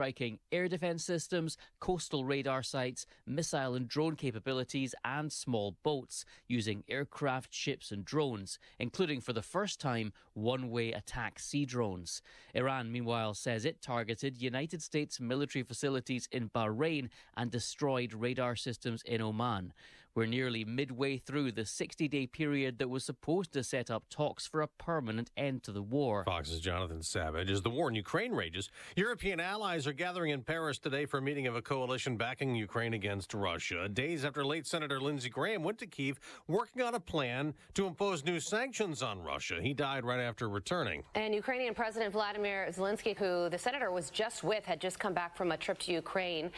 striking air defence systems, coastal radar sites, missile and drone capabilities, and small boats, using aircraft, ships and drones, including for the first time one-way attack sea drones. Iran, meanwhile, says it targeted United States military facilities in Bahrain and destroyed radar systems in Oman. We're nearly midway through the 60-day period that was supposed to set up talks for a permanent end to the war. Fox's Jonathan Savage. As the war in Ukraine rages, European allies are gathering in Paris today for a meeting of a coalition backing Ukraine against Russia. Days after late Senator Lindsey Graham went to Kyiv working on a plan to impose new sanctions on Russia. He died right after returning. And Ukrainian President Vladimir Zelensky, who the senator was just with, had just come back from a trip to Ukraine,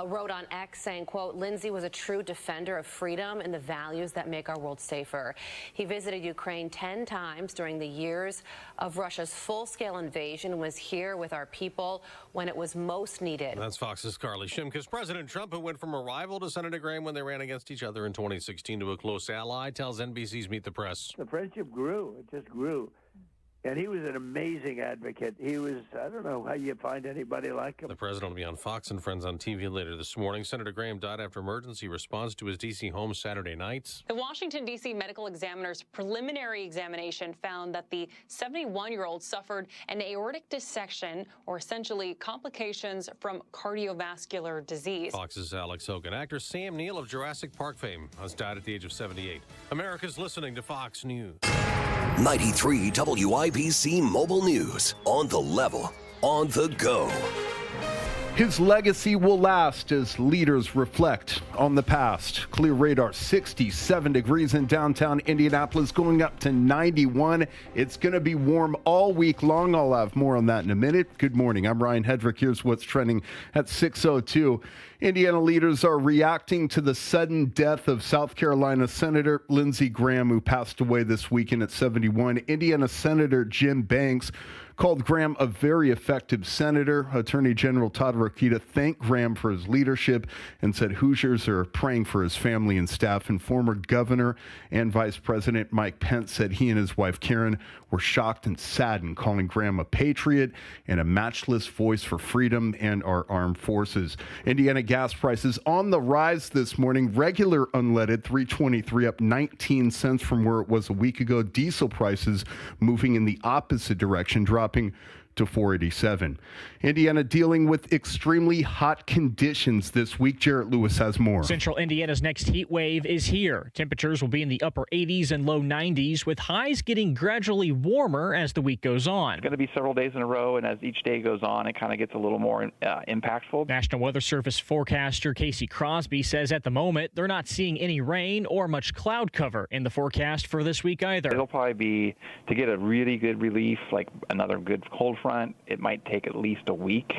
wrote on X saying, quote, "Lindsey was a true defender of freedom and the values that make our world safer." He visited Ukraine 10 times during the years of Russia's full-scale invasion and was here with our people when it was most needed. That's Fox's Carly Shimkus. President Trump, who went from a rival to Senator Graham when they ran against each other in 2016 to a close ally, tells NBC's Meet the Press. The friendship grew. It just grew. And he was an amazing advocate. He was, I don't know how you find anybody like him. The president will be on Fox and Friends on TV later this morning. Senator Graham died after emergency response to his D.C. home Saturday night. The Washington, D.C. medical examiner's preliminary examination found that the 71-year-old suffered an aortic dissection, or essentially complications from cardiovascular disease. Fox's Alex Hogan. Actor Sam Neill of Jurassic Park fame has died at the age of 78. America's listening to Fox News. 93 WIBC Mobile News. On the level, on the go. His legacy will last as leaders reflect on the past. Clear radar, 67 degrees in downtown Indianapolis, going up to 91. It's going to be warm all week long. I'll have more on that in a minute. Good morning. I'm Ryan Hedrick. Here's what's trending at 6:02. Indiana leaders are reacting to the sudden death of South Carolina Senator Lindsey Graham, who passed away this weekend at 71. Indiana Senator Jim Banks called Graham a very effective senator. Attorney General Todd Rokita thanked Graham for his leadership and said Hoosiers are praying for his family and staff. And former Governor and Vice President Mike Pence said he and his wife Karen were shocked and saddened, calling Graham a patriot and a matchless voice for freedom and our armed forces. Indiana gas prices on the rise this morning. Regular unleaded $3.23, up 19 cents from where it was a week ago. Diesel prices moving in the opposite direction, dropping to $4.87. Indiana dealing with extremely hot conditions this week. Jarrett Lewis has more. Central Indiana's next heat wave is here. Temperatures will be in the upper 80s and low 90s, with highs getting gradually warmer as the week goes on. It's going to be several days in a row, and as each day goes on, it kind of gets a little more impactful. National Weather Service forecaster Casey Crosby says at the moment they're not seeing any rain or much cloud cover in the forecast for this week either. It'll probably be, to get a really good relief, like another good cold front, it might take at least a week,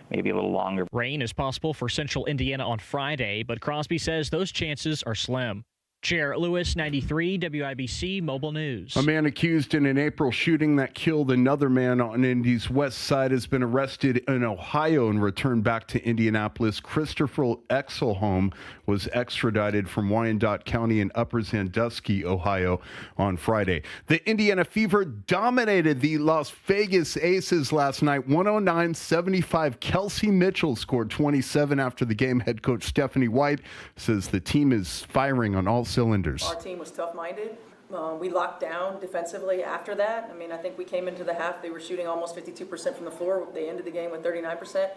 maybe a little longer. Rain is possible for central Indiana on Friday, but Crosby says those chances are slim. Jarrett Lewis, 93 WIBC Mobile News. A man accused in an April shooting that killed another man on Indy's west side has been arrested in Ohio and returned back to Indianapolis. Christopher Exelholm was extradited from Wyandotte County in Upper Sandusky, Ohio on Friday. The Indiana Fever dominated the Las Vegas Aces last night, 109-75. Kelsey Mitchell scored 27 after the game. Head coach Stephanie White says the team is firing on all cylinders. Our team was tough-minded. We locked down defensively after that. I mean, I think we came into the half, they were shooting almost 52% from the floor. They ended the game with 39%.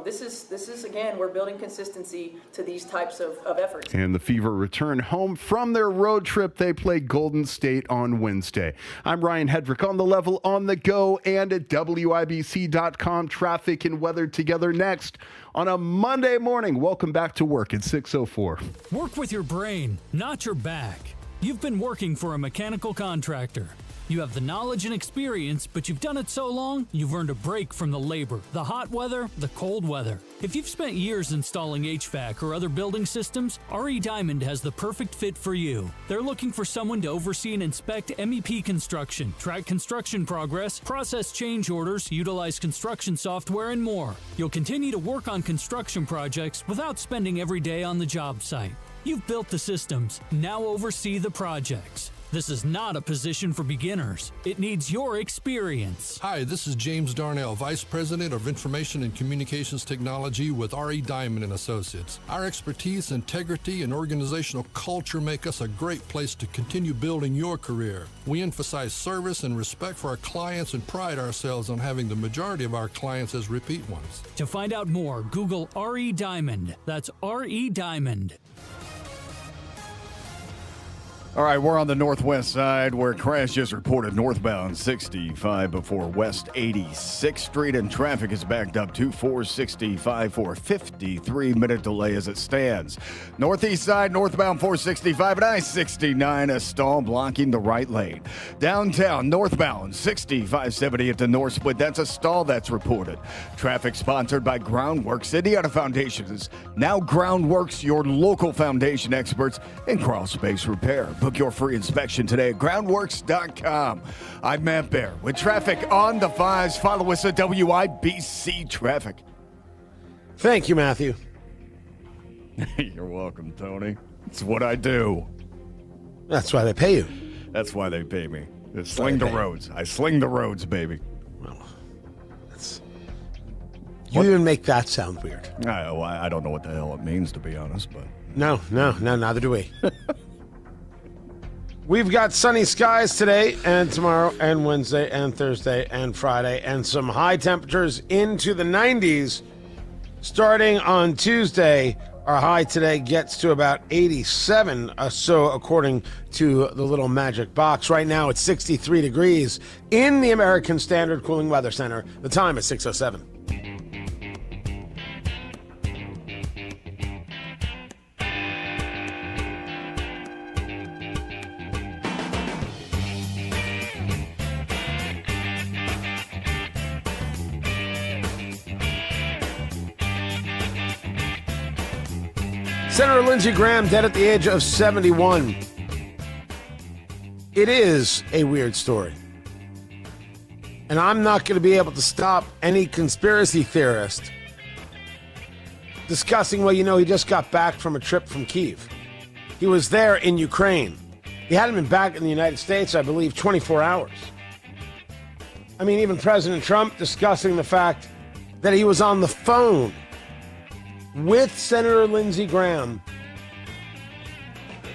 This is again, we're building consistency to these types of efforts. And the Fever return home from their road trip. They play Golden State on Wednesday. I'm Ryan Hedrick, on the level, on the go, and at WIBC.com. Traffic and weather together next on a Monday morning. Welcome back to work at 6:04. Work with your brain, not your back. You've been working for a mechanical contractor. You have the knowledge and experience, but you've done it so long, you've earned a break from the labor, the hot weather, the cold weather. If you've spent years installing HVAC or other building systems, RE Diamond has the perfect fit for you. They're looking for someone to oversee and inspect MEP construction, track construction progress, process change orders, utilize construction software, and more. You'll continue to work on construction projects without spending every day on the job site. You've built the systems, now oversee the projects. This is not a position for beginners. It needs your experience. Hi, this is James Darnell, Vice President of Information and Communications Technology with R.E. Diamond & Associates. Our expertise, integrity, and organizational culture make us a great place to continue building your career. We emphasize service and respect for our clients and pride ourselves on having the majority of our clients as repeat ones. To find out more, Google R.E. Diamond. That's R.E. Diamond. All right, we're on the northwest side where crash just reported northbound 65 before West 86th Street, and traffic is backed up to 465 for a 53-minute delay as it stands. Northeast side, northbound 465 and I-69, a stall blocking the right lane. Downtown, northbound 6570 at the North Split, that's a stall that's reported. Traffic sponsored by Groundworks. Indiana Foundation is now Groundworks, your local foundation experts in crawl space repair. Book your free inspection today at groundworks.com. I'm Matt Bear with traffic on the 5s. Follow us at WIBC Traffic. Thank you, Matthew. You're welcome, Tony. It's what I do. That's why they pay you. That's why they pay me. I sling the roads. I sling the roads, baby. Well, you even make that sound weird. I don't know what the hell it means, to be honest, but No, neither do we. We've got sunny skies today and tomorrow and Wednesday and Thursday and Friday, and some high temperatures into the 90s starting on Tuesday. Our high today gets to about 87, so according to the little magic box. Right now it's 63 degrees in the American Standard Cooling Weather Center. The time is 6:07. Senator Lindsey Graham dead at the age of 71. It is a weird story. And I'm not going to be able to stop any conspiracy theorist discussing, well, he just got back from a trip from Kyiv. He was there in Ukraine. He hadn't been back in the United States, I believe, 24 hours. I mean, even President Trump discussing the fact that he was on the phone with Senator Lindsey Graham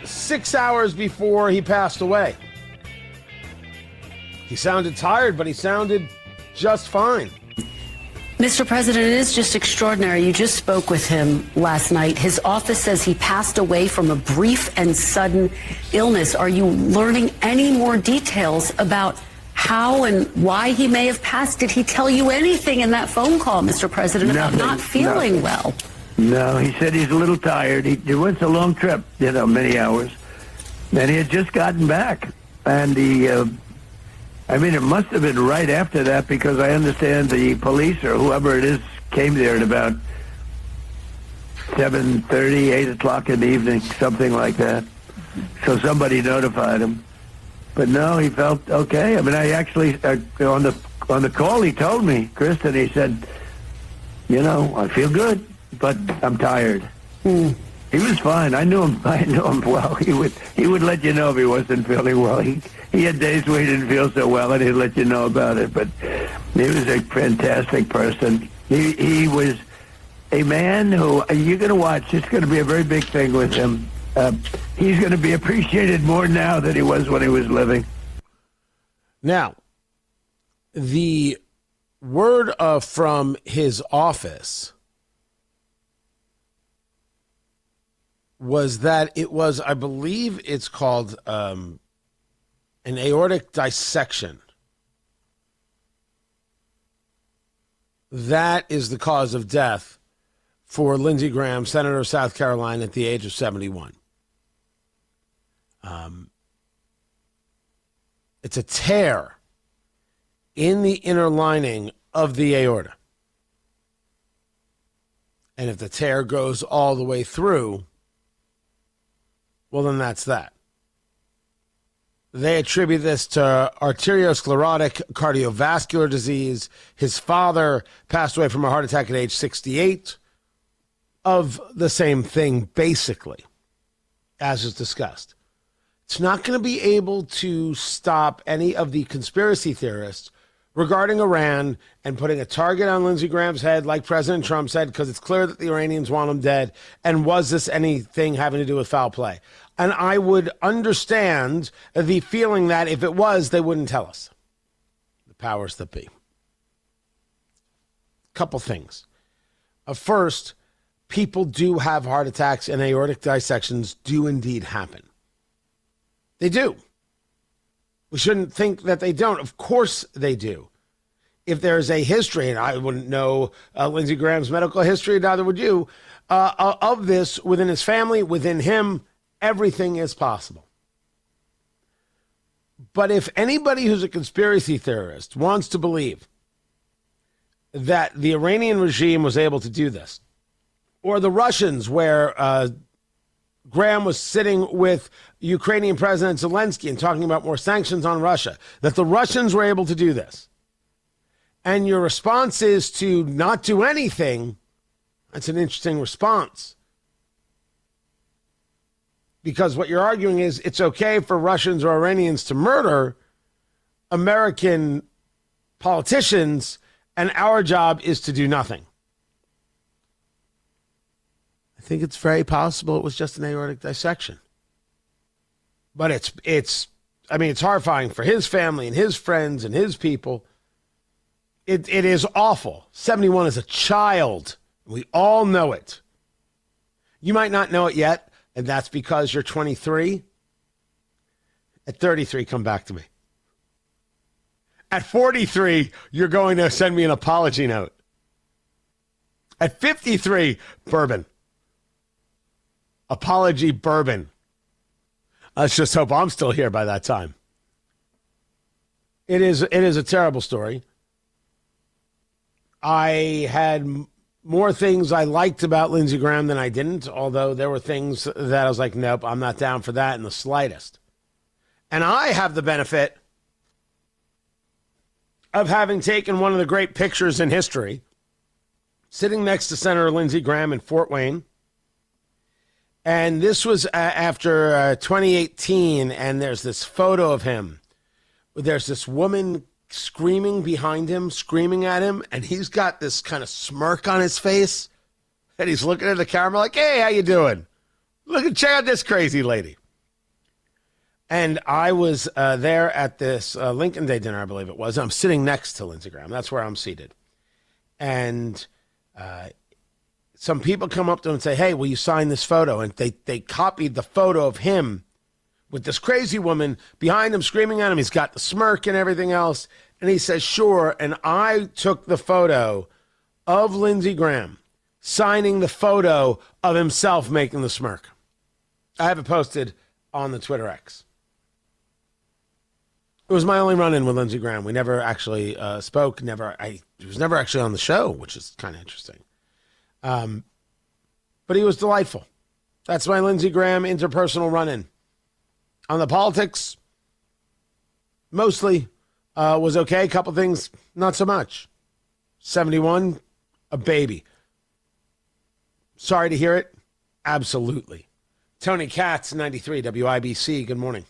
6 hours before he passed away. He sounded tired, but he sounded just fine. Mr. President, it is just extraordinary. You just spoke with him last night. His office says he passed away from a brief and sudden illness. Are you learning any more details about how and why he may have passed? Did he tell you anything in that phone call, Mr. President, about not feeling well? No, he said he's a little tired. It was a long trip, many hours. And he had just gotten back. And it must have been right after that, because I understand the police or whoever it is came there at about 7:30, 8 o'clock in the evening, something like that. So somebody notified him. But no, he felt okay. I mean, I actually, on the call, he told me, Kristen, he said, I feel good, but I'm tired. He was fine. I knew him well. He would let you know if he wasn't feeling well. He had days where he didn't feel so well, and he'd let you know about it. But he was a fantastic person. He was a man who you're going to watch. It's going to be a very big thing with him. He's going to be appreciated more now than he was when he was living. Now, the word from his office was that it was, I believe it's called an aortic dissection. That is the cause of death for Lindsey Graham, Senator of South Carolina, at the age of 71. It's a tear in the inner lining of the aorta. And if the tear goes all the way through, well, then that's that. They attribute this to arteriosclerotic cardiovascular disease. His father passed away from a heart attack at age 68 of the same thing, basically, as is discussed. It's not going to be able to stop any of the conspiracy theorists regarding Iran and putting a target on Lindsey Graham's head, like President Trump said, because it's clear that the Iranians want him dead. And was this anything having to do with foul play? And I would understand the feeling that if it was, they wouldn't tell us. The powers that be. Couple things. First, people do have heart attacks, and aortic dissections do indeed happen. They do. We shouldn't think that they don't. Of course they do. If there's a history, and I wouldn't know Lindsey Graham's medical history, neither would you, of this within his family, within him, everything is possible. But if anybody who's a conspiracy theorist wants to believe that the Iranian regime was able to do this, or the Russians, where Graham was sitting with Ukrainian President Zelensky and talking about more sanctions on Russia, that the Russians were able to do this, and your response is to not do anything, that's an interesting response. Because what you're arguing is it's okay for Russians or Iranians to murder American politicians, and our job is to do nothing. I think it's very possible it was just an aortic dissection. But it's horrifying for his family and his friends and his people. It is awful. 71 is a child. We all know it. You might not know it yet, and that's because you're 23. At 33, come back to me. At 43, you're going to send me an apology note. At 53, bourbon. Apology bourbon. Let's just hope I'm still here by that time. It is a terrible story. I had more things I liked about Lindsey Graham than I didn't, although there were things that I was like, nope, I'm not down for that in the slightest. And I have the benefit of having taken one of the great pictures in history, sitting next to Senator Lindsey Graham in Fort Wayne. And this was after 2018, and there's this photo of him. There's this woman screaming behind him, screaming at him, and he's got this kind of smirk on his face, and he's looking at the camera like, hey, how you doing? Check out this crazy lady. And I was there at this Lincoln Day dinner, I believe it was. I'm sitting next to Lindsey Graham. That's where I'm seated. And some people come up to him and say, hey, will you sign this photo? And they copied the photo of him with this crazy woman behind him screaming at him. He's got the smirk and everything else. And he says, sure. And I took the photo of Lindsey Graham signing the photo of himself making the smirk. I have it posted on the Twitter X. It was my only run-in with Lindsey Graham. We never actually spoke. He was never actually on the show, which is kind of interesting. But he was delightful. That's my Lindsey Graham interpersonal run-in. On the politics, mostly was okay. A couple things, not so much. 71, a baby. Sorry to hear it. Absolutely. Tony Katz, 93 WIBC. Good morning.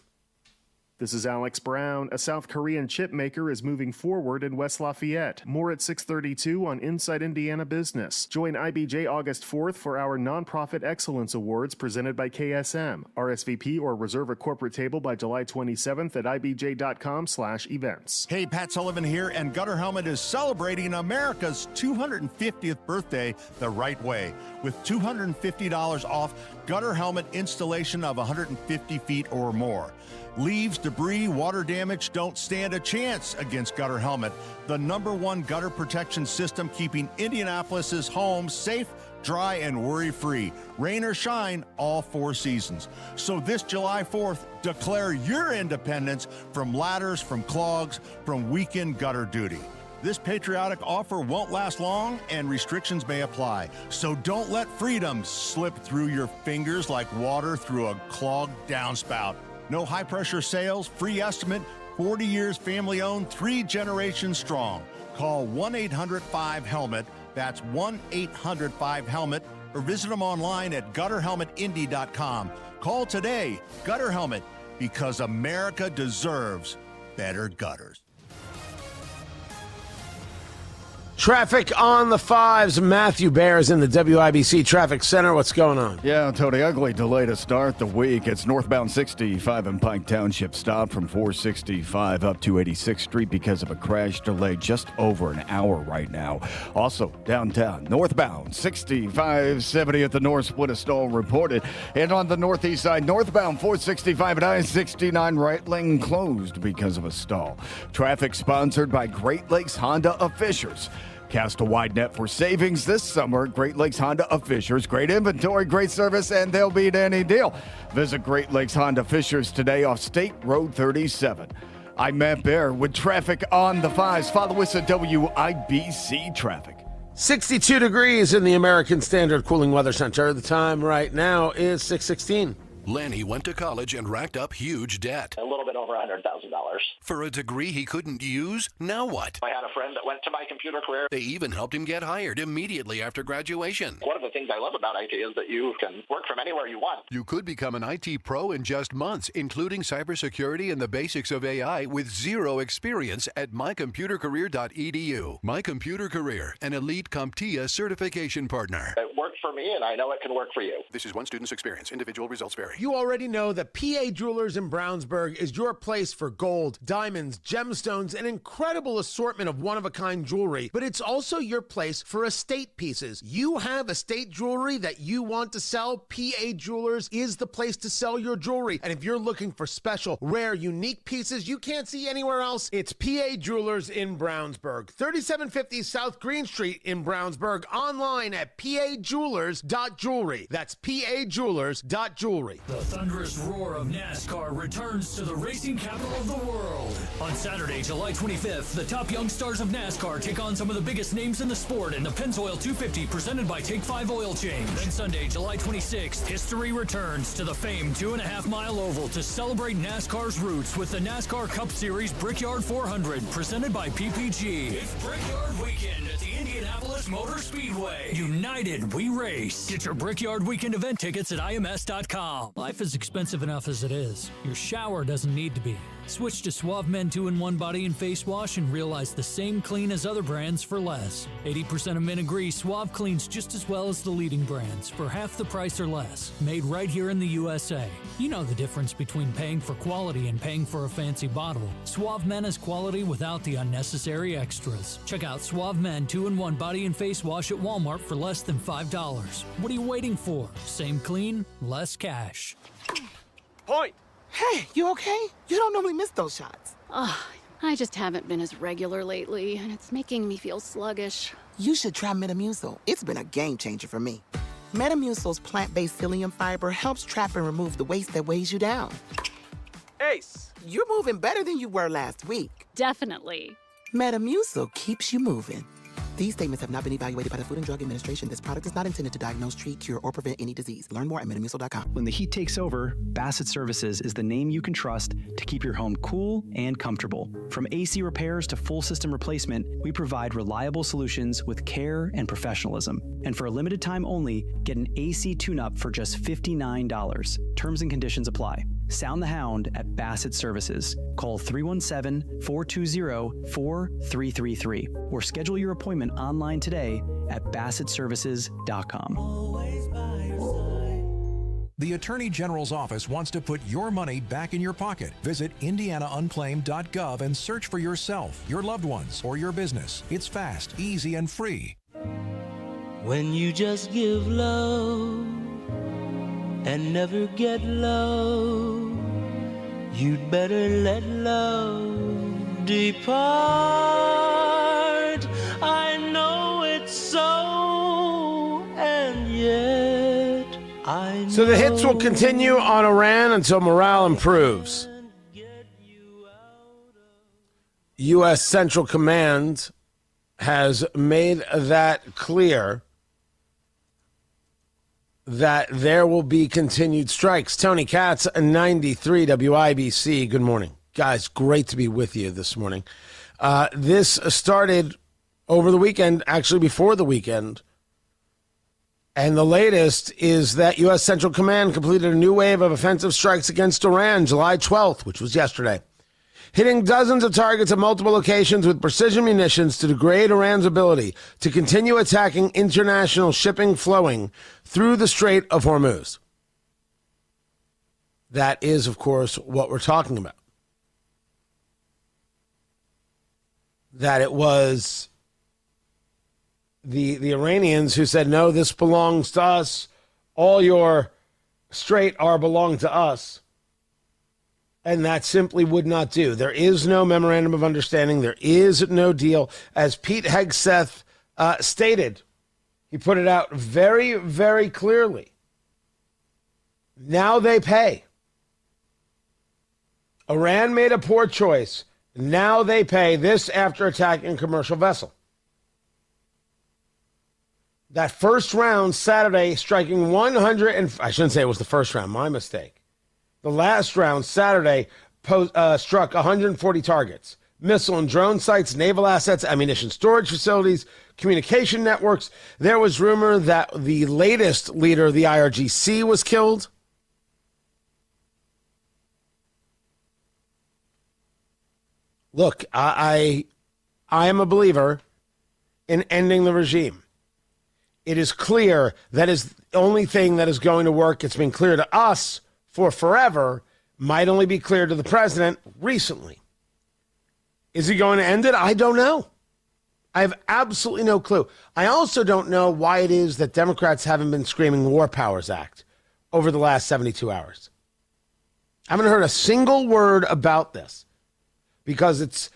This is Alex Brown. A South Korean chip maker is moving forward in West Lafayette. More at 6:32 on Inside Indiana Business. Join IBJ August 4th for our Nonprofit Excellence Awards presented by KSM. RSVP or reserve a corporate table by July 27th at ibj.com/events. Hey, Pat Sullivan here, and Gutter Helmet is celebrating America's 250th birthday the right way with $250 off gutter helmet installation of 150 feet or more. Leaves, debris, water damage don't stand a chance against Gutter Helmet, the #1 gutter protection system keeping Indianapolis's homes safe, dry, and worry-free. Rain or shine, all 4 seasons. So this July 4th, declare your independence from ladders, from clogs, from weekend gutter duty. This patriotic offer won't last long, and restrictions may apply. So don't let freedom slip through your fingers like water through a clogged downspout. No high-pressure sales, free estimate, 40 years family-owned, 3 generations strong. Call 1-800-5HELMET. That's 1-800-5HELMET. Or visit them online at gutterhelmetindy.com. Call today. Gutter Helmet. because America deserves better gutters. Traffic on the 5s. Matthew Bears in the WIBC Traffic Center. What's going on? Yeah, Tony, ugly delay to start the week. It's northbound 65 in Pike Township, stopped from 465 up to 86th Street because of a crash delay just over an hour right now. Also, downtown, northbound 6570 at the north split, a stall reported. And on the northeast side, northbound 465 at I-69 right lane closed because of a stall. Traffic sponsored by Great Lakes Honda of Fishers. Cast a wide net for savings this summer. Great Lakes Honda of Fishers. Great inventory, great service, and they'll beat any deal. Visit Great Lakes Honda Fishers today off State Road 37. I'm Matt Bear with traffic on the 5s. Follow us at WIBC Traffic. 62 degrees in the American Standard Cooling Weather Center. The time right now is 6:16. Lanny went to college and racked up huge debt. A little bit over $100,000. For a degree he couldn't use? Now what? I had a friend that went to My Computer Career. They even helped him get hired immediately after graduation. One of the things I love about IT is that you can work from anywhere you want. You could become an IT pro in just months, including cybersecurity and the basics of AI with zero experience at mycomputercareer.edu. My Computer Career, an elite CompTIA certification partner. It worked for me, and I know it can work for you. This is one student's experience. Individual results vary. You already know that PA Jewelers in Brownsburg is your place for gold, diamonds, gemstones, an incredible assortment of one-of-a-kind jewelry, but it's also your place for estate pieces. You have estate jewelry that you want to sell, PA Jewelers is the place to sell your jewelry. And if you're looking for special, rare, unique pieces you can't see anywhere else, it's PA Jewelers in Brownsburg. 3750 South Green Street in Brownsburg, online at pajewelers.jewelry. That's pajewelers.jewelry. The thunderous roar of NASCAR returns to the racing capital of the world. On Saturday, July 25th, the top young stars of NASCAR take on some of the biggest names in the sport in the Pennzoil 250 presented by Take 5 Oil Change. Then Sunday, July 26th, history returns to the famed 2.5-mile oval to celebrate NASCAR's roots with the NASCAR Cup Series Brickyard 400 presented by PPG. It's Brickyard Weekend at the Indianapolis Motor Speedway. United, we race. Get your Brickyard Weekend event tickets at IMS.com. Life is expensive enough as it is. Your shower doesn't need to be. Switch to Suave Men 2-in-1 Body and Face Wash and realize the same clean as other brands for less. 80% of men agree Suave cleans just as well as the leading brands for half the price or less. Made right here in the USA. You know the difference between paying for quality and paying for a fancy bottle. Suave Men is quality without the unnecessary extras. Check out Suave Men 2-in-1 Body and Face Wash at Walmart for less than $5. What are you waiting for? Same clean, less cash. Point! Hey, you okay? You don't normally miss those shots. I just haven't been as regular lately, and it's making me feel sluggish. You should try Metamucil. It's been a game changer for me. Metamucil's plant-based psyllium fiber helps trap and remove the waste that weighs you down. Ace, you're moving better than you were last week. Definitely. Metamucil keeps you moving. These statements have not been evaluated by the Food and Drug Administration. This product is not intended to diagnose, treat, cure, or prevent any disease. Learn more at Metamucil.com. When the heat takes over, Bassett Services is the name you can trust to keep your home cool and comfortable. From AC repairs to full system replacement, we provide reliable solutions with care and professionalism. And for a limited time only, get an AC tune-up for just $59. Terms and conditions apply. Sound the Hound at Bassett Services. Call 317-420-4333 or schedule your appointment online today at BassettServices.com. The Attorney General's office wants to put your money back in your pocket. Visit indianaunclaimed.gov and search for yourself, your loved ones, or your business. It's fast, easy, and free. When you just give love and never get love, you'd better let love depart. I know it's so, and yet I know. So the hits will continue on Iran until morale improves. U.S. Central Command has made that clear that there will be continued strikes. Tony Katz, 93 WIBC. Good morning. Guys, great to be with you this morning. This started over the weekend, actually before the weekend, And the latest is that U.S. Central Command completed a new wave of offensive strikes against Iran July 12th, which was yesterday, hitting dozens of targets at multiple locations with precision munitions to degrade Iran's ability to continue attacking international shipping flowing through the Strait of Hormuz. That is, of course, what we're talking about. That it was the Iranians who said, no, this belongs to us. All your strait belong to us. And that simply would not do. There is no memorandum of understanding. There is no deal. As Pete Hegseth stated, he put it out very, very clearly. Now they pay. Iran made a poor choice. Now they pay. This after attacking a commercial vessel. That first round Saturday, striking 100, and I shouldn't say it was the first round, my mistake. The last round Saturday struck 140 targets. Missile and drone sites, naval assets, ammunition storage facilities, communication networks. There was rumor that the latest leader of the IRGC was killed. Look, I am a believer in ending the regime. It is clear that is the only thing that is going to work. It's been clear to us for forever, might only be clear to the president recently. Is he going to end it? I don't know. I have absolutely no clue. I also don't know why it is that Democrats haven't been screaming War Powers Act over the last 72 hours. I haven't heard a single word about this because it's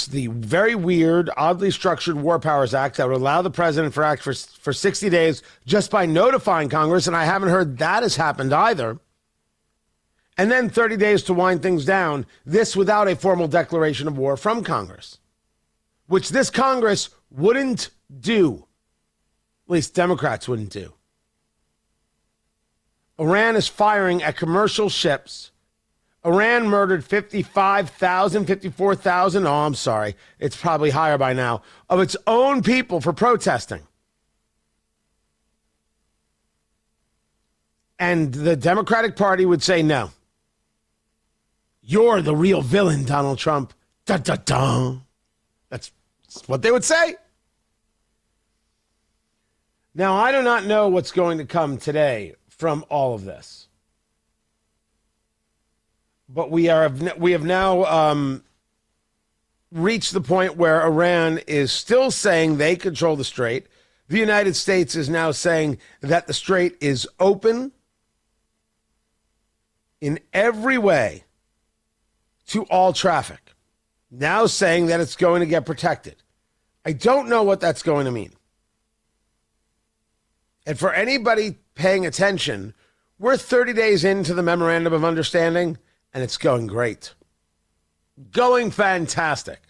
the very weird, oddly structured War Powers Act that would allow the president to act for 60 days just by notifying Congress, and I haven't heard that has happened either. And then 30 days to wind things down, this without a formal declaration of war from Congress, which this Congress wouldn't do. At least Democrats wouldn't do. Iran is firing at commercial ships. Iran murdered 54,000, oh, I'm sorry, it's probably higher by now, of its own people for protesting. And the Democratic Party would say, no. You're the real villain, Donald Trump. Dun, dun, dun. That's what they would say. Now, I do not know what's going to come today from all of this. But we have now reached the point where Iran is still saying they control the strait. The United States is now saying that the strait is open in every way to all traffic. Now saying that it's going to get protected. I don't know what that's going to mean. And for anybody paying attention, we're 30 days into the Memorandum of Understanding, and it's going great. Going fantastic.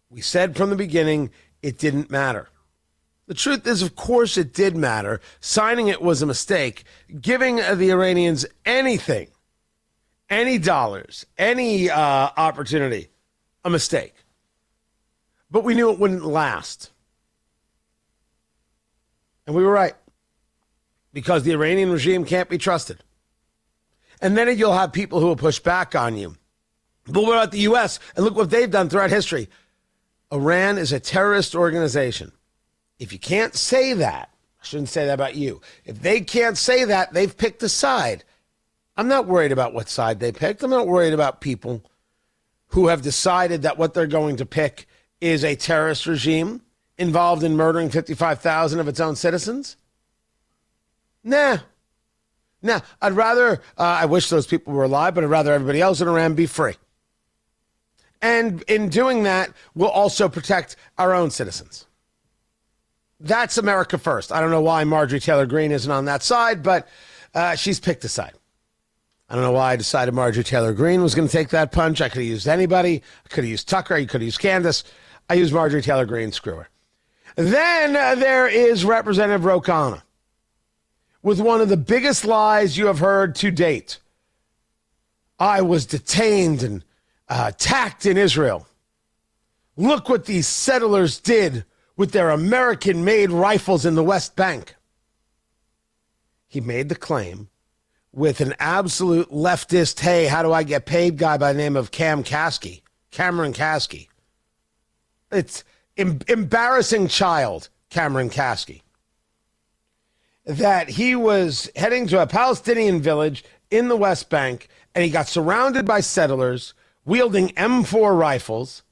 We said from the beginning it didn't matter. The truth is, of course, it did matter. Signing it was a mistake. Giving the Iranians anything, any dollars, any opportunity, a mistake. But we knew it wouldn't last. And we were right. Because the Iranian regime can't be trusted. And then you'll have people who will push back on you. But what about the U.S.? And look what they've done throughout history. Iran is a terrorist organization. If you can't say that, I shouldn't say that about you. If they can't say that, they've picked a side. I'm not worried about what side they picked. I'm not worried about people who have decided that what they're going to pick is a terrorist regime involved in murdering 55,000 of its own citizens. Nah, I'd rather, I wish those people were alive, but I'd rather everybody else in Iran be free. And in doing that, we'll also protect our own citizens. That's America first. I don't know why Marjorie Taylor Greene isn't on that side, but she's picked a side. I don't know why I decided Marjorie Taylor Greene was going to take that punch. I could have used anybody. I could have used Tucker. I could have used Candace. I used Marjorie Taylor Greene. Screw her. Then there is Representative Ro Khanna with one of the biggest lies you have heard to date. I was detained and attacked in Israel. Look what these settlers did with their American-made rifles in the West Bank. he made the claim with an absolute leftist, hey, how do I get paid guy by the name of Cameron Kasky. It's embarrassing child, Cameron Kasky. That he was heading to a Palestinian village in the West Bank, and he got surrounded by settlers wielding M4 rifles.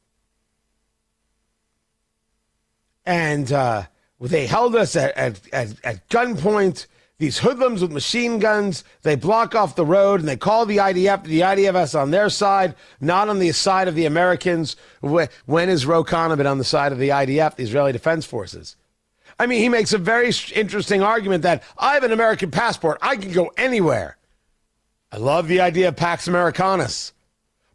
And they held us at gunpoint. These hoodlums with machine guns, they block off the road, and they call the IDF. The IDF on their side, not on the side of the Americans. When has Ro Khanna been on the side of the IDF, the Israeli Defense Forces? I mean, he makes a very interesting argument that I have an American passport. I can go anywhere. I love the idea of Pax Americanus.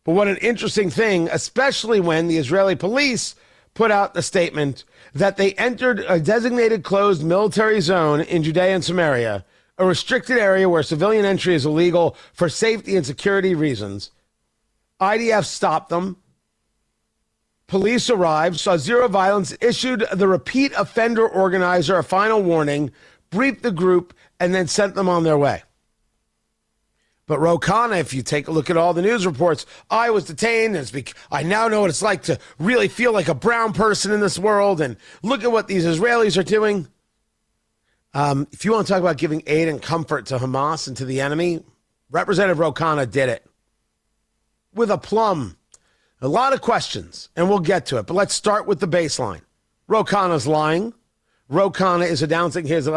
But what an interesting thing, especially when the Israeli police put out the statement that they entered a designated closed military zone in Judea and Samaria, a restricted area where civilian entry is illegal for safety and security reasons. IDF stopped them. Police arrived, saw zero violence, issued the repeat offender organizer a final warning, briefed the group, and then sent them on their way. But Ro Khanna, if you take a look at all the news reports, I was detained, and I now know what it's like to really feel like a brown person in this world, and look at what these Israelis are doing. If you want to talk about giving aid and comfort to Hamas and to the enemy, Representative Ro Khanna did it. With aplomb. A lot of questions, and we'll get to it, but let's start with the baseline. Ro Khanna's lying. Ro Khanna is announcing his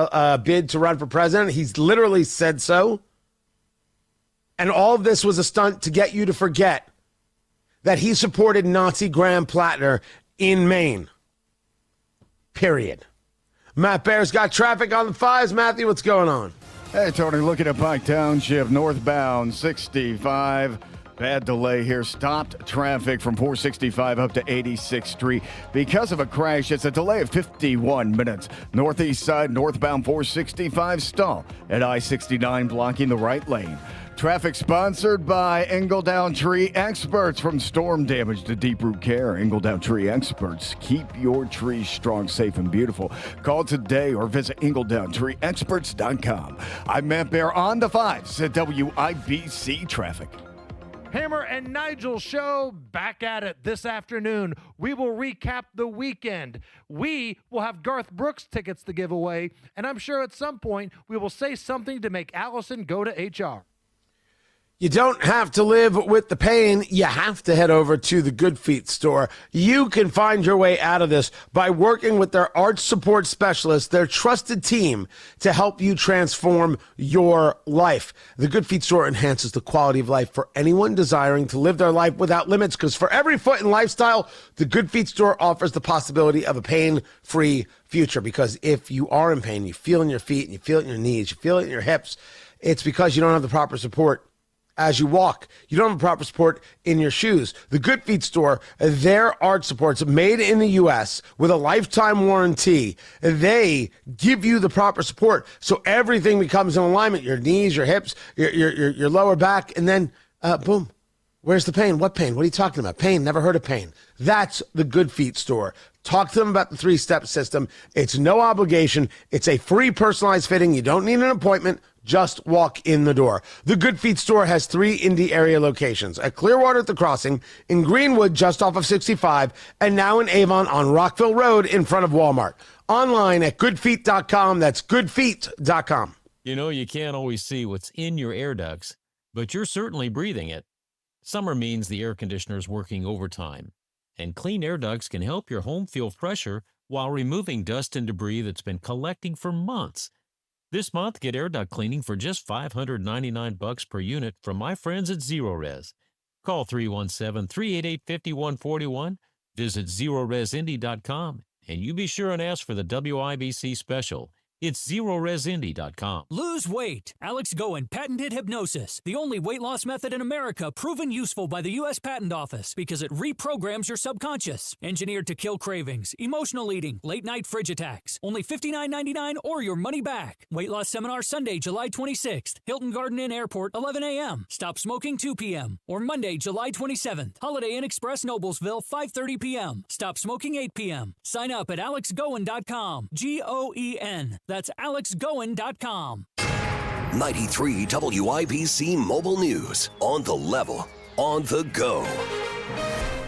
bid to run for president. He's literally said so. And all of this was a stunt to get you to forget that he supported Nazi Graham Plattner in Maine. Period. Matt Bear's got traffic on the 5s. Matthew, what's going on? Hey, Tony, looking at Pike Township, northbound 65. Bad delay here. Stopped traffic from 465 up to 86th Street because of a crash. It's a delay of 51 minutes. Northeast side, northbound 465 stall at I-69, blocking the right lane. Traffic sponsored by Engledown Tree Experts. From storm damage to deep root care, Engledown Tree Experts. Keep your trees strong, safe, and beautiful. Call today or visit EngledownTreeExperts.com. I'm Matt Bear on the 5s at WIBC Traffic. Hammer and Nigel show back at it this afternoon. We will recap the weekend. We will have Garth Brooks tickets to give away, and I'm sure at some point we will say something to make Allison go to HR. You don't have to live with the pain. You have to head over to the Good Feet store. You can find your way out of this by working with their arch support specialists, their trusted team, to help you transform your life. The Good Feet store enhances the quality of life for anyone desiring to live their life without limits, because for every foot in lifestyle, the Good Feet store offers the possibility of a pain-free future. Because if you are in pain, you feel in your feet, and you feel it in your knees, you feel it in your hips, it's because you don't have the proper support as you walk. You don't have proper support in your shoes. The Good Feet store, their arch supports made in the U.S. with a lifetime warranty. They give you the proper support so everything becomes in alignment. Your knees, your hips, your lower back, and then boom. Where's the pain? What pain? What are you talking about? Pain. Never heard of pain. That's the Good Feet store. Talk to them about the 3-step system. It's no obligation. It's a free personalized fitting. You don't need an appointment. Just walk in the door. The Good Feet store has 3 Indy area locations: at Clearwater at the Crossing, in Greenwood just off of 65, and now in Avon on Rockville Road in front of Walmart. Online at goodfeet.com. That's goodfeet.com. You know, you can't always see what's in your air ducts, but you're certainly breathing it. Summer means the air conditioner is working overtime, and clean air ducts can help your home feel fresher while removing dust and debris that's been collecting for months. This month, get air duct cleaning for just $599 per unit from my friends at ZeroRes. Call 317-388-5141, visit ZeroResIndy.com, and you be sure and ask for the WIBC special. It's ZeroResIndy.com. Lose weight. Alex Goen patented hypnosis, the only weight loss method in America proven useful by the U.S. Patent Office because it reprograms your subconscious. Engineered to kill cravings, emotional eating, late-night fridge attacks. Only $59.99 or your money back. Weight loss seminar Sunday, July 26th. Hilton Garden Inn Airport, 11 a.m. Stop smoking, 2 p.m. Or Monday, July 27th. Holiday Inn Express, Noblesville, 5:30 p.m. Stop smoking, 8 p.m. Sign up at alexgoen.com. Goen. That's alexgoen.com. 93 WIBC Mobile News. On the level, on the go.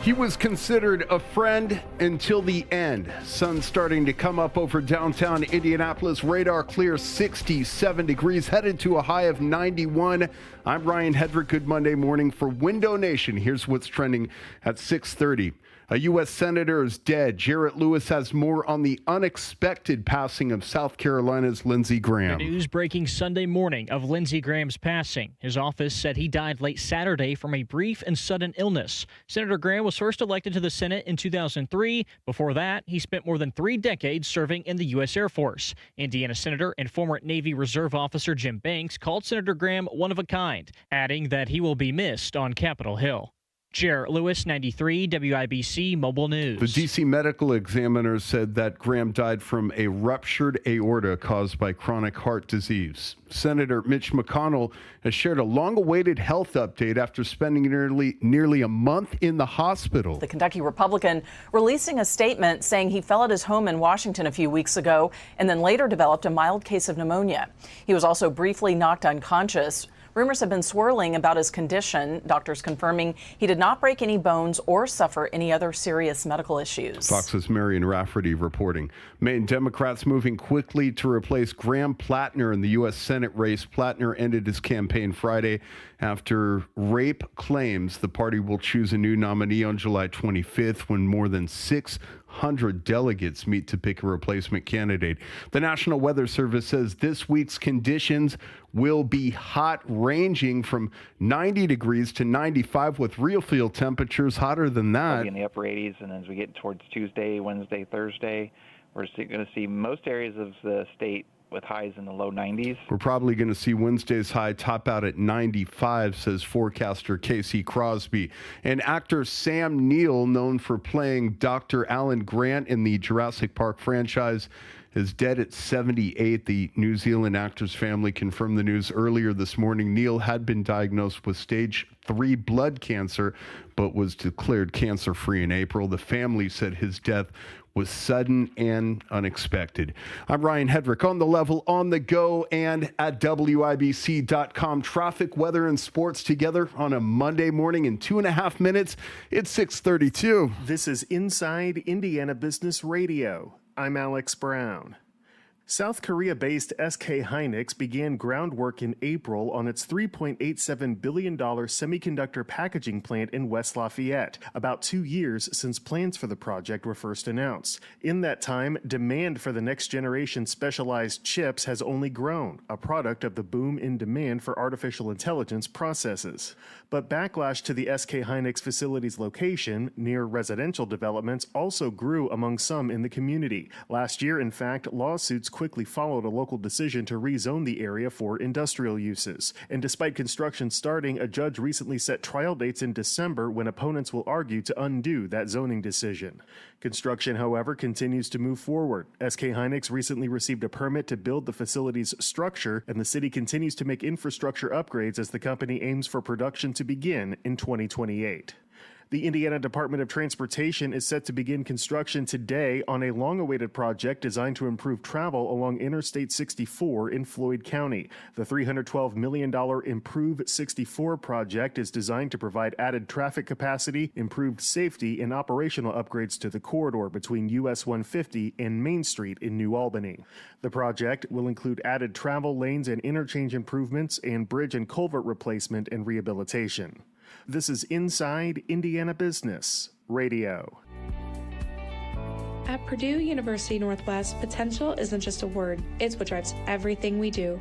He was considered a friend until the end. Sun starting to come up over downtown Indianapolis. Radar clear, 67 degrees, headed to a high of 91. I'm Ryan Hedrick. Good Monday morning for Window Nation. Here's what's trending at 6:30. A U.S. senator is dead. Jarrett Lewis has more on the unexpected passing of South Carolina's Lindsey Graham. The news breaking Sunday morning of Lindsey Graham's passing. His office said he died late Saturday from a brief and sudden illness. Senator Graham was first elected to the Senate in 2003. Before that, he spent more than 3 decades serving in the U.S. Air Force. Indiana Senator and former Navy Reserve officer Jim Banks called Senator Graham one of a kind, adding that he will be missed on Capitol Hill. Jarrett Lewis, 93 WIBC Mobile News. The D.C. medical examiner said that Graham died from a ruptured aorta caused by chronic heart disease. Senator Mitch McConnell has shared a long-awaited health update after spending nearly a month in the hospital. The Kentucky Republican releasing a statement saying he fell at his home in Washington a few weeks ago and then later developed a mild case of pneumonia. He was also briefly knocked unconscious. Rumors have been swirling about his condition, doctors confirming he did not break any bones or suffer any other serious medical issues. Fox's Marion Rafferty reporting. Maine Democrats moving quickly to replace Graham Plattner in the U.S. Senate race. Plattner ended his campaign Friday after rape claims. The party will choose a new nominee on July 25th when more than 600 delegates meet to pick a replacement candidate. The National Weather Service says this week's conditions will be hot, ranging from 90 degrees to 95 with real field temperatures hotter than that. In the upper 80s, and as we get towards Tuesday, Wednesday, Thursday, we're going to see most areas of the state with highs in the low 90s. We're probably going to see Wednesday's high top out at 95, says forecaster Casey Crosby. And actor Sam Neill, known for playing Dr. Alan Grant in the Jurassic Park franchise, is dead at 78. The New Zealand actor's family confirmed the news earlier this morning. Neill had been diagnosed with stage 3 blood cancer, but was declared cancer-free in April. The family said his death was sudden and unexpected. I'm Ryan Hedrick, on the level, on the go, and at WIBC.com. Traffic, weather, and sports together on a Monday morning in 2.5 minutes. It's 6:32. This is Inside Indiana Business Radio. I'm Alex Brown. South Korea-based SK Hynix began groundwork in April on its $3.87 billion semiconductor packaging plant in West Lafayette, about 2 years since plans for the project were first announced. In that time, demand for the next-generation specialized chips has only grown, a product of the boom in demand for artificial intelligence processes. But backlash to the SK Hynix facility's location, near residential developments, also grew among some in the community. Last year, in fact, lawsuits quickly followed a local decision to rezone the area for industrial uses. And despite construction starting, a judge recently set trial dates in December when opponents will argue to undo that zoning decision. Construction, however, continues to move forward. SK Hynix recently received a permit to build the facility's structure, and the city continues to make infrastructure upgrades as the company aims for production to begin in 2028. The Indiana Department of Transportation is set to begin construction today on a long-awaited project designed to improve travel along Interstate 64 in Floyd County. The $312 million Improve 64 project is designed to provide added traffic capacity, improved safety, and operational upgrades to the corridor between US 150 and Main Street in New Albany. The project will include added travel lanes and interchange improvements and bridge and culvert replacement and rehabilitation. This is Inside Indiana Business Radio. At Purdue University Northwest, potential isn't just a word, it's what drives everything we do.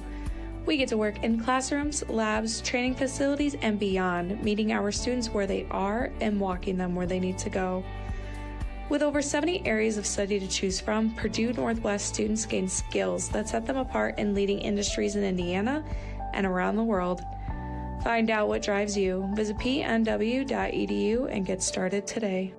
We get to work in classrooms, labs, training facilities, and beyond, meeting our students where they are and walking them where they need to go. With over 70 areas of study to choose from, Purdue Northwest students gain skills that set them apart in leading industries in Indiana and around the world. Find out what drives you. Visit pnw.edu and get started today.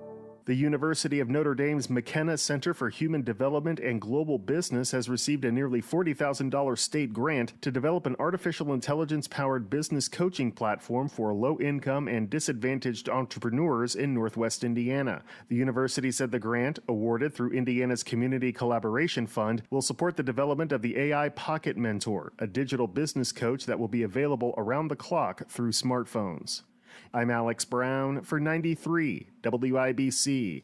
The University of Notre Dame's McKenna Center for Human Development and Global Business has received a nearly $40,000 state grant to develop an artificial intelligence-powered business coaching platform for low-income and disadvantaged entrepreneurs in Northwest Indiana. The university said the grant, awarded through Indiana's Community Collaboration Fund, will support the development of the AI Pocket Mentor, a digital business coach that will be available around the clock through smartphones. I'm Alex Brown for 93 WIBC.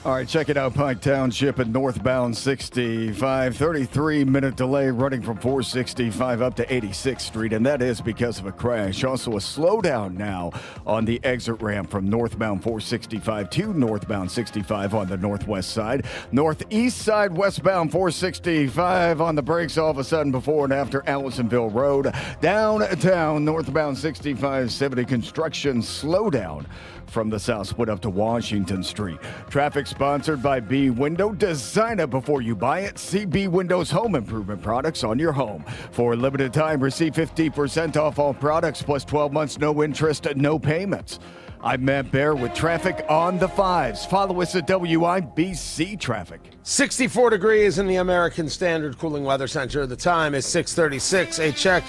All right, check it out. Pike Township at northbound 65. 33-minute delay running from 465 up to 86th Street, and that is because of a crash. Also a slowdown now on the exit ramp from northbound 465 to northbound 65 on the northwest side. Northeast side, westbound 465 on the brakes all of a sudden before and after Allisonville Road. Downtown, northbound 65, 70 construction slowdown from the south split up to Washington Street. Traffic sponsored by B Window. Design it before you buy it. See B Window's home improvement products on your home. For a limited time, receive 50% off all products plus 12 months, no interest, no payments. I'm Matt Bear with traffic on the 5s. Follow us at WIBC Traffic. 64 degrees in the American Standard Cooling Weather Center. The time is 6:36. A check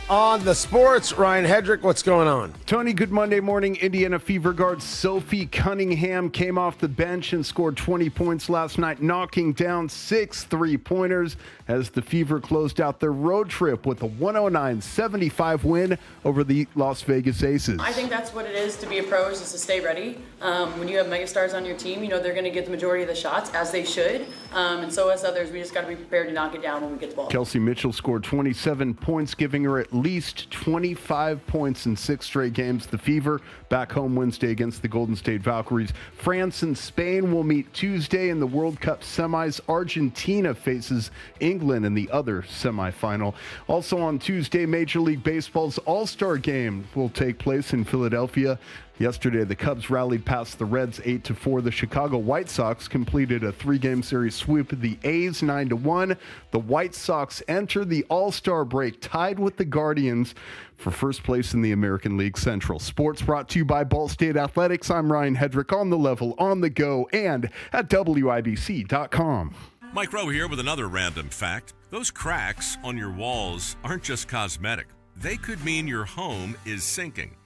on the sports. Ryan Hedrick, what's going on? Tony, good Monday morning. Indiana Fever guard Sophie Cunningham came off the bench and scored 20 points last night, knocking down 6 3-pointers as the Fever closed out their road trip with a 109-75 win over the Las Vegas Aces. I think that's what it is to be a pro, is just to stay ready. When you have megastars on your team, you know they're going to get the majority of the shots, as they should. And so as others, we just got to be prepared to knock it down when we get the ball. Kelsey Mitchell scored 27 points, giving her at least 25 points in 6 straight games. The Fever back home Wednesday against the Golden State Valkyries. France and Spain will meet Tuesday in the World Cup semis. Argentina faces England in the other semifinal. Also on Tuesday, Major League Baseball's All-Star Game will take place in Philadelphia. Yesterday, the Cubs rallied past the Reds 8-4. The Chicago White Sox completed a 3-game series sweep of the A's 9-1. The White Sox enter the All-Star break tied with the Guardians for first place in the American League Central. Sports brought to you by Ball State Athletics. I'm Ryan Hedrick, on the level, on the go, and at WIBC.com. Mike Rowe here with another random fact. Those cracks on your walls aren't just cosmetic. They could mean your home is sinking.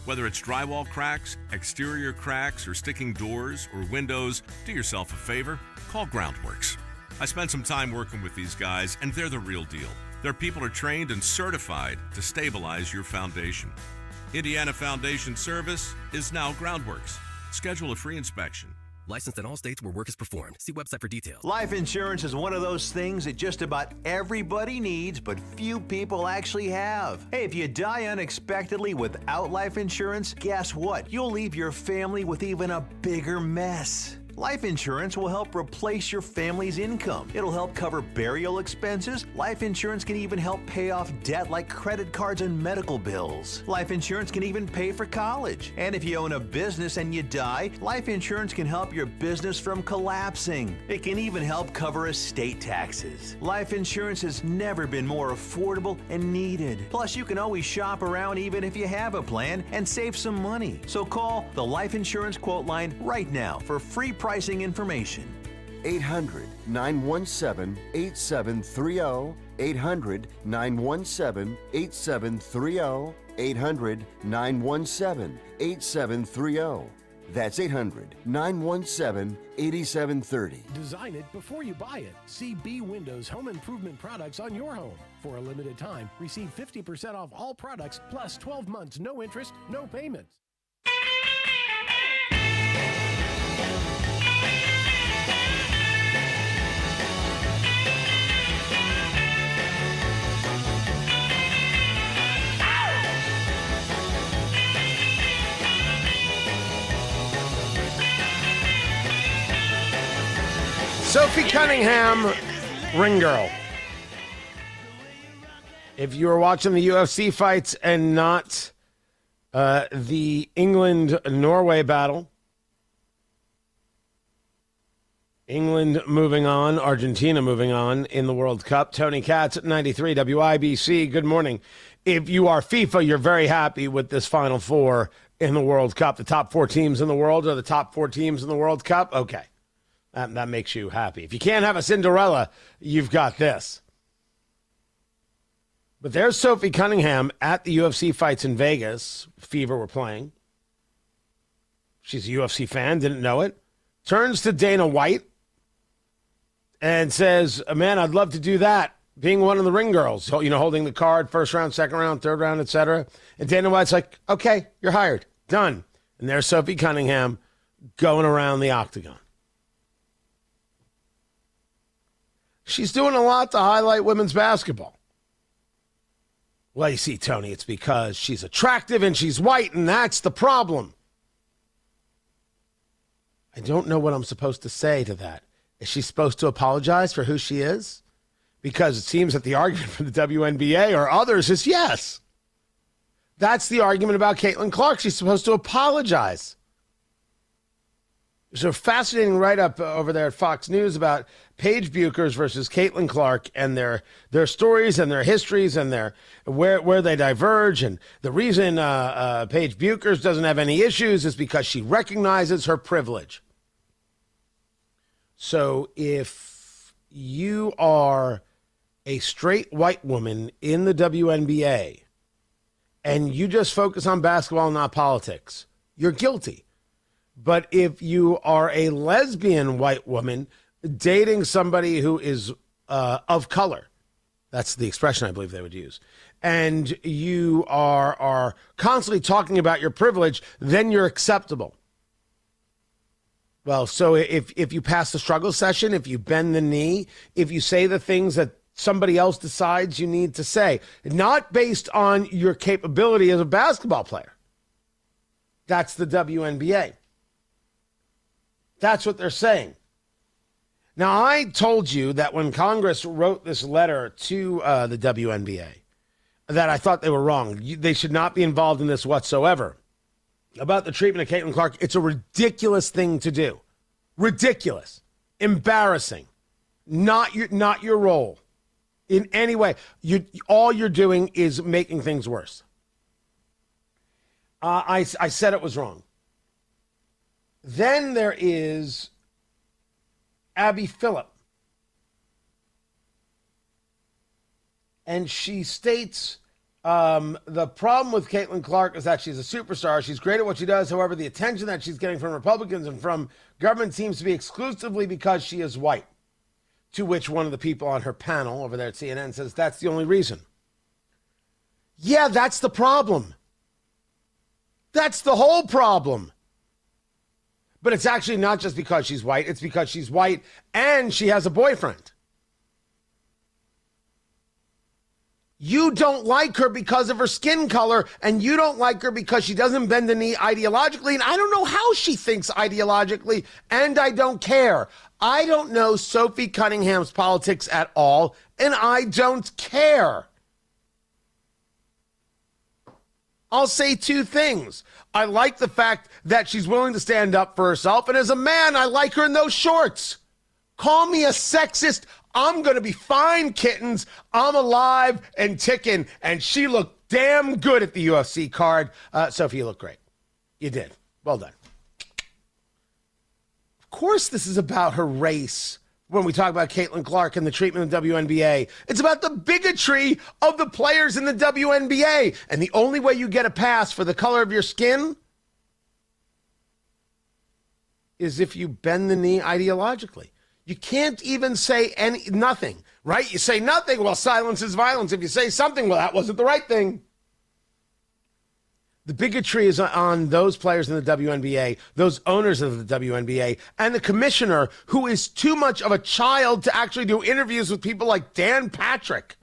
Whether it's drywall cracks, exterior cracks, or sticking doors or windows, do yourself a favor, call Groundworks. I spent some time working with these guys, and they're the real deal. Their people are trained and certified to stabilize your foundation. Indiana Foundation Service is now Groundworks. Schedule a free inspection. Licensed in all states where work is performed. See website for details. Life insurance is one of those things that just about everybody needs, but few people actually have. Hey, if you die unexpectedly without life insurance, guess what? You'll leave your family with even a bigger mess. Life insurance will help replace your family's income. It'll help cover burial expenses. Life insurance can even help pay off debt like credit cards and medical bills. Life insurance can even pay for college. And if you own a business and you die, life insurance can help your business from collapsing. It can even help cover estate taxes. Life insurance has never been more affordable and needed. Plus, you can always shop around even if you have a plan and save some money. So call the Life Insurance Quote Line right now for free pricing information. 800-917-8730. 800-917-8730. 800-917-8730. That's 800-917-8730. Design it before you buy it. See B Windows home improvement products on your home. For a limited time, receive 50% off all products plus 12 months, no interest, no payments. Sophie Cunningham, ring girl. If you were watching the UFC fights and not the England-Norway battle, England moving on, Argentina moving on in the World Cup. Tony Katz at 93 WIBC. Good morning. If you are FIFA, you're very happy with this Final Four in the World Cup. The top 4 teams in the world are the top 4 teams in the World Cup. Okay. That makes you happy. If you can't have a Cinderella, you've got this. But there's Sophie Cunningham at the UFC fights in Vegas. Fever were playing. She's a UFC fan, didn't know it. Turns to Dana White and says, man, I'd love to do that. Being one of the ring girls, holding the card, first round, second round, third round, etc. And Dana White's like, okay, you're hired. Done. And there's Sophie Cunningham going around the octagon. She's doing a lot to highlight women's basketball. Well, you see, Tony, it's because she's attractive and she's white, and that's the problem. I don't know what I'm supposed to say to that. Is she supposed to apologize for who she is? Because it seems that the argument from the WNBA or others is yes. That's the argument about Caitlin Clark. She's supposed to apologize. There's a fascinating write-up over there at Fox News about Paige Buchers versus Caitlin Clark and their stories and their histories and their where they diverge. And the reason Paige Buchers doesn't have any issues is because she recognizes her privilege. So if you are a straight white woman in the WNBA and you just focus on basketball, not politics, you're guilty. But if you are a lesbian white woman dating somebody who is of color, that's the expression I believe they would use, and you are constantly talking about your privilege, then you're acceptable. Well, so if you pass the struggle session, if you bend the knee, if you say the things that somebody else decides you need to say, not based on your capability as a basketball player, that's the WNBA. That's what they're saying. Now, I told you that when Congress wrote this letter to the WNBA, that I thought they were wrong. They should not be involved in this whatsoever. About the treatment of Caitlin Clark, it's a ridiculous thing to do. Ridiculous. Embarrassing. Not your role in any way. All you're doing is making things worse. I said it was wrong. Then there is Abby Phillip. And she states the problem with Caitlin Clark is that she's a superstar. She's great at what she does. However, the attention that she's getting from Republicans and from government seems to be exclusively because she is white. To which one of the people on her panel over there at CNN says that's the only reason. Yeah, that's the problem. That's the whole problem. But it's actually not just because she's white. It's because she's white and she has a boyfriend. You don't like her because of her skin color, and you don't like her because she doesn't bend the knee ideologically. And I don't know how she thinks ideologically, and I don't care. I don't know Sophie Cunningham's politics at all, and I don't care. I'll say 2 things. I like the fact that she's willing to stand up for herself. And as a man, I like her in those shorts. Call me a sexist. I'm going to be fine, kittens. I'm alive and ticking. And she looked damn good at the UFC card. Sophie, you look great. You did. Well done. Of course, this is about her race. When we talk about Caitlin Clark and the treatment of the WNBA, it's about the bigotry of the players in the WNBA. And the only way you get a pass for the color of your skin is if you bend the knee ideologically. You can't even say nothing, right? You say nothing, well, silence is violence. If you say something, well, that wasn't the right thing. The bigotry is on those players in the WNBA, those owners of the WNBA, and the commissioner, who is too much of a child to actually do interviews with people like Dan Patrick,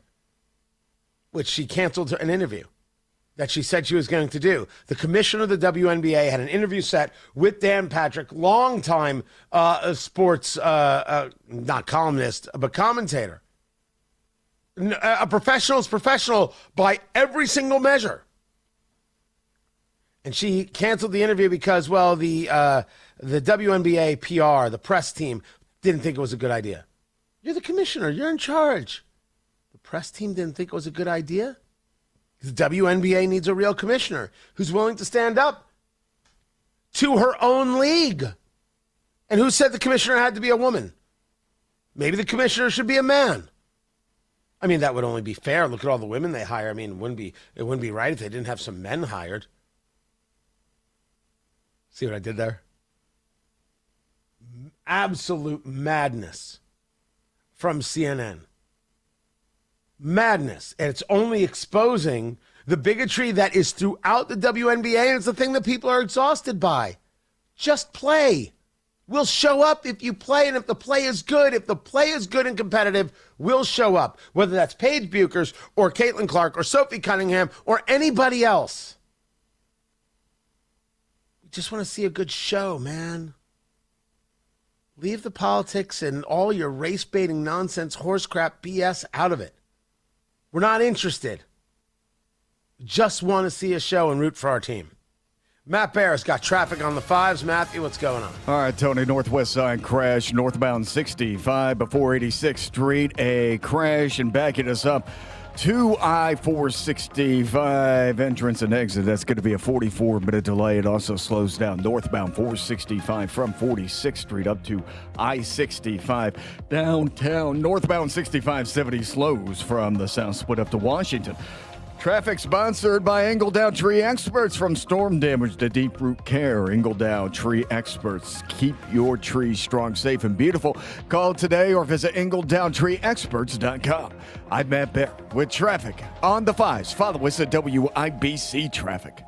which she canceled an interview that she said she was going to do. The commissioner of the WNBA had an interview set with Dan Patrick, longtime sports, not columnist, but commentator. A professional is professional by every single measure. And she canceled the interview because, well, the WNBA PR, the press team, didn't think it was a good idea. You're the commissioner. You're in charge. The press team didn't think it was a good idea? The WNBA needs a real commissioner who's willing to stand up to her own league. And who said the commissioner had to be a woman? Maybe the commissioner should be a man. I mean, that would only be fair. Look at all the women they hire. I mean, it wouldn't be right if they didn't have some men hired. See what I did there? Absolute madness from CNN. Madness. And it's only exposing the bigotry that is throughout the WNBA, and it's the thing that people are exhausted by. Just play. We'll show up if you play, and if the play is good, and competitive, we'll show up. Whether that's Paige Buchers or Caitlin Clark or Sophie Cunningham or anybody else. We just want to see a good show, man. Leave the politics and all your race-baiting nonsense, horse crap, BS out of it. We're not interested. We just want to see a show and root for our team. Matt Bear's got traffic on the 5s. Matthew, what's going on? All right, Tony, northwest side crash, northbound 65 before 86th Street. A crash and backing us up to I-465 entrance and exit. That's going to be a 44-minute delay. It also slows down northbound 465 from 46th Street up to I-65 downtown. Northbound 6570 slows from the south split up to Washington. Traffic sponsored by Engledown Tree Experts. From storm damage to deep root care, Engledown Tree Experts. Keep your trees strong, safe, and beautiful. Call today or visit EngledownTreeExperts.com. I'm Matt Bear with traffic on the 5s. Follow us at WIBC Traffic.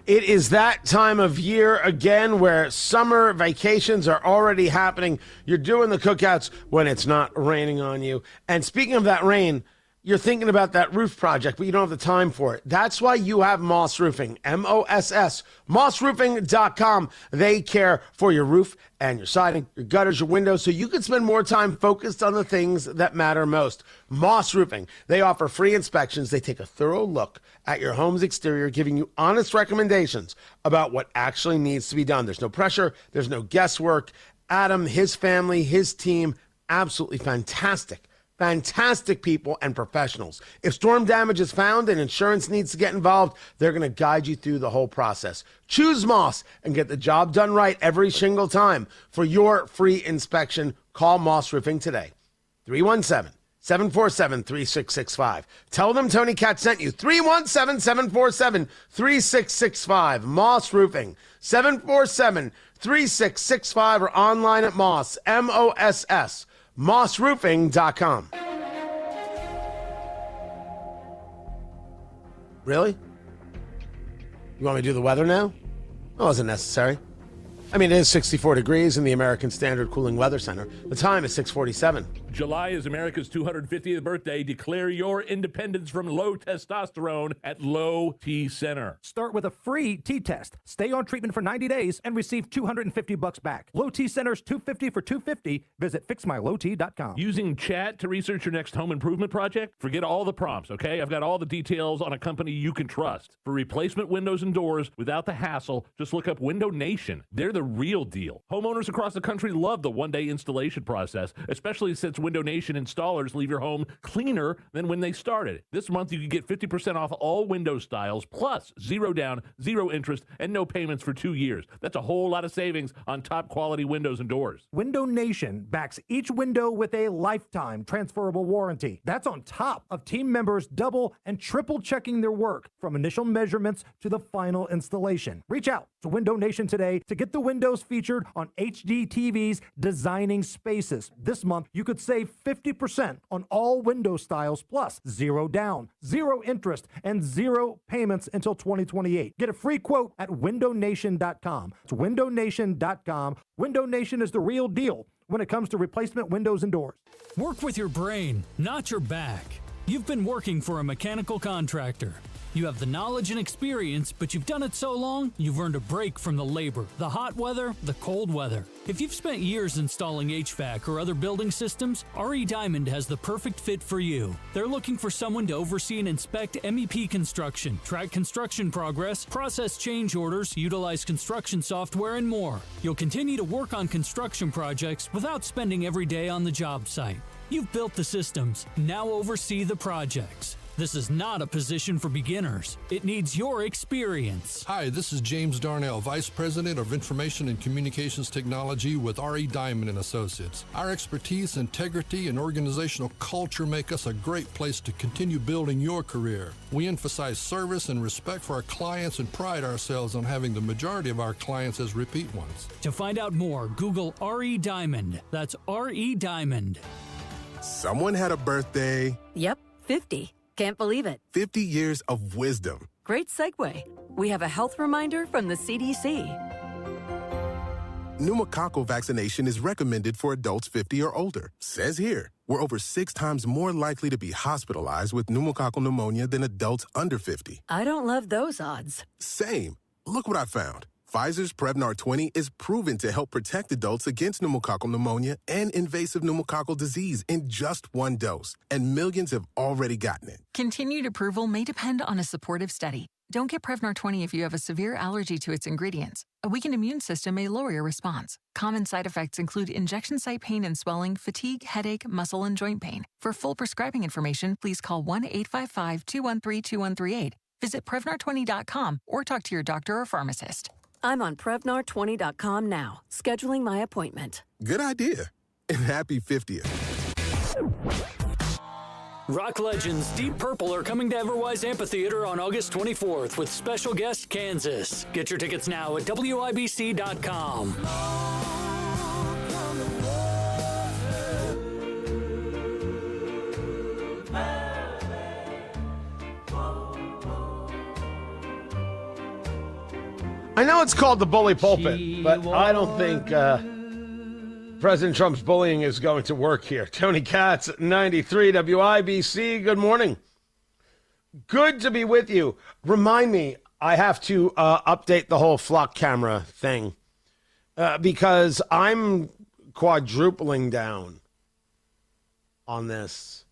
It is that time of year again where summer vacations are already happening. You're doing the cookouts when it's not raining on you. And speaking of that rain, you're thinking about that roof project, but you don't have the time for it. That's why you have Moss Roofing, M-O-S-S, mossroofing.com. They care for your roof and your siding, your gutters, your windows, so you can spend more time focused on the things that matter most. Moss Roofing, they offer free inspections. They take a thorough look at your home's exterior, giving you honest recommendations about what actually needs to be done. There's no pressure. There's no guesswork. Adam, his family, his team, absolutely fantastic. Fantastic people and professionals. If storm damage is found and insurance needs to get involved, they're going to guide you through the whole process. Choose Moss and get the job done right every single time. For your free inspection, call Moss Roofing today. 317-747-3665. Tell them Tony Katz sent you. 317-747-3665. Moss Roofing. 747-3665 or online at Moss, M-O-S-S. mossroofing.com. Really? You want me to do the weather now? That wasn't necessary. I mean, it is 64 degrees in the American Standard Cooling Weather Center. The time is 6:47. July is America's 250th birthday. Declare your independence from low testosterone at Low T Center. Start with a free T test. Stay on treatment for 90 days and receive $250 back. Low T Center's $250 for $250. Visit fixmylowt.com. Using chat to research your next home improvement project? Forget all the prompts, okay? I've got all the details on a company you can trust. For replacement windows and doors without the hassle, just look up Window Nation. They're the real deal. Homeowners across the country love the one-day installation process, especially since Window Nation installers leave your home cleaner than when they started. This month, you can get 50% off all window styles, plus 0 down, 0 interest, and no payments for 2 years. That's a whole lot of savings on top quality windows and doors. Window Nation backs each window with a lifetime transferable warranty. That's on top of team members double and triple checking their work from initial measurements to the final installation. Reach out to Window Nation today to get the windows featured on HGTV's Designing Spaces. This month, you could save 50% on all window styles, plus 0 down, 0 interest, and 0 payments until 2028. Get a free quote at windownation.com. It's windownation.com. Window Nation is the real deal when it comes to replacement windows and doors. Work with your brain, not your back. You've been working for a mechanical contractor. You have the knowledge and experience, but you've done it so long, you've earned a break from the labor, the hot weather, the cold weather. If you've spent years installing HVAC or other building systems, RE Diamond has the perfect fit for you. They're looking for someone to oversee and inspect MEP construction, track construction progress, process change orders, utilize construction software, and more. You'll continue to work on construction projects without spending every day on the job site. You've built the systems, now oversee the projects. This is not a position for beginners. It needs your experience. Hi, this is James Darnell, Vice President of Information and Communications Technology with R.E. Diamond & Associates. Our expertise, integrity, and organizational culture make us a great place to continue building your career. We emphasize service and respect for our clients and pride ourselves on having the majority of our clients as repeat ones. To find out more, Google R.E. Diamond. That's R.E. Diamond. Someone had a birthday. Yep, 50. Can't believe it. 50 years of wisdom. Great segue. We have a health reminder from the CDC. Pneumococcal vaccination is recommended for adults 50 or older. Says here, we're over 6 times more likely to be hospitalized with pneumococcal pneumonia than adults under 50. I don't love those odds. Same. Look what I found. Pfizer's Prevnar 20 is proven to help protect adults against pneumococcal pneumonia and invasive pneumococcal disease in just 1 dose, and millions have already gotten it. Continued approval may depend on a supportive study. Don't get Prevnar 20 if you have a severe allergy to its ingredients. A weakened immune system may lower your response. Common side effects include injection site pain and swelling, fatigue, headache, muscle, and joint pain. For full prescribing information, please call 1-855-213-2138. Visit Prevnar20.com or talk to your doctor or pharmacist. I'm on Prevnar20.com now, scheduling my appointment. Good idea. And happy 50th. Rock legends Deep Purple are coming to Everwise Amphitheater on August 24th with special guest Kansas. Get your tickets now at WIBC.com. I know it's called the bully pulpit, but I don't think President Trump's bullying is going to work here. Tony Katz, 93 WIBC. Good morning. Good to be with you. Remind me, I have to update the whole flock camera thing because I'm quadrupling down on this.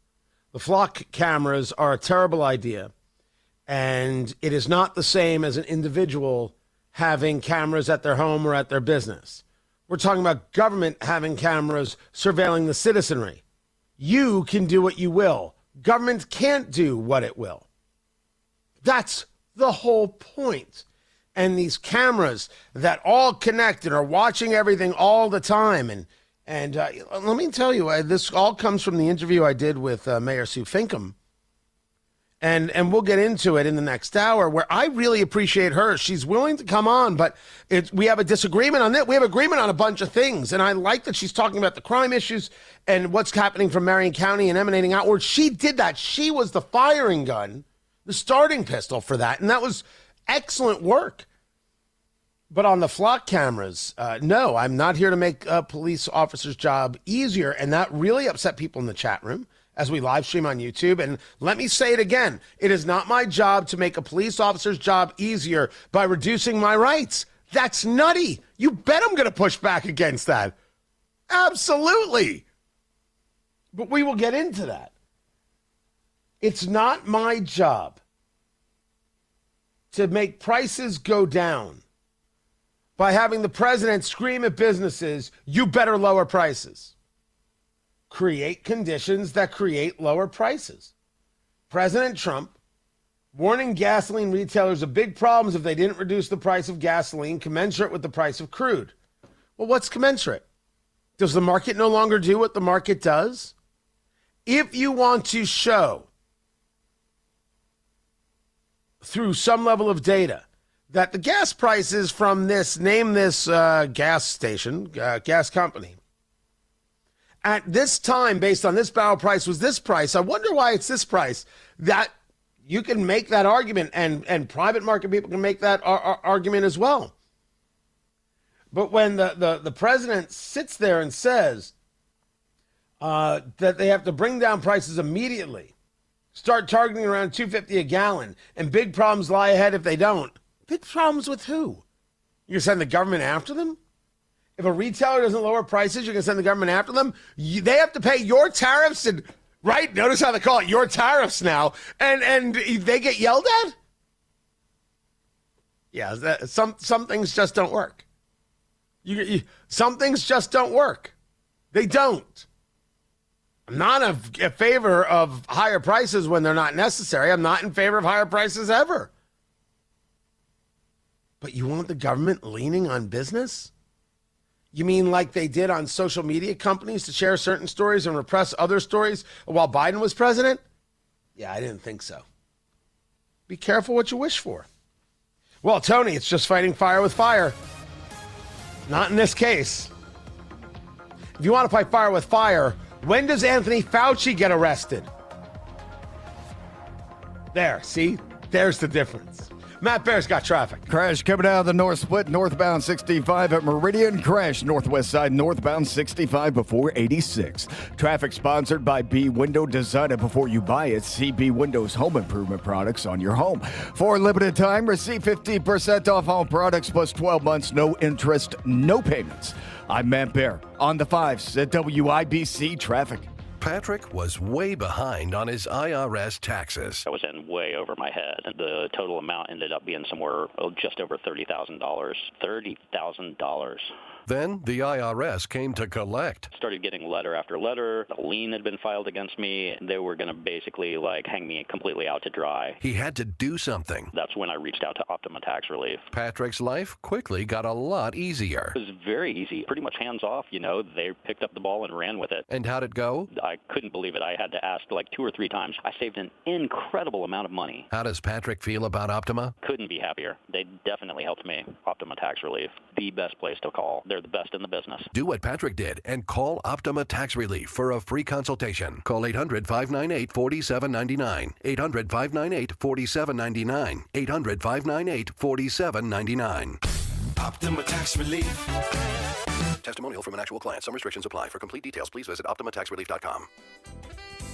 The flock cameras are a terrible idea, and it is not the same as an individual having cameras at their home or at their business. We're talking about government having cameras surveilling the citizenry. You can do what you will. Government can't do what it will. That's the whole point. And these cameras that all connect and are watching everything all the time. And let me tell you, this all comes from the interview I did with Mayor Sue Finkham. And we'll get into it in the next hour, where I really appreciate her. She's willing to come on, but we have a disagreement on that. We have agreement on a bunch of things. And I like that she's talking about the crime issues and what's happening from Marion County and emanating outward. She did that. She was the firing gun, the starting pistol for that. And that was excellent work. But on the flock cameras, no, I'm not here to make a police officer's job easier. And that really upset people in the chat room as we live stream on YouTube. And let me say it again. It is not my job to make a police officer's job easier by reducing my rights. That's nutty. You bet I'm going to push back against that. Absolutely. But we will get into that. It's not my job to make prices go down by having the president scream at businesses, you better lower prices. Create conditions that create lower prices. President Trump warning gasoline retailers of big problems if they didn't reduce the price of gasoline commensurate with the price of crude. Well, what's commensurate? Does the market no longer do what the market does? If you want to show through some level of data that the gas prices from this, name this gas station, gas company, at this time, based on this barrel price, was this price. I wonder why it's this price. That you can make that argument, and private market people can make that argument as well. But when the president sits there and says that they have to bring down prices immediately, start targeting around $2.50 a gallon, and big problems lie ahead if they don't. Big problems with who? You're going to send the government after them? If a retailer doesn't lower prices, you're going to send the government after them? They have to pay your tariffs, and right? Notice how they call it your tariffs now, and they get yelled at? Yeah, some things just don't work. Some things just don't work. They don't. I'm not in favor of higher prices when they're not necessary. I'm not in favor of higher prices ever. But you want the government leaning on business? You mean like they did on social media companies to share certain stories and repress other stories while Biden was president? Yeah, I didn't think so. Be careful what you wish for. Well, Tony, it's just fighting fire with fire. Not in this case. If you want to fight fire with fire, when does Anthony Fauci get arrested? There, see? There's the difference. Matt Bear's got traffic. Crash coming out of the north split, northbound 65 at Meridian. Crash northwest side, northbound 65 before 86. Traffic sponsored by B Window. Design it before you buy it. See B Window's home improvement products on your home. For a limited time, receive 15% off all products plus 12 months, no interest, no payments. I'm Matt Bear on the 5s at WIBC Traffic. Patrick was way behind on his IRS taxes. I was in way over my head. The total amount ended up being somewhere just over $30,000. $30,000. Then the IRS came to collect. Started getting letter after letter. A lien had been filed against me. They were going to basically hang me completely out to dry. He had to do something. That's when I reached out to Optima Tax Relief. Patrick's life quickly got a lot easier. It was very easy. Pretty much hands off, They picked up the ball and ran with it. And how'd it go? I couldn't believe it. I had to ask 2 or 3 times. I saved an incredible amount of money. How does Patrick feel about Optima? Couldn't be happier. They definitely helped me. Optima Tax Relief. The best place to call. They're the best in the business. Do what Patrick did and call Optima Tax Relief for a free consultation. Call 800-598-4799. 800-598-4799. 800-598-4799. Optima Tax Relief. Testimonial from an actual client. Some restrictions apply. For complete details, please visit OptimaTaxRelief.com.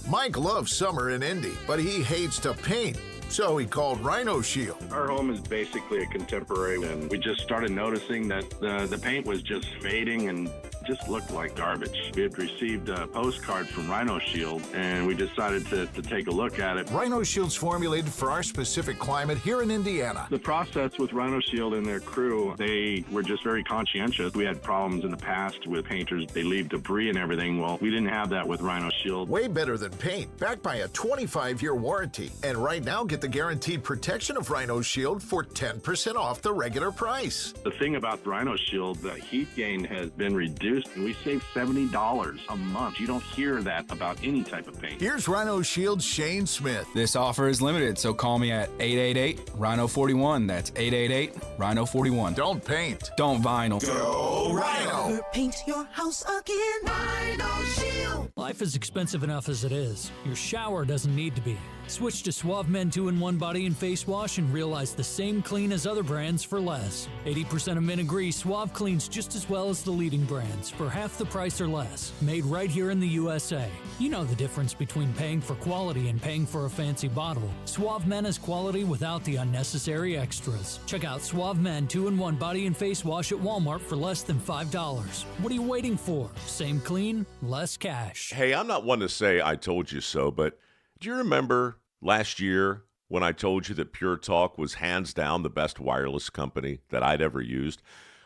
Mike loves summer in Indy, but he hates to paint. So he called Rhino Shield. Our home is basically a contemporary, and we just started noticing that the paint was just fading and just looked like garbage. We had received a postcard from Rhino Shield, and we decided to take a look at it. Rhino Shield's formulated for our specific climate here in Indiana. The process with Rhino Shield and their crew, they were just very conscientious. We had problems in the past with painters. They leave debris and everything. Well, we didn't have that with Rhino Shield. Way better than paint, backed by a 25-year warranty. And right now, get the guaranteed protection of Rhino Shield for 10% off the regular price. The thing about the Rhino Shield, the heat gain has been reduced, and we save $70 a month. You don't hear that about any type of paint. Here's Rhino Shield's Shane Smith. This offer is limited, so call me at 888-RHINO-41. That's 888-RHINO-41. Don't paint. Don't vinyl. Go Rhino. Never paint your house again. Rhino Shield. Life is expensive enough as it is. Your shower doesn't need to be. Switch to Suave Men 2-in-1 Body and Face Wash and realize the same clean as other brands for less. 80% of men agree Suave cleans just as well as the leading brands for half the price or less. Made right here in the USA. You know the difference between paying for quality and paying for a fancy bottle. Suave Men is quality without the unnecessary extras. Check out Suave Men 2-in-1 Body and Face Wash at Walmart for less than $5. What are you waiting for? Same clean, less cash. Hey, I'm not one to say I told you so, but do you remember last year when I told you that Pure Talk was hands down the best wireless company that I'd ever used?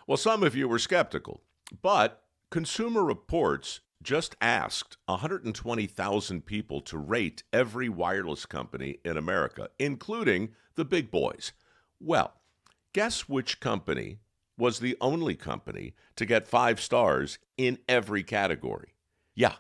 Well, some of you were skeptical, but Consumer Reports just asked 120,000 people to rate every wireless company in America, including the big boys. Well, guess which company was the only company to get 5 stars in every category? Yeah,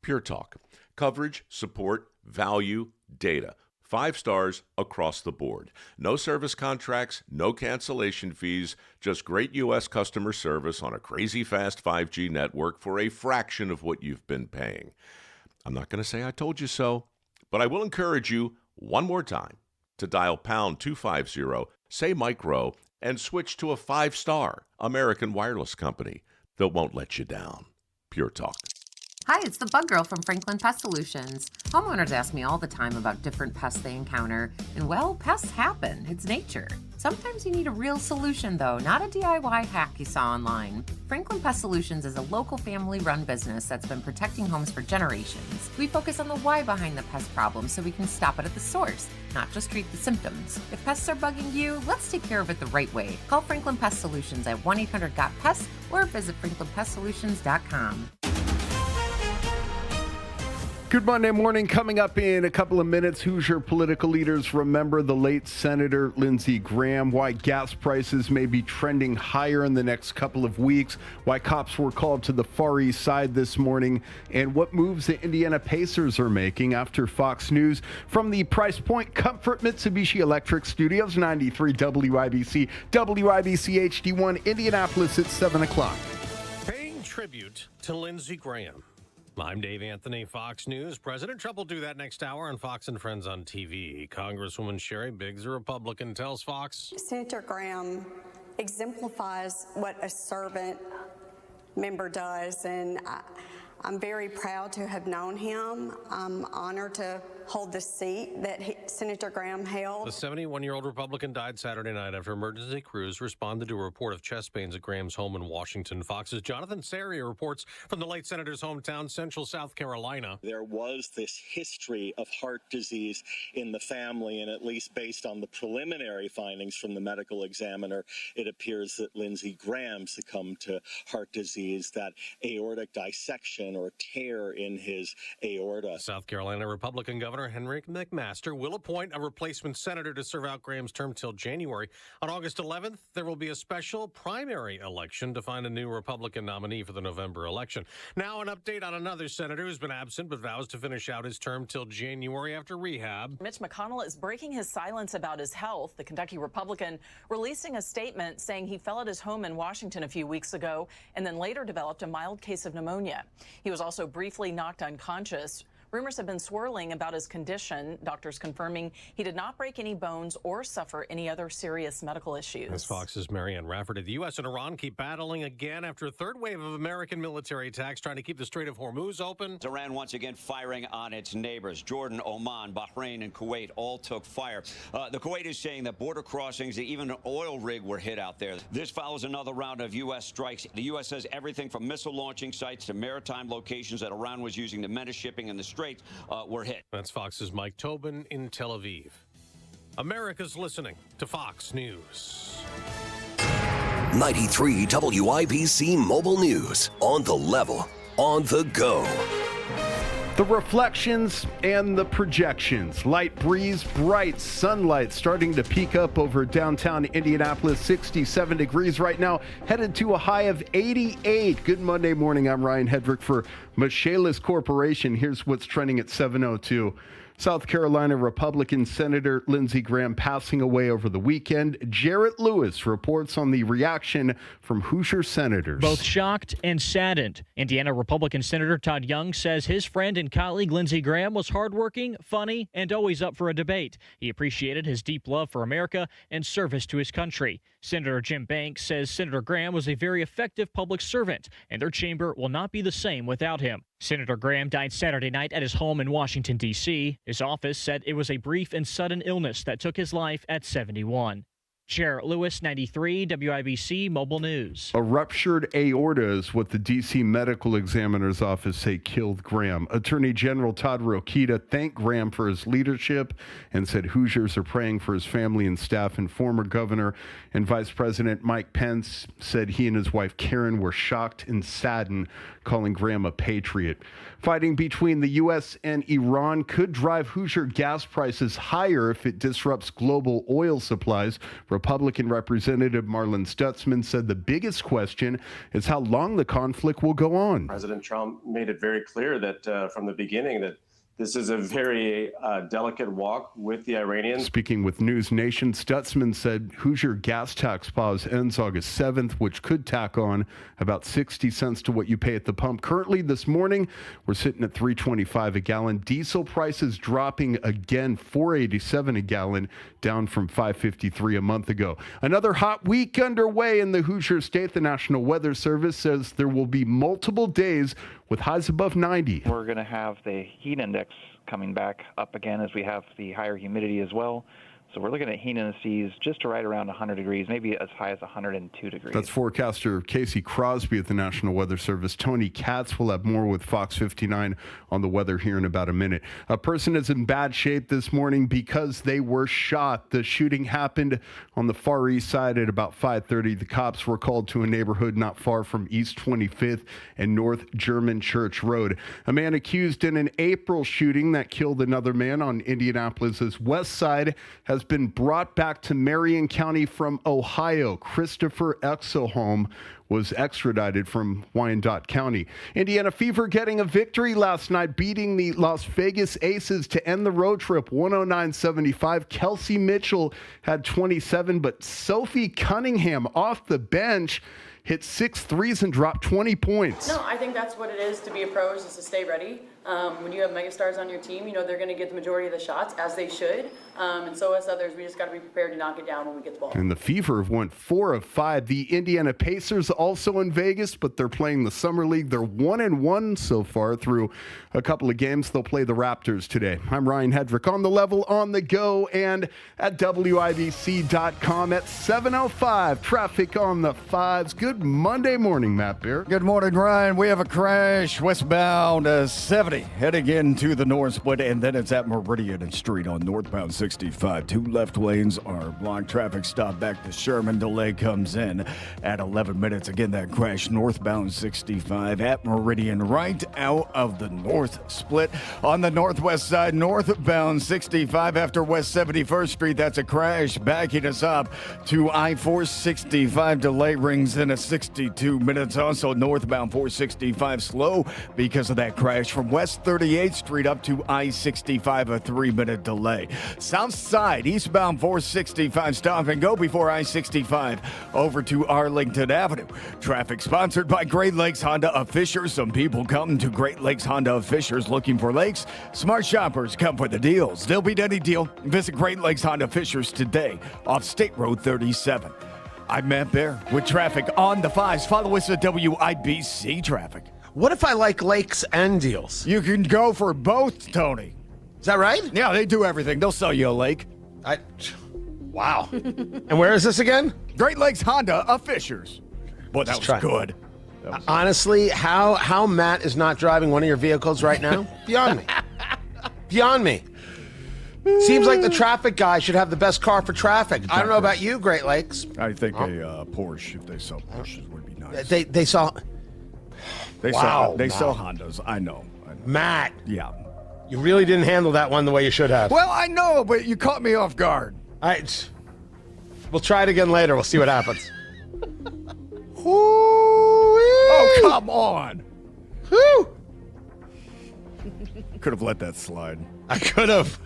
Pure Talk. Coverage, support, value, data. 5 stars across the board. No service contracts, no cancellation fees, just great U.S. customer service on a crazy fast 5G network for a fraction of what you've been paying. I'm not going to say I told you so, but I will encourage you one more time to dial pound 250, say micro, and switch to a 5-star American wireless company that won't let you down. Pure Talk. Hi, it's the Bug Girl from Franklin Pest Solutions. Homeowners ask me all the time about different pests they encounter, and well, pests happen. It's nature. Sometimes you need a real solution, though, not a DIY hack you saw online. Franklin Pest Solutions is a local family-run business that's been protecting homes for generations. We focus on the why behind the pest problem so we can stop it at the source, not just treat the symptoms. If pests are bugging you, let's take care of it the right way. Call Franklin Pest Solutions at 1-800-GOT-PEST or visit franklinpestsolutions.com. Good Monday morning. Coming up in a couple of minutes, Hoosier political leaders remember the late Senator Lindsey Graham, why gas prices may be trending higher in the next couple of weeks, why cops were called to the Far East Side this morning, and what moves the Indiana Pacers are making after Fox News. From the Price Point Comfort Mitsubishi Electric Studios, 93 WIBC, WIBC HD1, Indianapolis at 7 o'clock. Paying tribute to Lindsey Graham. I'm Dave Anthony, Fox News. President Trump will do that next hour on Fox and Friends on TV. Congresswoman Sherry Biggs, a Republican, tells Fox. Senator Graham exemplifies what a servant member does, and I'm very proud to have known him. I'm honored to hold the seat that Senator Graham held. The 71-year-old Republican died Saturday night after emergency crews responded to a report of chest pains at Graham's home in Washington. Fox's Jonathan Serrier reports from the late senator's hometown, Central South Carolina. There was this history of heart disease in the family, and at least based on the preliminary findings from the medical examiner, it appears that Lindsey Graham succumbed to heart disease, that aortic dissection or tear in his aorta. South Carolina Republican Governor Henry McMaster will appoint a replacement senator to serve out Graham's term till January. On August 11th, there will be a special primary election to find a new Republican nominee for the November election. Now, an update on another senator who's been absent but vows to finish out his term till January after rehab. Mitch McConnell is breaking his silence about his health. The Kentucky Republican releasing a statement saying he fell at his home in Washington a few weeks ago and then later developed a mild case of pneumonia. He was also briefly knocked unconscious. Rumors have been swirling about his condition, doctors confirming he did not break any bones or suffer any other serious medical issues. As Fox's Marianne Rafferty, the U.S. and Iran keep battling again after a third wave of American military attacks trying to keep the Strait of Hormuz open. Iran once again firing on its neighbors. Jordan, Oman, Bahrain, and Kuwait all took fire. The Kuwait is saying that border crossings, even an oil rig were hit out there. This follows another round of U.S. strikes. The U.S. says everything from missile launching sites to maritime locations that Iran was using to menace shipping in the Strait were hit. That's Fox's Mike Tobin in Tel Aviv. America's listening to Fox News. 93 WIBC Mobile News. On the level, on the go. The reflections and the projections. Light breeze, bright sunlight starting to peak up over downtown Indianapolis. 67 degrees right now, headed to a high of 88. Good Monday morning. I'm Ryan Hedrick for Michaelis Corporation. Here's what's trending at 7:02. South Carolina Republican Senator Lindsey Graham passing away over the weekend. Jarrett Lewis reports on the reaction from Hoosier senators. Both shocked and saddened. Indiana Republican Senator Todd Young says his friend and colleague Lindsey Graham was hardworking, funny, and always up for a debate. He appreciated his deep love for America and service to his country. Senator Jim Banks says Senator Graham was a very effective public servant, and their chamber will not be the same without him. Senator Graham died Saturday night at his home in Washington, D.C. His office said it was a brief and sudden illness that took his life at 71. Jarrett Lewis, 93, WIBC Mobile News. A ruptured aorta is what the D.C. Medical Examiner's Office say killed Graham. Attorney General Todd Rokita thanked Graham for his leadership and said Hoosiers are praying for his family and staff. And former Governor and Vice President Mike Pence said he and his wife Karen were shocked and saddened, calling Graham a patriot. Fighting between the U.S. and Iran could drive Hoosier gas prices higher if it disrupts global oil supplies. Republican Representative Marlon Stutzman said the biggest question is how long the conflict will go on. President Trump made it very clear that from the beginning that this is a very delicate walk with the Iranians. Speaking with News Nation, Stutzman said Hoosier gas tax pause ends August 7th, which could tack on about 60 cents to what you pay at the pump. Currently this morning, we're sitting at $3.25 a gallon. Diesel prices dropping again, $4.87 a gallon, down from $5.53 a month ago. Another hot week underway in the Hoosier State. The National Weather Service says there will be multiple days with highs above 90. We're going to have the heat index coming back up again as we have the higher humidity as well. So we're looking at heat in the seas just right around 100 degrees, maybe as high as 102 degrees. That's forecaster Casey Crosby at the National Weather Service. Tony Katz will have more with Fox 59 on the weather here in about a minute. A person is in bad shape this morning because they were shot. The shooting happened on the Far East Side at about 5:30. The cops were called to a neighborhood not far from East 25th and North German Church Road. A man accused in an April shooting that killed another man on Indianapolis's west side has been brought back to Marion County from Ohio. Christopher Exelholm was extradited from Wyandotte County. Indiana Fever getting a victory last night, beating the Las Vegas Aces to end the road trip 109-75. Kelsey Mitchell had 27, but Sophie Cunningham off the bench hit 6 threes and dropped 20 points. No, I think that's what it is to be a pro, is to stay ready. When you have megastars on your team, you know they're going to get the majority of the shots, as they should. And so as others, we just got to be prepared to knock it down when we get the ball. And the Fever went 4 of 5. The Indiana Pacers also in Vegas, but they're playing the Summer League. They're 1-1 so far through a couple of games. They'll play the Raptors today. I'm Ryan Hedrick on the level, on the go, and at WIBC.com at 7:05. Traffic on the 5s. Good Monday morning, Matt Bear. Good morning, Ryan. We have a crash westbound 70 heading into the north split, and then it's at Meridian and Street on northbound 65. 2 left lanes are blocked. Traffic stop back to Sherman. Delay comes in at 11 minutes. Again, that crash northbound 65 at Meridian, right out of the north split. On the northwest side, northbound 65 after West 71st Street. That's a crash backing us up to I-465. Delay rings in at 62 minutes. Also northbound 465 slow because of that crash from West 38th Street up to I-65, a 3-minute delay. South side, eastbound 465, stop and go before I-65 over to Arlington Avenue. Traffic sponsored by Great Lakes Honda of Fishers. Some people come to Great Lakes Honda of Fishers looking for lakes. Smart shoppers come for the deals. They'll beat any deal. Visit Great Lakes Honda Fishers today off State Road 37. I'm Matt Bear with traffic on the 5s. Follow us at WIBC Traffic. What if I like lakes and deals? You can go for both, Tony. Is that right? Yeah, they do everything. They'll sell you a lake. Wow. And where is this again? Great Lakes Honda of Fishers. Boy, that was good. Honestly, how Matt is not driving one of your vehicles right now? Beyond me. Beyond me. Seems like the traffic guy should have the best car for traffic. I don't know about you, Great Lakes. I think a Porsche, if they sell Porsches, would be nice. They sell... They Wow, sell Hondas. I know. Matt. Yeah. You really didn't handle that one the way you should have. Well, I know, but you caught me off guard. We'll try it again later. We'll see what happens. Oh, come on. Whew. Could have let that slide. I could have.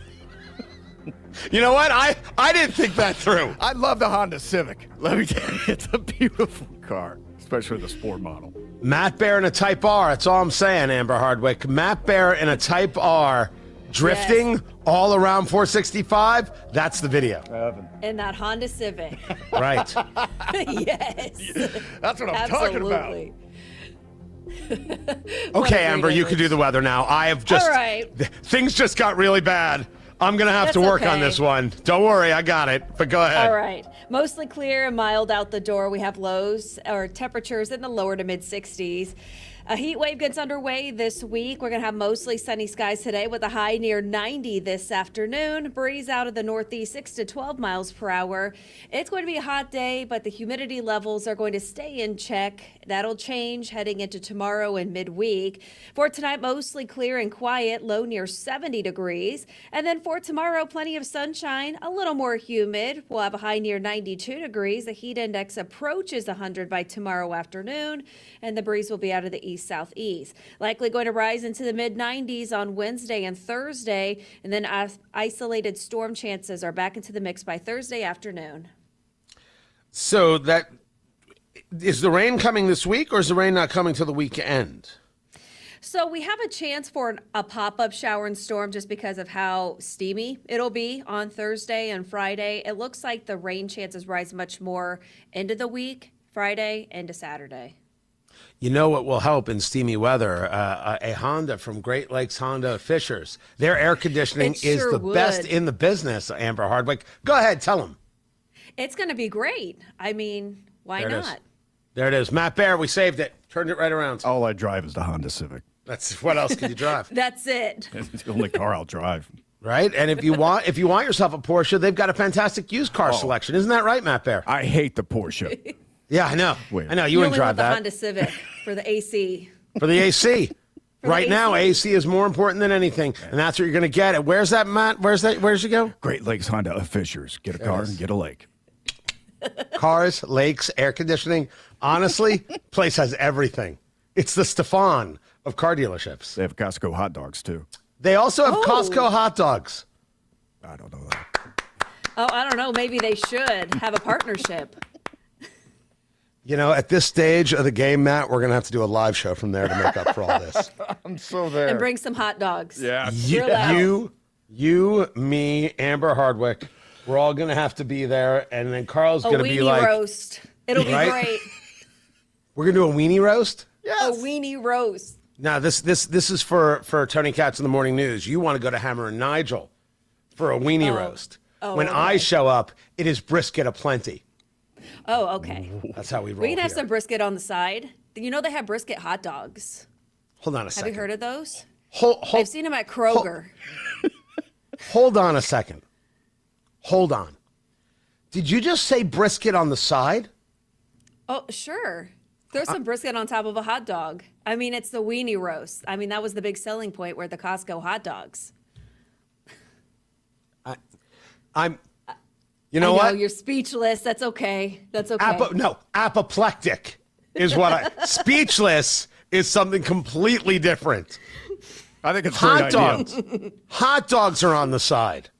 You know what? I didn't think that through. I love the Honda Civic. Let me tell you, it's a beautiful car, especially the sport model. Matt Bear in a Type R. That's all I'm saying, Amber Hardwick. Matt Bear in a Type R drifting all around 465. That's the video. In that Honda Civic. Right. Yes. That's what I'm talking about. Okay, Amber, you can do the weather now. I have just... All right. Things just got really bad. I'm going to have to work on this one. Don't worry, I got it. But go ahead. All right. Mostly clear and mild out the door. We have lows or temperatures in the lower to mid 60s. A heat wave gets underway this week. We're going to have mostly sunny skies today with a high near 90 this afternoon. Breeze out of the northeast 6 to 12 miles per hour. It's going to be a hot day, but the humidity levels are going to stay in check. That'll change heading into tomorrow and midweek. For tonight, mostly clear and quiet, low near 70 degrees. And then for tomorrow, plenty of sunshine, a little more humid. We'll have a high near 92 degrees. The heat index approaches 100 by tomorrow afternoon, and the breeze will be out of the east-southeast. Likely going to rise into the mid-90s on Wednesday and Thursday, and then isolated storm chances are back into the mix by Thursday afternoon. So that is the rain coming this week, or is the rain not coming till the weekend? So we have a chance for a pop-up shower and storm just because of how steamy it'll be on Thursday and Friday. It looks like the rain chances rise much more into the week, Friday into Saturday. You know what will help in steamy weather? A Honda from Great Lakes Honda Fishers. Their air conditioning is the best in the business, Amber Hardwick. Go ahead, tell them. It's going to be great. I mean, why not? There it is. Matt Baer, we saved it. Turned it right around. All I drive is the Honda Civic. That's what else can you drive? That's it. It's the only car I'll drive. Right? And if you want yourself a Porsche, they've got a fantastic used car selection. Isn't that right, Matt Baer? I hate the Porsche. Yeah, I know. I know. You wouldn't drive the that. Honda Civic for the AC. For the AC. Right now, AC. AC is more important than anything, and that's what you're going to get. Where's that, Matt? Where's you go? Great Lakes Honda of Fishers. Get a car and get a lake. Cars, lakes, air conditioning. Honestly, place has everything. It's the Stefan of car dealerships. They have Costco hot dogs, too. They also have Costco hot dogs. I don't know that. Oh, I don't know. Maybe they should have a partnership. You know, at this stage of the game, Matt, we're going to have to do a live show from there to make up for all this. I'm so there. And bring some hot dogs. Yeah. You, me, Amber Hardwick, we're all going to have to be there. And then Carl's going to be like... A weenie roast. It'll be great. We're going to do a weenie roast? Yes. A weenie roast. Now, this is for Tony Katz in the Morning News. You want to go to Hammer and Nigel for a weenie roast. When I show up, it is brisket aplenty. Oh, okay. That's how we roll. We can have here. some brisket on the side. You know they have brisket hot dogs. Hold on a second. Have you heard of those? I've seen them at Kroger. Hold on a second. Hold on. Did you just say brisket on the side? Oh, sure. There's some brisket on top of a hot dog. I mean, it's the weenie roast. I mean, that was the big selling point where the Costco hot dogs. You know what? You're speechless. That's okay. That's okay. Apoplectic is what speechless is something completely different. I think it's hot dogs. Hot dogs are on the side.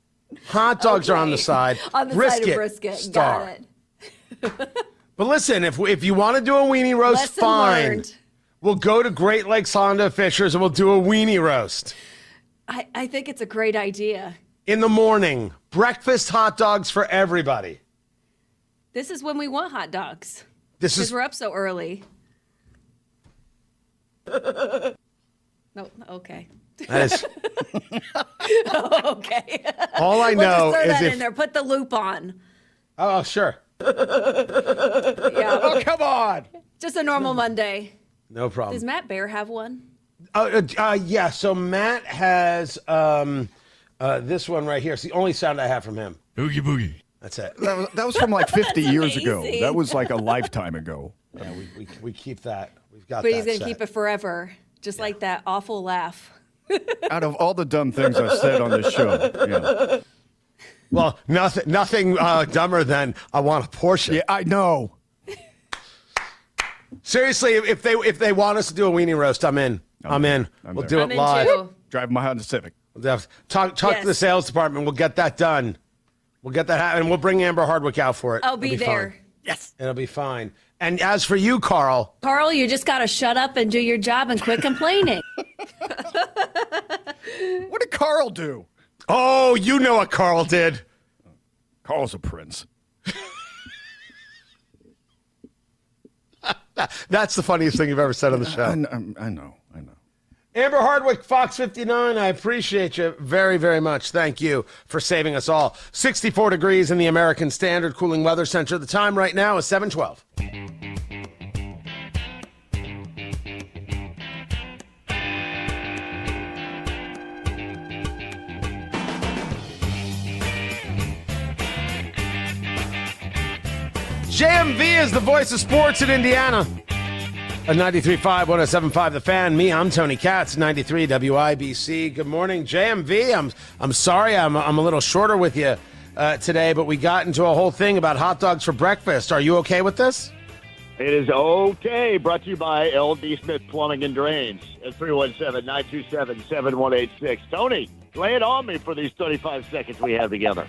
Hot dogs are on the side. On the brisket, side of brisket. star. Got it. But listen, if you want to do a weenie roast, Lesson fine. learned. We'll go to Great Lakes Honda Fishers and we'll do a weenie roast. I think it's a great idea. In the morning, breakfast hot dogs for everybody. This is when we want hot dogs. This is Because we're up so early. No, okay. That is okay. all I We'll know just throw is that in there. Put the loop on. Oh, sure. Yeah. Oh, come on. Just a normal Monday. No problem. Does Matt Baer have one? Yeah. So Matt has this one right here. It's the only sound I have from him. Oogie boogie. That's it. That was from like 50 years ago. amazing. That was like a lifetime ago. Yeah, we keep that. We've got But that he's going to set. keep it forever. Just like that awful laugh. Out of all the dumb things I've said on this show. Yeah. Well, nothing dumber than I want a Porsche. Yeah, I know. Seriously, if they want us to do a weenie roast, I'm in. I'm in. We'll there. do I'm it in live. too. Drive my Honda Civic. Talk to the sales department. We'll get that done. We'll get that happening. We'll bring Amber Hardwick out for it. I'll be there. Fine. Yes. It'll be fine. And as for you, Carl. Carl, you just got to shut up and do your job and quit complaining. What did Carl do? Oh, you know what Carl did. Carl's a prince. That's the funniest thing you've ever said on the show. I know. Amber Hardwick, Fox 59, I appreciate you very, very much. Thank you for saving us all. 64 degrees in the American Standard Cooling Weather Center. The time right now is 7:12. JMV is the voice of sports in Indiana. At 93.5, 107.5 The Fan. Me, I'm Tony Katz, 93 WIBC. Good morning, JMV. I'm sorry I'm a little shorter with you today, but we got into a whole thing about hot dogs for breakfast. Are you okay with this? It is okay. Brought to you by L.D. Smith Plumbing and Drains at 317-927-7186. Tony, lay it on me for these 35 seconds we have together.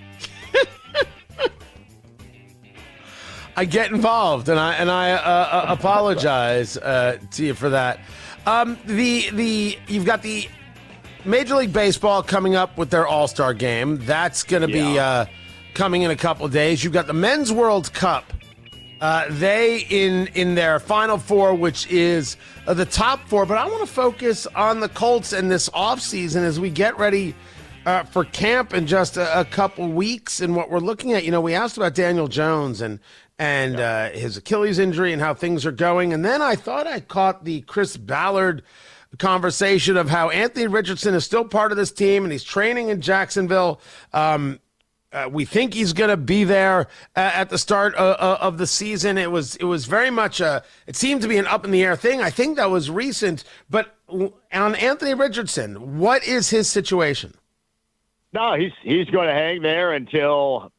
I get involved, and I apologize to you for that. You've got the Major League Baseball coming up with their All-Star game. That's going to be coming in a couple of days. You've got the Men's World Cup They in their Final Four, which is the top four. But I want to focus on the Colts and this offseason as we get ready for camp in just a couple weeks. And what we're looking at, we asked about Daniel Jones and his Achilles injury and how things are going. And then I thought I caught the Chris Ballard conversation of how Anthony Richardson is still part of this team and he's training in Jacksonville. We think he's going to be there at the start of the season. It was very much it seemed to be an up in the air thing. I think that was recent. But on Anthony Richardson, what is his situation? No, he's going to hang there until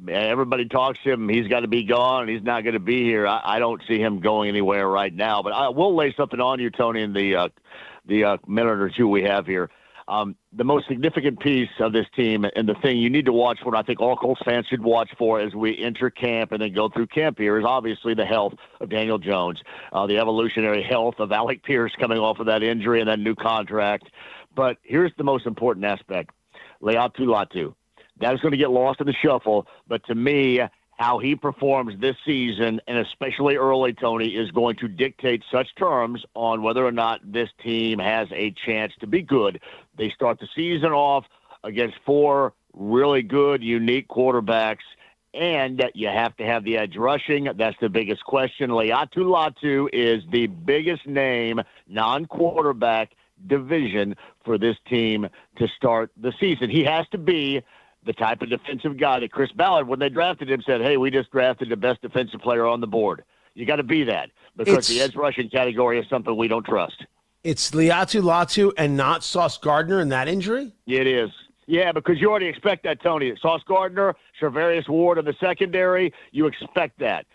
everybody talks to him. He's got to be gone. He's not going to be here. I don't see him going anywhere right now. But I will lay something on you, Tony, in the minute or two we have here. The most significant piece of this team and the thing you need to watch for, and I think all Colts fans should watch for as we enter camp and then go through camp here, is obviously the health of Daniel Jones, the evolutionary health of Alec Pierce coming off of that injury and that new contract. But here's the most important aspect. Leatu Latu. That is going to get lost in the shuffle, but to me, how he performs this season, and especially early, Tony, is going to dictate such terms on whether or not this team has a chance to be good. They start the season off against four really good, unique quarterbacks, and you have to have the edge rushing. That's the biggest question. Leatu Latu is the biggest name, non-quarterback division for this team to start the season. He has to be the type of defensive guy that Chris Ballard, when they drafted him, said, hey, we just drafted the best defensive player on the board. You got to be that because the edge rushing category is something we don't trust. It's Leatu Latu and not Sauce Gardner in that injury? It is. Yeah, because you already expect that, Tony. Sauce Gardner, Charvarius Ward in the secondary, you expect that.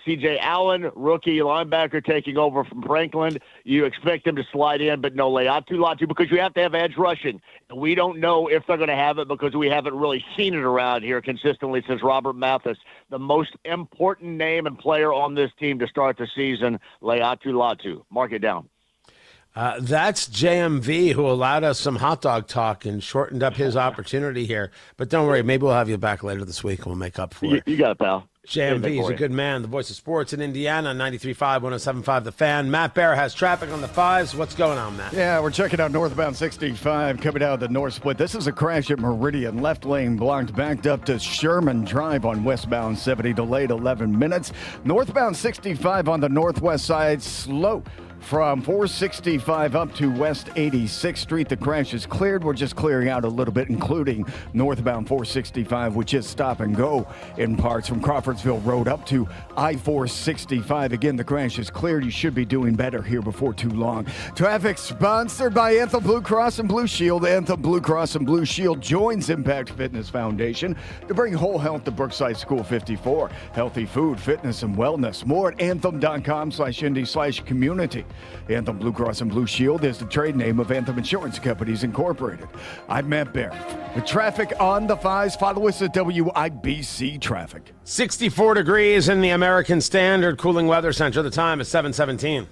C.J. Allen, rookie linebacker taking over from Franklin, you expect him to slide in, but no Leatu Latu because you have to have edge rushing. And we don't know if they're going to have it because we haven't really seen it around here consistently since Robert Mathis. The most important name and player on this team to start the season, Leatu Latu. Mark it down. That's JMV, who allowed us some hot dog talk and shortened up his opportunity here. But don't worry, maybe we'll have you back later this week and we'll make up for it. You got it, pal. JMV is a good man, the voice of sports in Indiana, 93.5, 107.5 The Fan. Matt Bear has traffic on the fives. What's going on, Matt? Yeah, we're checking out northbound 65 coming out of the north split. This is a crash at Meridian. Left lane blocked, backed up to Sherman Drive on westbound 70, delayed 11 minutes. Northbound 65 on the northwest side, slow from 465 up to West 86th Street. The crash is cleared. We're just clearing out a little bit, including northbound 465, which is stop and go in parts from Crawfordsville Road up to I-465. Again, the crash is cleared. You should be doing better here before too long. Traffic sponsored by Anthem Blue Cross and Blue Shield. Anthem Blue Cross and Blue Shield joins Impact Fitness Foundation to bring whole health to Brookside School 54. Healthy food, fitness, and wellness. More at anthem.com/indy/community. Anthem Blue Cross and Blue Shield is the trade name of Anthem Insurance Companies Incorporated. I'm Matt Bear. With traffic on the fives, follow us at WIBC Traffic. 64 degrees in the American Standard Cooling Weather Center. The time is 7:17.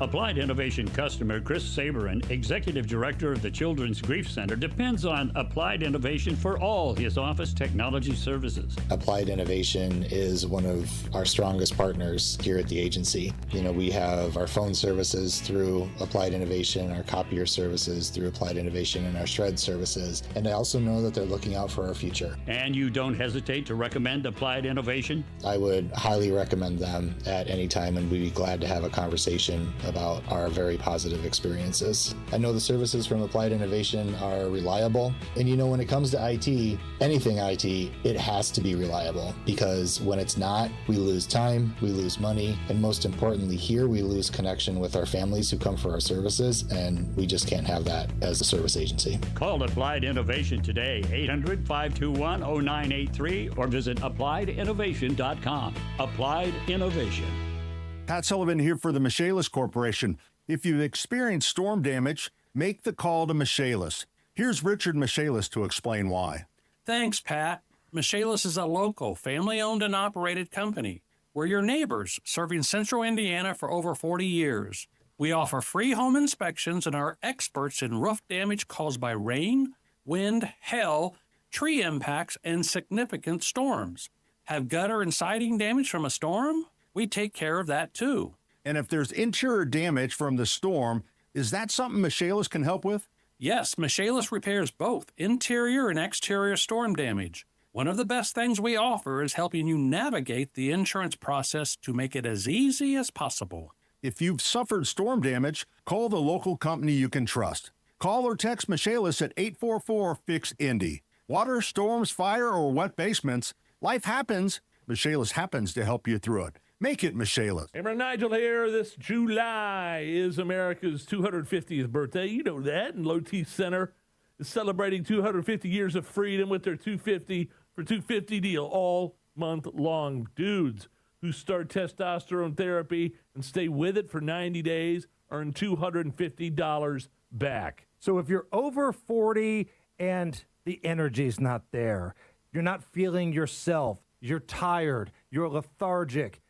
Applied Innovation customer Chris Saberin, Executive Director of the Children's Grief Center, depends on Applied Innovation for all his office technology services. Applied Innovation is one of our strongest partners here at the agency. We have our phone services through Applied Innovation, our copier services through Applied Innovation, and our shred services. And I also know that they're looking out for our future. And you don't hesitate to recommend Applied Innovation? I would highly recommend them at any time, and we'd be glad to have a conversation about our very positive experiences. I know the services from Applied Innovation are reliable, and when it comes to IT, anything IT, it has to be reliable, because when it's not, we lose time, we lose money, and most importantly here, we lose connection with our families who come for our services, and we just can't have that as a service agency. Call Applied Innovation today, 800-521-0983, or visit appliedinnovation.com. Applied Innovation. Pat Sullivan here for the Michaelis Corporation. If you've experienced storm damage, make the call to Michaelis. Here's Richard Michaelis to explain why. Thanks, Pat. Michaelis is a local, family-owned and operated company. We're your neighbors, serving Central Indiana for over 40 years. We offer free home inspections and are experts in roof damage caused by rain, wind, hail, tree impacts, and significant storms. Have gutter and siding damage from a storm? We take care of that too. And if there's interior damage from the storm, is that something Michaelis can help with? Yes, Michaelis repairs both interior and exterior storm damage. One of the best things we offer is helping you navigate the insurance process to make it as easy as possible. If you've suffered storm damage, call the local company you can trust. Call or text Michaelis at 844-FIX-INDY. Water, storms, fire, or wet basements, life happens. Michaelis happens to help you through it. Make it Michaelis. Hey, Nigel here. This July is America's 250th birthday. You know that. And Low T Center is celebrating 250 years of freedom with their 250 for 250 deal all month long. Dudes who start testosterone therapy and stay with it for 90 days earn $250 back. So if you're over 40 and the energy's not there, you're not feeling yourself, you're tired, you're lethargic,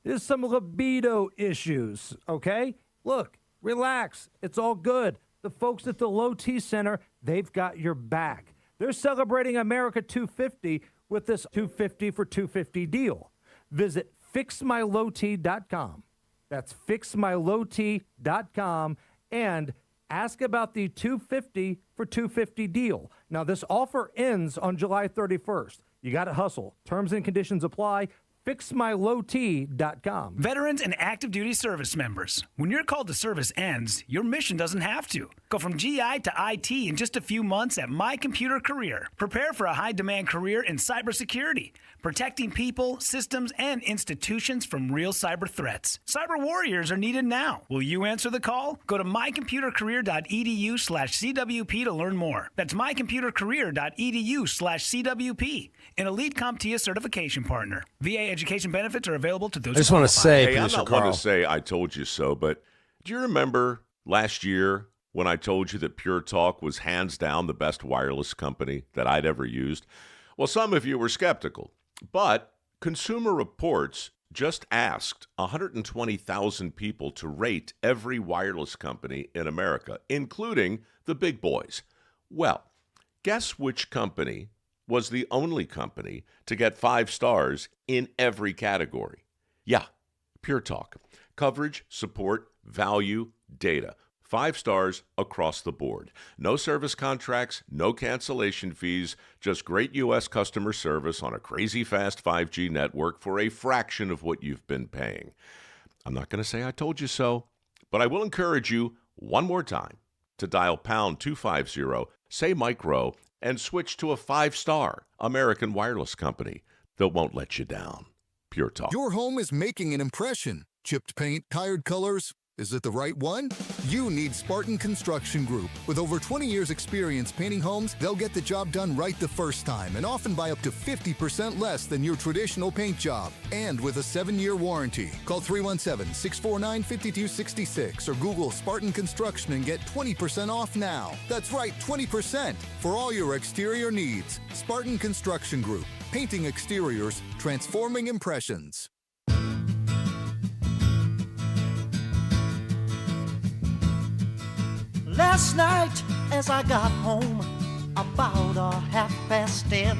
there's some libido issues, okay? Look, relax. It's all good. The folks at the Low T Center, they've got your back. They're celebrating America 250 with this 250 for 250 deal. Visit fixmylowt.com. That's fixmylowt.com and ask about the 250 for 250 deal. Now, this offer ends on July 31st. You got to hustle. Terms and conditions apply. FixMyLowT.com. Veterans and active duty service members. When your call to service ends, your mission doesn't have to. Go from GI to IT in just a few months at My Computer Career. Prepare for a high-demand career in cybersecurity, protecting people, systems, and institutions from real cyber threats. Cyber warriors are needed now. Will you answer the call? Go to mycomputercareer.edu/CWP to learn more. That's mycomputercareer.edu/CWP. An elite CompTIA certification partner. VA education benefits are available to those I just want to say, hey, I'm producer not Carl, one to say I told you so, but do you remember last year when I told you that Pure Talk was hands down the best wireless company that I'd ever used? Well, some of you were skeptical, but Consumer Reports just asked 120,000 people to rate every wireless company in America, including the big boys. Well, guess which company was the only company to get 5 stars in every category? Yeah, Pure Talk. Coverage, support, value, data. 5 stars across the board. No service contracts, no cancellation fees, just great U.S. customer service on a crazy fast 5G network for a fraction of what you've been paying. I'm not going to say I told you so, but I will encourage you one more time to dial pound 250, say micro, and switch to a 5-star American wireless company that won't let you down. Pure Talk. Your home is making an impression. Chipped paint, tired colors. Is it the right one? You need Spartan Construction Group. With over 20 years experience painting homes, they'll get the job done right the first time and often by up to 50% less than your traditional paint job. And with a 7-year warranty. Call 317-649-5266 or Google Spartan Construction and get 20% off now. That's right, 20% for all your exterior needs. Spartan Construction Group. Painting exteriors, transforming impressions. Last night, as I got home, about 10:30.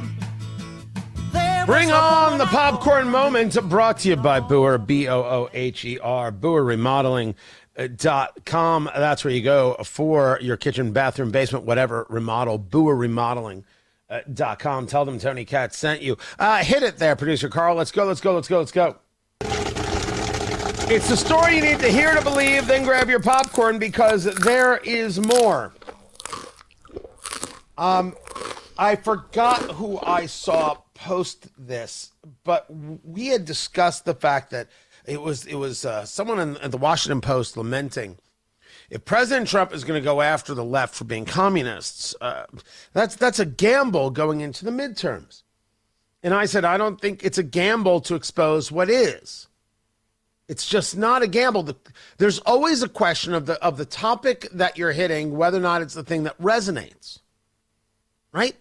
Bring on the popcorn moment, brought to you by Booher, B-O-O-H-E-R, BooherRemodeling.com. That's where you go for your kitchen, bathroom, basement, whatever remodel, BooherRemodeling.com. Tell them Tony Katz sent you. Hit it there, producer Carl. Let's go. It's the story you need to hear to believe, then grab your popcorn because there is more. I forgot who I saw post this, but we had discussed the fact that it was someone in the Washington Post lamenting if President Trump is going to go after the left for being communists, that's a gamble going into the midterms. And I said, I don't think it's a gamble to expose what is. It's just not a gamble. There's always a question of the topic that you're hitting, whether or not it's the thing that resonates, right?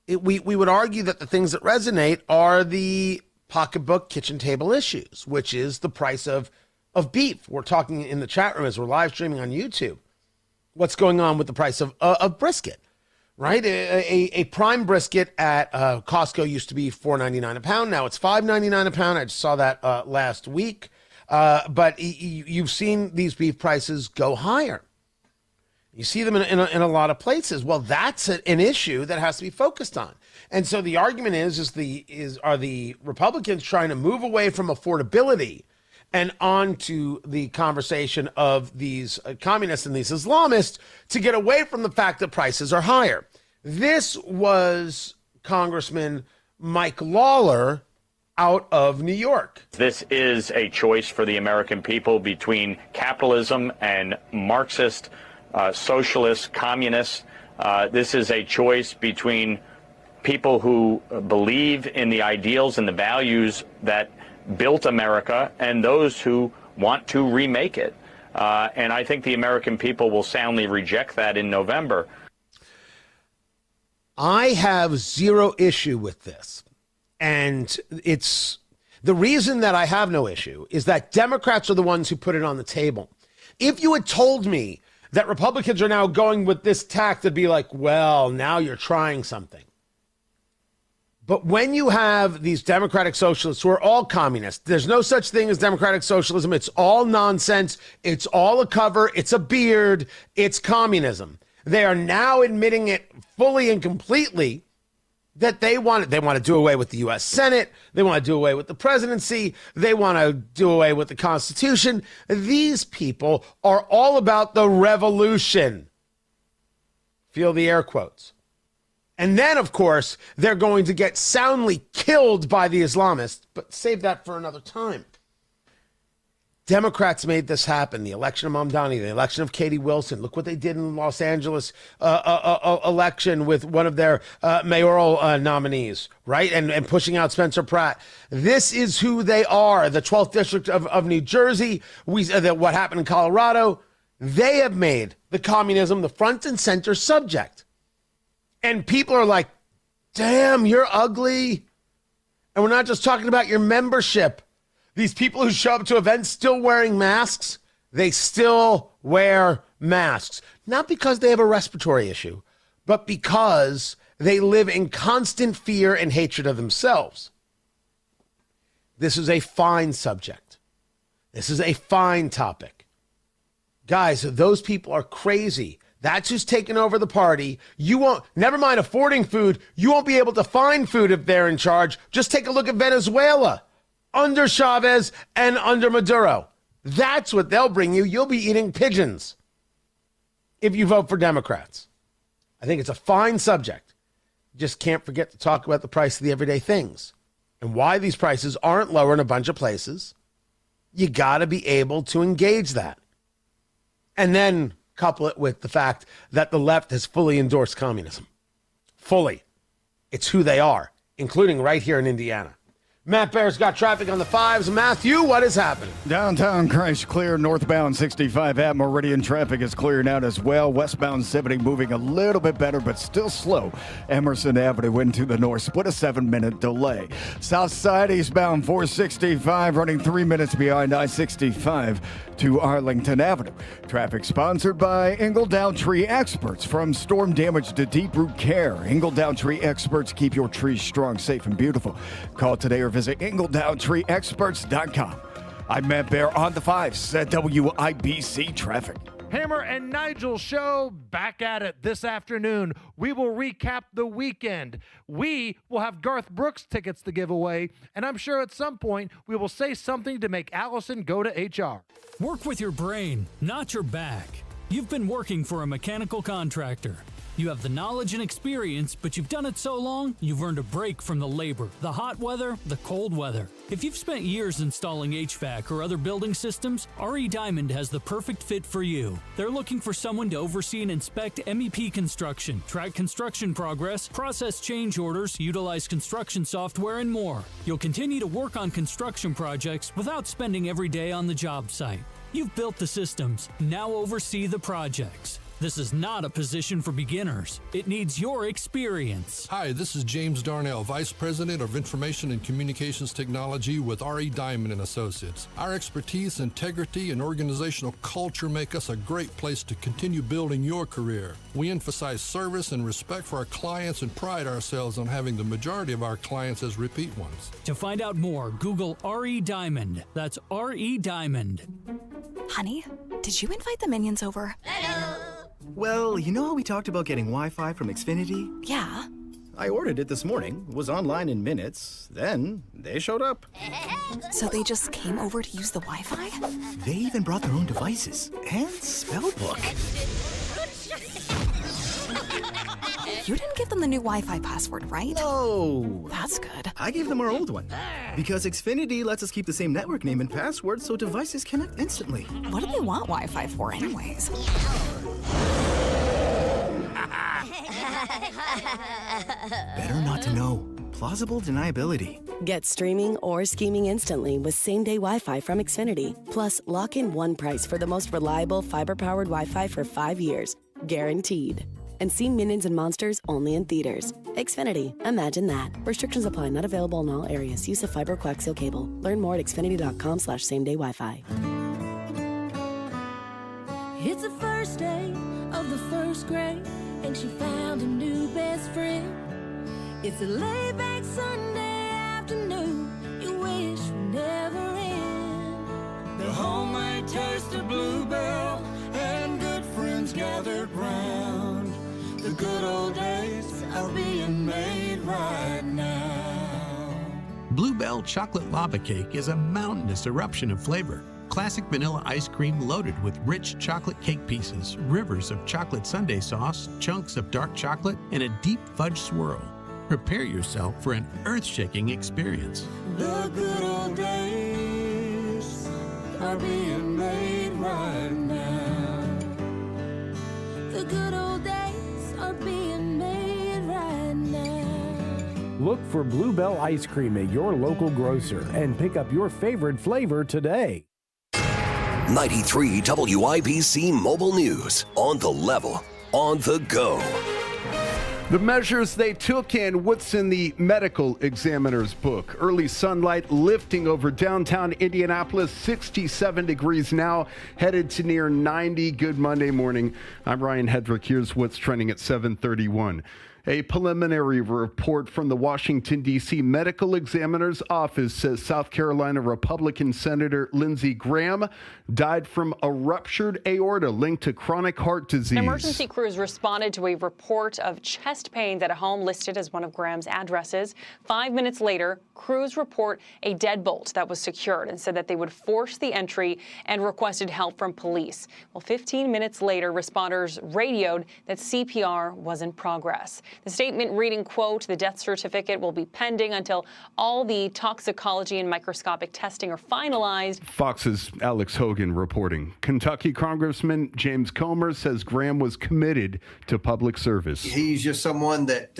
We would argue that the things that resonate are the pocketbook kitchen table issues, which is the price of beef. We're talking in the chat room as we're live streaming on YouTube. What's going on with the price of brisket? right? A prime brisket at Costco used to be $4.99 a pound. Now it's $5.99 a pound. I just saw that last week. But you've seen these beef prices go higher. You see them in a lot of places. Well, that's an issue that has to be focused on. And so the argument are the Republicans trying to move away from affordability and onto the conversation of these communists and these Islamists to get away from the fact that prices are higher. This was Congressman Mike Lawler out of New York. This is a choice for the American people between capitalism and Marxist, socialist, communist. This is a choice between people who believe in the ideals and the values that built America and those who want to remake it. And I think the American people will soundly reject that in November. I have zero issue with this. And it's the reason that I have no issue is that Democrats are the ones who put it on the table. If you had told me that Republicans are now going with this tack, it'd be like, well, now you're trying something. But when you have these democratic socialists who are all communists, there's no such thing as democratic socialism. It's all nonsense. It's all a cover. It's a beard. It's communism. They are now admitting it fully and completely that they want to do away with the U.S. Senate. They want to do away with the presidency. They want to do away with the Constitution. These people are all about the revolution. Feel the air quotes. And then, of course, they're going to get soundly killed by the Islamists, but save that for another time. Democrats made this happen. The election of Mamdani, the election of Katie Wilson. Look what they did in the Los Angeles election with one of their mayoral nominees, right? And pushing out Spencer Pratt. This is who they are. The 12th District of New Jersey, what happened in Colorado, they have made the communism the front and center subject. And people are like, damn, you're ugly. And we're not just talking about your membership. These people who show up to events still wearing masks, they still wear masks. Not because they have a respiratory issue, but because they live in constant fear and hatred of themselves. This is a fine subject. This is a fine topic. Guys, those people are crazy. That's who's taking over the party. You won't, never mind affording food, you won't be able to find food if they're in charge. Just take a look at Venezuela under Chavez and under Maduro. That's what they'll bring you. You'll be eating pigeons if you vote for Democrats. I think it's a fine subject. Just can't forget to talk about the price of the everyday things and why these prices aren't lower in a bunch of places. You got to be able to engage that. And then couple it with the fact that the left has fully endorsed communism. Fully. It's who they are, including right here in Indiana. Matt Bear's got traffic on the 5s. Matthew, what is happening? Downtown crash clear. Northbound 65 at Meridian traffic is clearing out as well. Westbound 70 moving a little bit better, but still slow. Emerson Avenue into the north, split a 7-minute delay. South side eastbound 465 running 3 minutes behind I-65 to Arlington Avenue. Traffic sponsored by Engel Down Tree Experts. From storm damage to deep root care, Engel Down Tree Experts keep your trees strong, safe, and beautiful. Call today or visit EngelDownTreeExperts.com. I'm Matt Bear on the 5s at WIBC Traffic. Hammer and Nigel show back at it this afternoon. We will recap the weekend. We will have Garth Brooks tickets to give away, and I'm sure at some point we will say something to make Allison go to HR. Work with your brain, not your back. You've been working for a mechanical contractor. You have the knowledge and experience, but you've done it so long, you've earned a break from the labor, the hot weather, the cold weather. If you've spent years installing HVAC or other building systems, RE Diamond has the perfect fit for you. They're looking for someone to oversee and inspect MEP construction, track construction progress, process change orders, utilize construction software, and more. You'll continue to work on construction projects without spending every day on the job site. You've built the systems, now oversee the projects. This is not a position for beginners. It needs your experience. Hi, this is James Darnell, Vice President of Information and Communications Technology with R.E. Diamond & Associates. Our expertise, integrity, and organizational culture make us a great place to continue building your career. We emphasize service and respect for our clients and pride ourselves on having the majority of our clients as repeat ones. To find out more, Google R.E. Diamond. That's R.E. Diamond. Honey, did you invite the minions over? Well, you know how we talked about getting Wi-Fi from Xfinity? Yeah. I ordered it this morning, was online in minutes, then they showed up. So they just came over to use the Wi-Fi? They even brought their own devices and spellbook. You didn't give them the new Wi-Fi password, right? No. That's good. I gave them our old one. Because Xfinity lets us keep the same network name and password so devices connect instantly. What do they want Wi-Fi for anyways? Better not to know. Plausible deniability. Get streaming or scheming instantly with same-day Wi-Fi from Xfinity. Plus, lock in one price for the most reliable fiber-powered Wi-Fi for 5 years. Guaranteed. And see Minions and Monsters only in theaters. Xfinity. Imagine that. Restrictions apply. Not available in all areas. Use of fiber coaxial cable. Learn more at xfinity.com/same-day Wi-Fi. It's the first day of the first grade, and she found a new best friend. It's a laid-back Sunday afternoon. You wish would never end. The homemade taste of Bluebell and good friends gathered round. The good old days are being made right now. Bluebell Chocolate Lava Cake is a mountainous eruption of flavor. Classic vanilla ice cream loaded with rich chocolate cake pieces, rivers of chocolate sundae sauce, chunks of dark chocolate, and a deep fudge swirl. Prepare yourself for an earth-shaking experience. The good old days are being made right now. The good old days are being made right now. Look for Bluebell ice cream at your local grocer and pick up your favorite flavor today. 93 WIBC Mobile News. On the level, on the go. The measures they took and what's in the medical examiner's book. Early sunlight lifting over downtown Indianapolis, 67 degrees now, headed to near 90. Good Monday morning. I'm Ryan Hedrick. Here's what's trending at 7:31. A preliminary report from the Washington, D.C. Medical Examiner's Office says South Carolina Republican Senator Lindsey Graham died from a ruptured aorta linked to chronic heart disease. Emergency crews responded to a report of chest pains at a home listed as one of Graham's addresses. 5 minutes later, crews report a deadbolt that was secured and said that they would force the entry and requested help from police. Well, 15 minutes later, responders radioed that CPR was in progress. The statement reading, quote, "The death certificate will be pending until all the toxicology and microscopic testing are finalized." Fox's Alex Hogan reporting. Kentucky Congressman James Comer says Graham was committed to public service. He's just someone that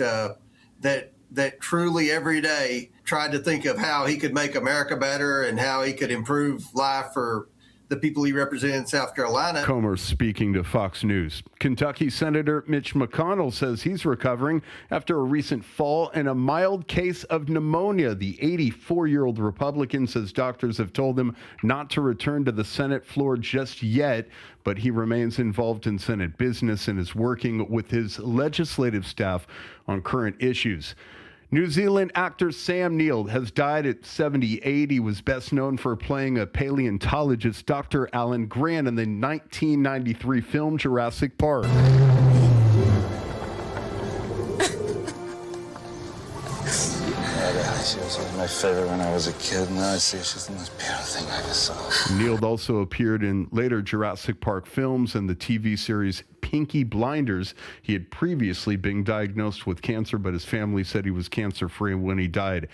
truly every day tried to think of how he could make America better and how he could improve life for the people he represented in South Carolina. Comer speaking to Fox News. Kentucky Senator Mitch McConnell says he's recovering after a recent fall and a mild case of pneumonia. The 84-year-old Republican says doctors have told him not to return to the Senate floor just yet, but he remains involved in Senate business and is working with his legislative staff on current issues. New Zealand actor Sam Neill has died at 78. He was best known for playing a paleontologist, Dr. Alan Grant, in the 1993 film Jurassic Park. She was my favorite when I was a kid. Now I see she's the most beautiful thing I ever saw. Neill also appeared in later Jurassic Park films and the TV series Pinky Blinders. He had previously been diagnosed with cancer, but his family said he was cancer-free when he died.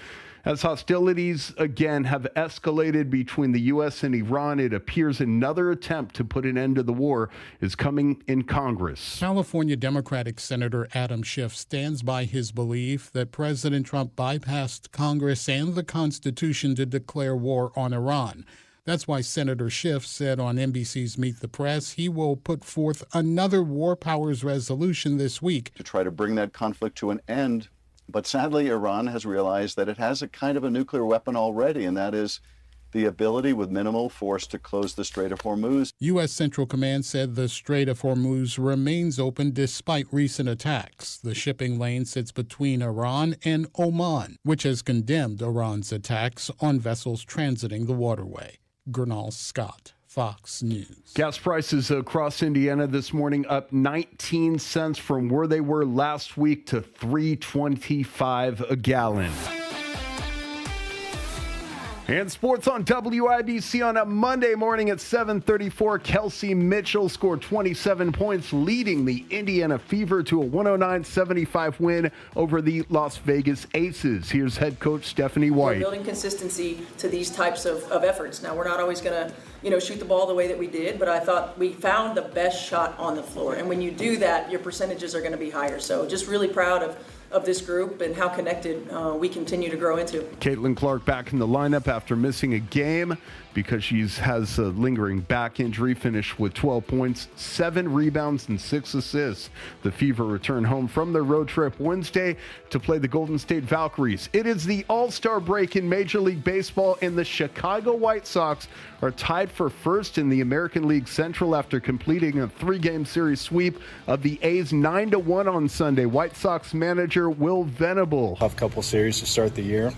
As hostilities again have escalated between the U.S. and Iran, it appears another attempt to put an end to the war is coming in Congress. California Democratic Senator Adam Schiff stands by his belief that President Trump bypassed Congress and the Constitution to declare war on Iran. That's why Senator Schiff said on NBC's Meet the Press he will put forth another war powers resolution this week to try to bring that conflict to an end. But sadly, Iran has realized that it has a kind of a nuclear weapon already, and that is the ability with minimal force to close the Strait of Hormuz. U.S. Central Command said the Strait of Hormuz remains open despite recent attacks. The shipping lane sits between Iran and Oman, which has condemned Iran's attacks on vessels transiting the waterway. Gernal Scott, Fox News. Gas prices across Indiana this morning up 19 cents from where they were last week to $3.25 a gallon. And sports on WIBC on a Monday morning at 7:34. Kelsey Mitchell scored 27 points, leading the Indiana Fever to a 109-75 win over the Las Vegas Aces. Here's head coach Stephanie White. We're building consistency to these types of efforts. Now, we're not always going to, shoot the ball the way that we did, but I thought we found the best shot on the floor. And when you do that, your percentages are going to be higher. So just really proud of this group and how connected we continue to grow into. Caitlin Clark back in the lineup after missing a game because she has a lingering back injury. Finished with 12 points, 7 rebounds, and 6 assists. The Fever return home from their road trip Wednesday to play the Golden State Valkyries. It is the All-Star break in Major League Baseball, and the Chicago White Sox are tied for first in the American League Central after completing a 3-game series sweep of the A's 9-1 on Sunday. White Sox manager Will Venable. Tough couple series to start the year.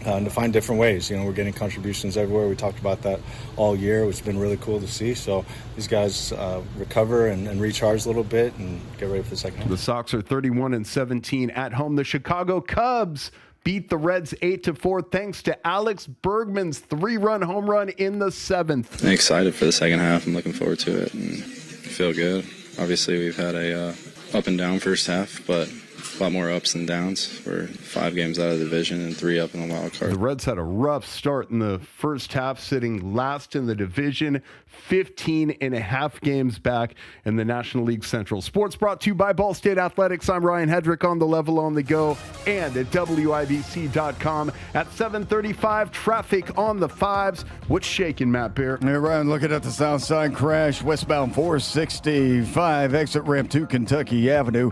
And to find different ways. We're getting contributions everywhere. We talked about that all year, which has been really cool to see. So these guys recover and recharge a little bit and get ready for the second half. The Sox are 31-17 at home. The Chicago Cubs beat the Reds 8-4 thanks to Alex Bergman's 3-run home run in the 7th. I'm excited for the second half. I'm looking forward to it and feel good. Obviously, we've had a up and down first half, but a lot more ups and downs. We're 5 games out of the division and 3 up in the wild card. The Reds had a rough start in the first half, sitting last in the division, 15.5 games back in the National League Central. Sports brought to you by Ball State Athletics. I'm Ryan Hedrick on the level on the go and at WIBC.com. At 7:35, traffic on the 5s. What's shaking, Matt Bear? Hey, Ryan, looking at the south side crash, westbound 465, exit ramp to Kentucky Avenue.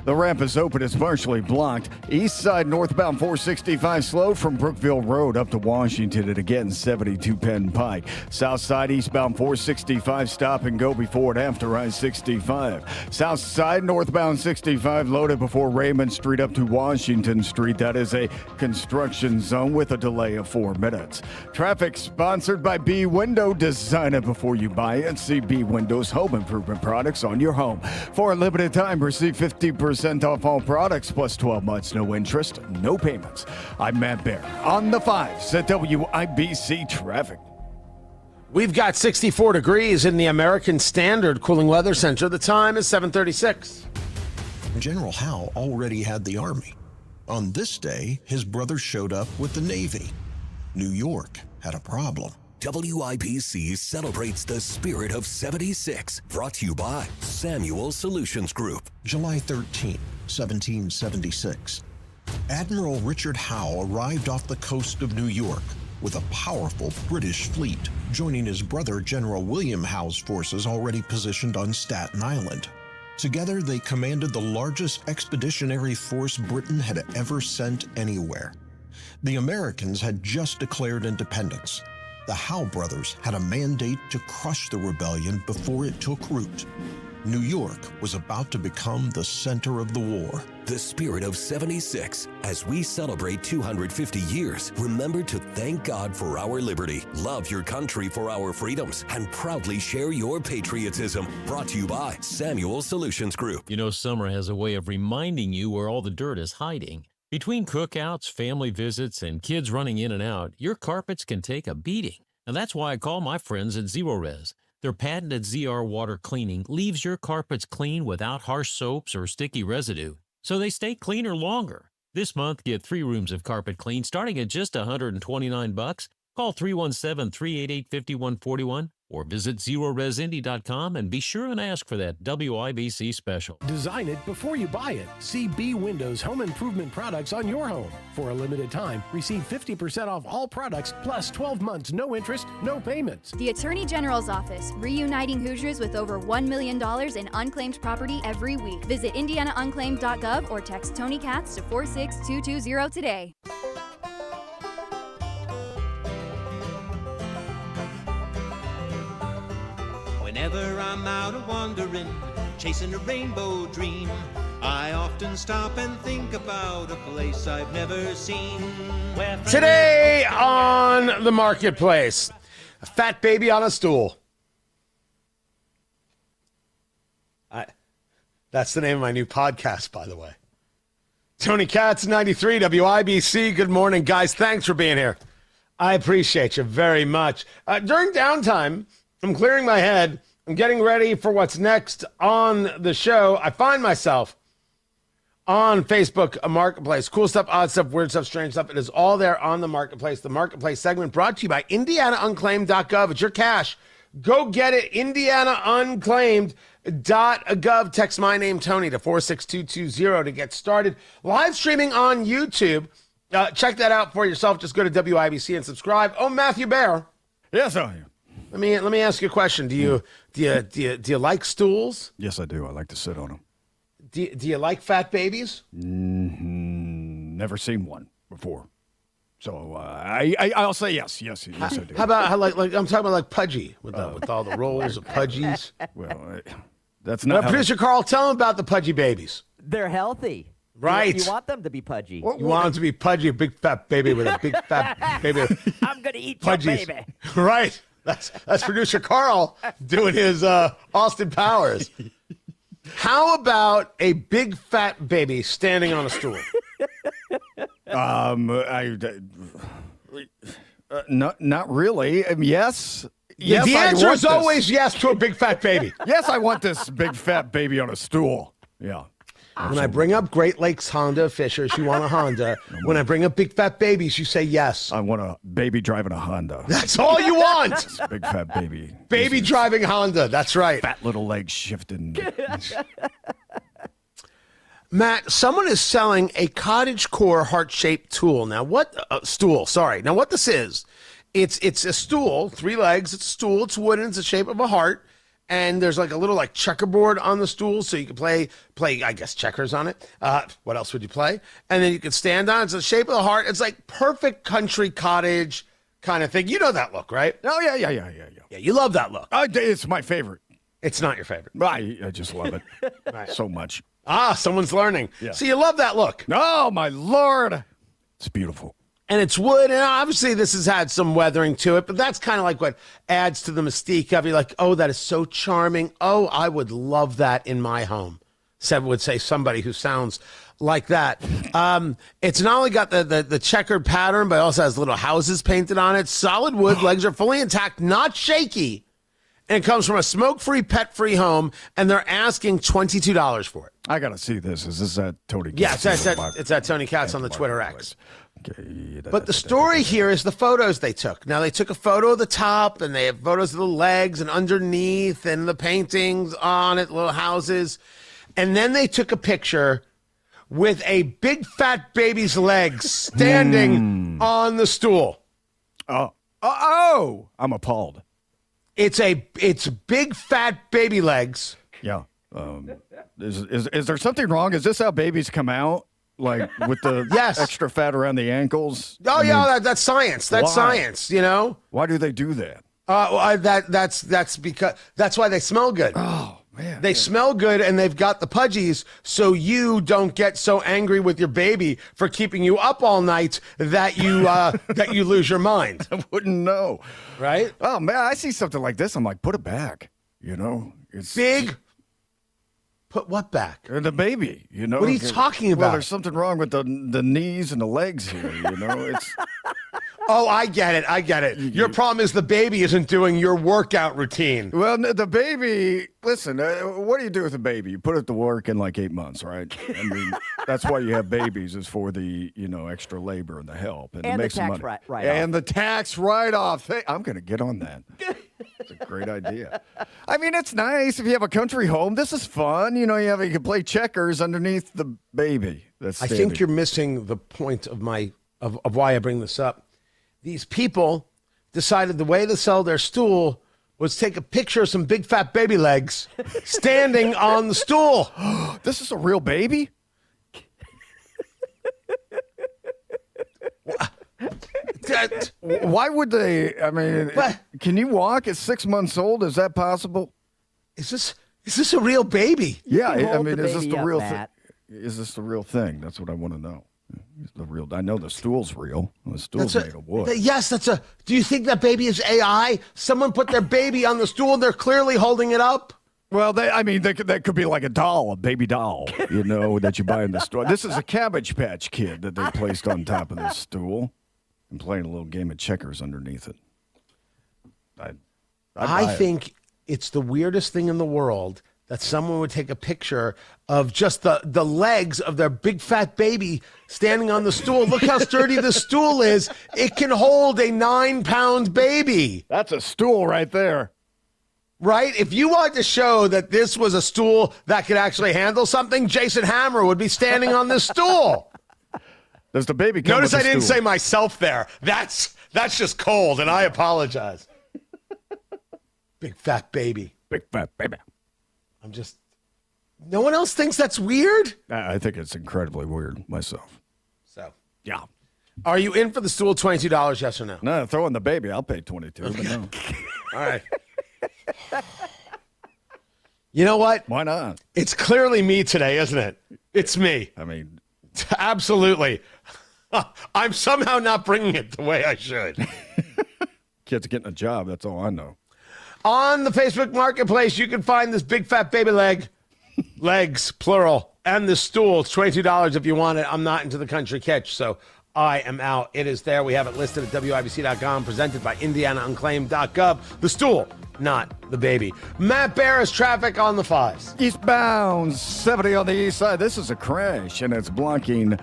The ramp is open. It's partially blocked. East side northbound 465 slow from Brookville Road up to Washington and again 72 Penn Pike. South side eastbound 465 stop and go before and after I-65. South side northbound 65 loaded before Raymond Street up to Washington Street. That is a construction zone with a delay of 4 minutes. Traffic sponsored by B Window. Design it before you buy it. See B Windows home improvement products on your home. For a limited time, receive 50% off all products plus 12 months, no interest, no payments. I'm Matt Bear on the 5s at WIBC Traffic. We've got 64 degrees in the American Standard Cooling Weather Center. The time is 7:36. General Howe already had the Army. On this day, his brother showed up with the Navy. New York had a problem. WIBC celebrates the spirit of 76, brought to you by Samuel Solutions Group. July 13, 1776. Admiral Richard Howe arrived off the coast of New York with a powerful British fleet, joining his brother General William Howe's forces already positioned on Staten Island. Together, they commanded the largest expeditionary force Britain had ever sent anywhere. The Americans had just declared independence. The Howe brothers had a mandate to crush the rebellion before it took root. New York was about to become the center of the war. The spirit of 76. As we celebrate 250 years, remember to thank God for our liberty, love your country for our freedoms, and proudly share your patriotism. Brought to you by Samuel Solutions Group. Summer has a way of reminding you where all the dirt is hiding. Between cookouts, family visits, and kids running in and out, your carpets can take a beating. And that's why I call my friends at Zero-Res. Their patented ZR water cleaning leaves your carpets clean without harsh soaps or sticky residue, so they stay cleaner longer. This month, get 3 rooms of carpet clean starting at just $129. Call 317-388-5141 or visit ZeroResIndy.com and be sure and ask for that WIBC special. Design it before you buy it. See B Windows home improvement products on your home. For a limited time, receive 50% off all products plus 12 months, no interest, no payments. The Attorney General's Office, reuniting Hoosiers with over $1 million in unclaimed property every week. Visit IndianaUnclaimed.gov or text Tony Katz to 46220 today. Whenever I'm out a-wandering, chasing a rainbow dream, I often stop and think about a place I've never seen. Today on the marketplace, a fat baby on a stool. That's the name of my new podcast, by the way. Tony Katz, 93 WIBC. Good morning, guys. Thanks for being here. I appreciate you very much. During downtime, I'm clearing my head. I'm getting ready for what's next on the show. I find myself on Facebook, a marketplace. Cool stuff, odd stuff, weird stuff, strange stuff. It is all there on the marketplace. The marketplace segment brought to you by IndianaUnclaimed.gov. It's your cash. Go get it. IndianaUnclaimed.gov. Text my name, Tony, to 46220 to get started. Live streaming on YouTube. Check that out for yourself. Just go to WIBC and subscribe. Oh, Matthew Bear. Yes, I am. Let me ask you a question. Do you like stools? Yes, I do. I like to sit on them. Do you like fat babies? Never seen one before. So I'll say yes. Yes, I do. How about like I'm talking about like Pudgy with all the rolls of Pudgies? Well, that's not. Producer Carl, tell him about the Pudgy babies. They're healthy. Right. You want them to be pudgy. You want them to be Pudgy, a big fat baby with a big fat baby. I'm gonna eat your baby. Right. That's producer Carl doing his Austin Powers. How about a big fat baby standing on a stool? Not really. Yes. Yes, the answer is always yes to a big fat baby. Yes, I want this big fat baby on a stool. Yeah. When I bring up Great Lakes Honda Fishers, you want a Honda. When I bring up big fat babies, you say yes. I want a baby driving a Honda. That's all you want. It's a big fat baby. Baby driving Honda. That's right. Fat little legs shifting. Matt, someone is selling a cottage core heart-shaped tool. Now, stool? Sorry. Now, what this is? It's a stool, 3 legs. It's a stool. It's wooden. It's the shape of a heart. And there's like a little like checkerboard on the stool, so you can play I guess checkers on it. What else would you play? And then you can stand on it. It's the shape of the heart. It's like perfect country cottage kind of thing. You know that look, right? Oh yeah. Yeah, you love that look. It's my favorite. It's not your favorite. I just love it so much. Someone's learning. Yeah. So you love that look. Oh my Lord, it's beautiful. And it's wood, and obviously this has had some weathering to it, but that's kind of like what adds to the mystique of you. Like, oh, that is so charming. Oh, I would love that in my home. Would say somebody who sounds like that. It's not only got the checkered pattern, but it also has little houses painted on it. Solid wood, legs are fully intact, not shaky. And it comes from a smoke-free, pet-free home, and they're asking $22 for it. I got to see this. Is this at Tony Yes, Katz? it's at Tony Katz on the Twitter X. Okay, but the story here is the photos they took. Now, they took a photo of the top, and they have photos of the legs and underneath and the paintings on it, little houses. And then they took a picture with a big fat baby's legs standing on the stool. Oh, I'm appalled. It's big fat baby legs. Yeah. Is there something wrong? Is this how babies come out? Like with the extra fat around the ankles? Oh, that's science. That's science, you know? Why do they do that? That's because that's why they smell good. Oh, man. They smell good, and they've got the pudgies, so you don't get so angry with your baby for keeping you up all night that you that you lose your mind. I wouldn't know. Right? Oh, man, I see something like this. I'm like, put it back. You know? It's big. Put what back? The baby, you know. What are you talking about? Well, there's something wrong with the knees and the legs here, you know. It's. Oh, I get it. Your problem is the baby isn't doing your workout routine. Well, the baby, listen, what do you do with a baby? You put it to work in like 8 months, right? I mean, that's why you have babies, is for the, extra labor and the help. And it makes the tax money. write-off. And the tax write-off. Hey, I'm going to get on that. It's a great idea. I mean, it's nice if you have a country home. This is fun. You know, you can play checkers underneath the baby. I think you're missing the point of of why I bring this up. These people decided the way to sell their stool was take a picture of some big fat baby legs standing on the stool. This is a real baby? Why would they? I mean, can you walk at 6 months old? Is that possible? Is this a real baby? Yeah, I mean, is this the real thing? Is this the real thing? That's what I want to know. Is the real? I know the stool's real. The stool's made of wood. Yes, do you think that baby is AI? Someone put their baby on the stool and they're clearly holding it up? Well, that could be like a doll, a baby doll, that you buy in the store. This is a Cabbage Patch Kid that they placed on top of this stool and playing a little game of checkers underneath it. I think it's the weirdest thing in the world that someone would take a picture of just the legs of their big fat baby standing on the stool. Look how sturdy the stool is. It can hold a 9-pound baby. That's a stool right there. Right? If you wanted to show that this was a stool that could actually handle something, Jason Hammer would be standing on this stool. Does the baby come Notice with I the didn't stool? say myself there. That's just cold, and I apologize. Big fat baby. Big fat baby. No one else thinks that's weird? I think it's incredibly weird myself. So, yeah. Are you in for the stool, $22, yes or no? No, throw in the baby. I'll pay $22. But no. All right. You know what? Why not? It's clearly me today, isn't it? It's me. I mean, absolutely. I'm somehow not bringing it the way I should. Kid's getting a job. That's all I know. On the Facebook Marketplace, you can find this big fat baby legs, plural, and the stool. It's $22 if you want it. I'm not into the country catch, so I am out. It is there. We have it listed at WIBC.com, presented by IndianaUnclaimed.gov. The stool, not the baby. Matt Barris, traffic on the 5s. Eastbound 70 on the east side. This is a crash, and it's blocking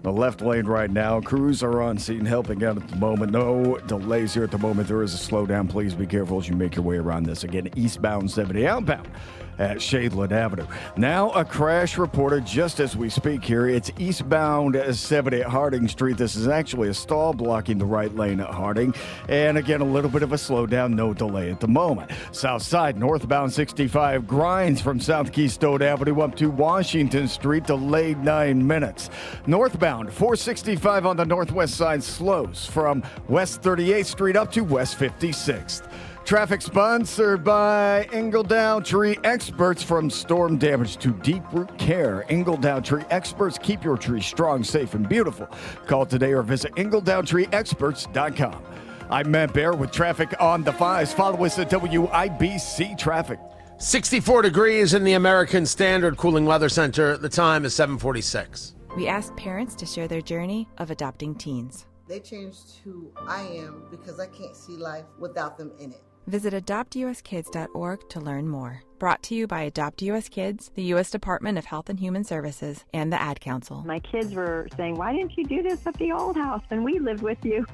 the left lane right now. Crews are on scene helping out at the moment. No delays here at the moment. There is a slowdown. Please be careful as you make your way around this. Again, eastbound 70, outbound at Shadeland Avenue. Now a crash reported just as we speak here. It's eastbound 70 at Harding Street. This is actually a stall blocking the right lane at Harding. And again, a little bit of a slowdown, no delay at the moment. South side, northbound 65 grinds from South Keystone Avenue up to Washington Street, delayed 9 minutes. Northbound 465 on the northwest side slows from West 38th Street up to West 56th. Traffic sponsored by Ingledown Tree Experts. From storm damage to deep root care, Ingledown Tree Experts keep your tree strong, safe, and beautiful. Call today or visit IngledowntreeExperts.com. I'm Matt Bear with traffic on the 5s. Follow us at WIBC Traffic. 64 degrees in the American Standard Cooling Weather Center. The time is 7:46. We asked parents to share their journey of adopting teens. They changed who I am because I can't see life without them in it. Visit adoptuskids.org to learn more. Brought to you by Adopt US Kids, the U.S. Department of Health and Human Services, and the Ad Council. My kids were saying, why didn't you do this at the old house when we lived with you?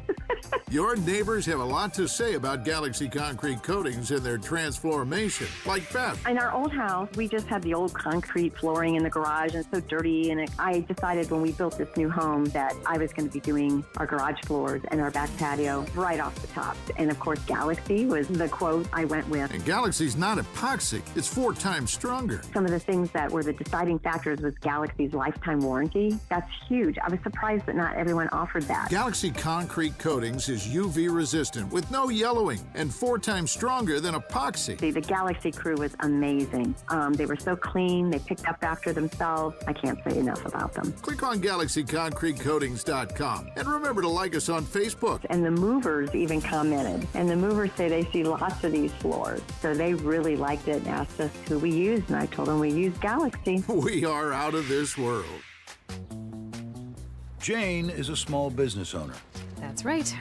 Your neighbors have a lot to say about Galaxy Concrete Coatings and their transformation, like Beth. In our old house, we just had the old concrete flooring in the garage, and it's so dirty. And I decided when we built this new home that I was going to be doing our garage floors and our back patio right off the top. And of course, Galaxy was the quote I went with. And Galaxy's not epoxy. It's 4 times stronger. Some of the things that were the deciding factors was Galaxy's lifetime warranty. That's huge. I was surprised that not everyone offered that. Galaxy Concrete Coatings is UV resistant with no yellowing and 4 times stronger than epoxy. The Galaxy crew was amazing. They were so clean. They picked up after themselves. I can't say enough about them. Click on GalaxyConcreteCoatings.com and remember to like us on Facebook. And the movers even commented. And the movers say they see lots of these floors. So they really liked it and asked us who we used, and I told them we use Galaxy. We are out of this world. Jane is a small business owner. That's right.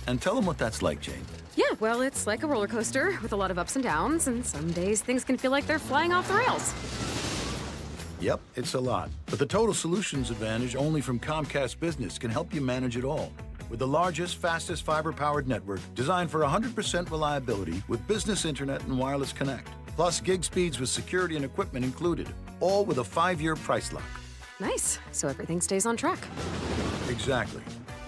And tell them what that's like, Jane. Yeah, well, it's like a roller coaster with a lot of ups and downs, and some days things can feel like they're flying off the rails. Yep, it's a lot. But the Total Solutions Advantage only from Comcast Business can help you manage it all. with the largest, fastest fiber-powered network designed for 100% reliability with business internet and wireless connect. Plus gig speeds with security and equipment included, all with a 5-year price lock. Nice. So everything stays on track. Exactly.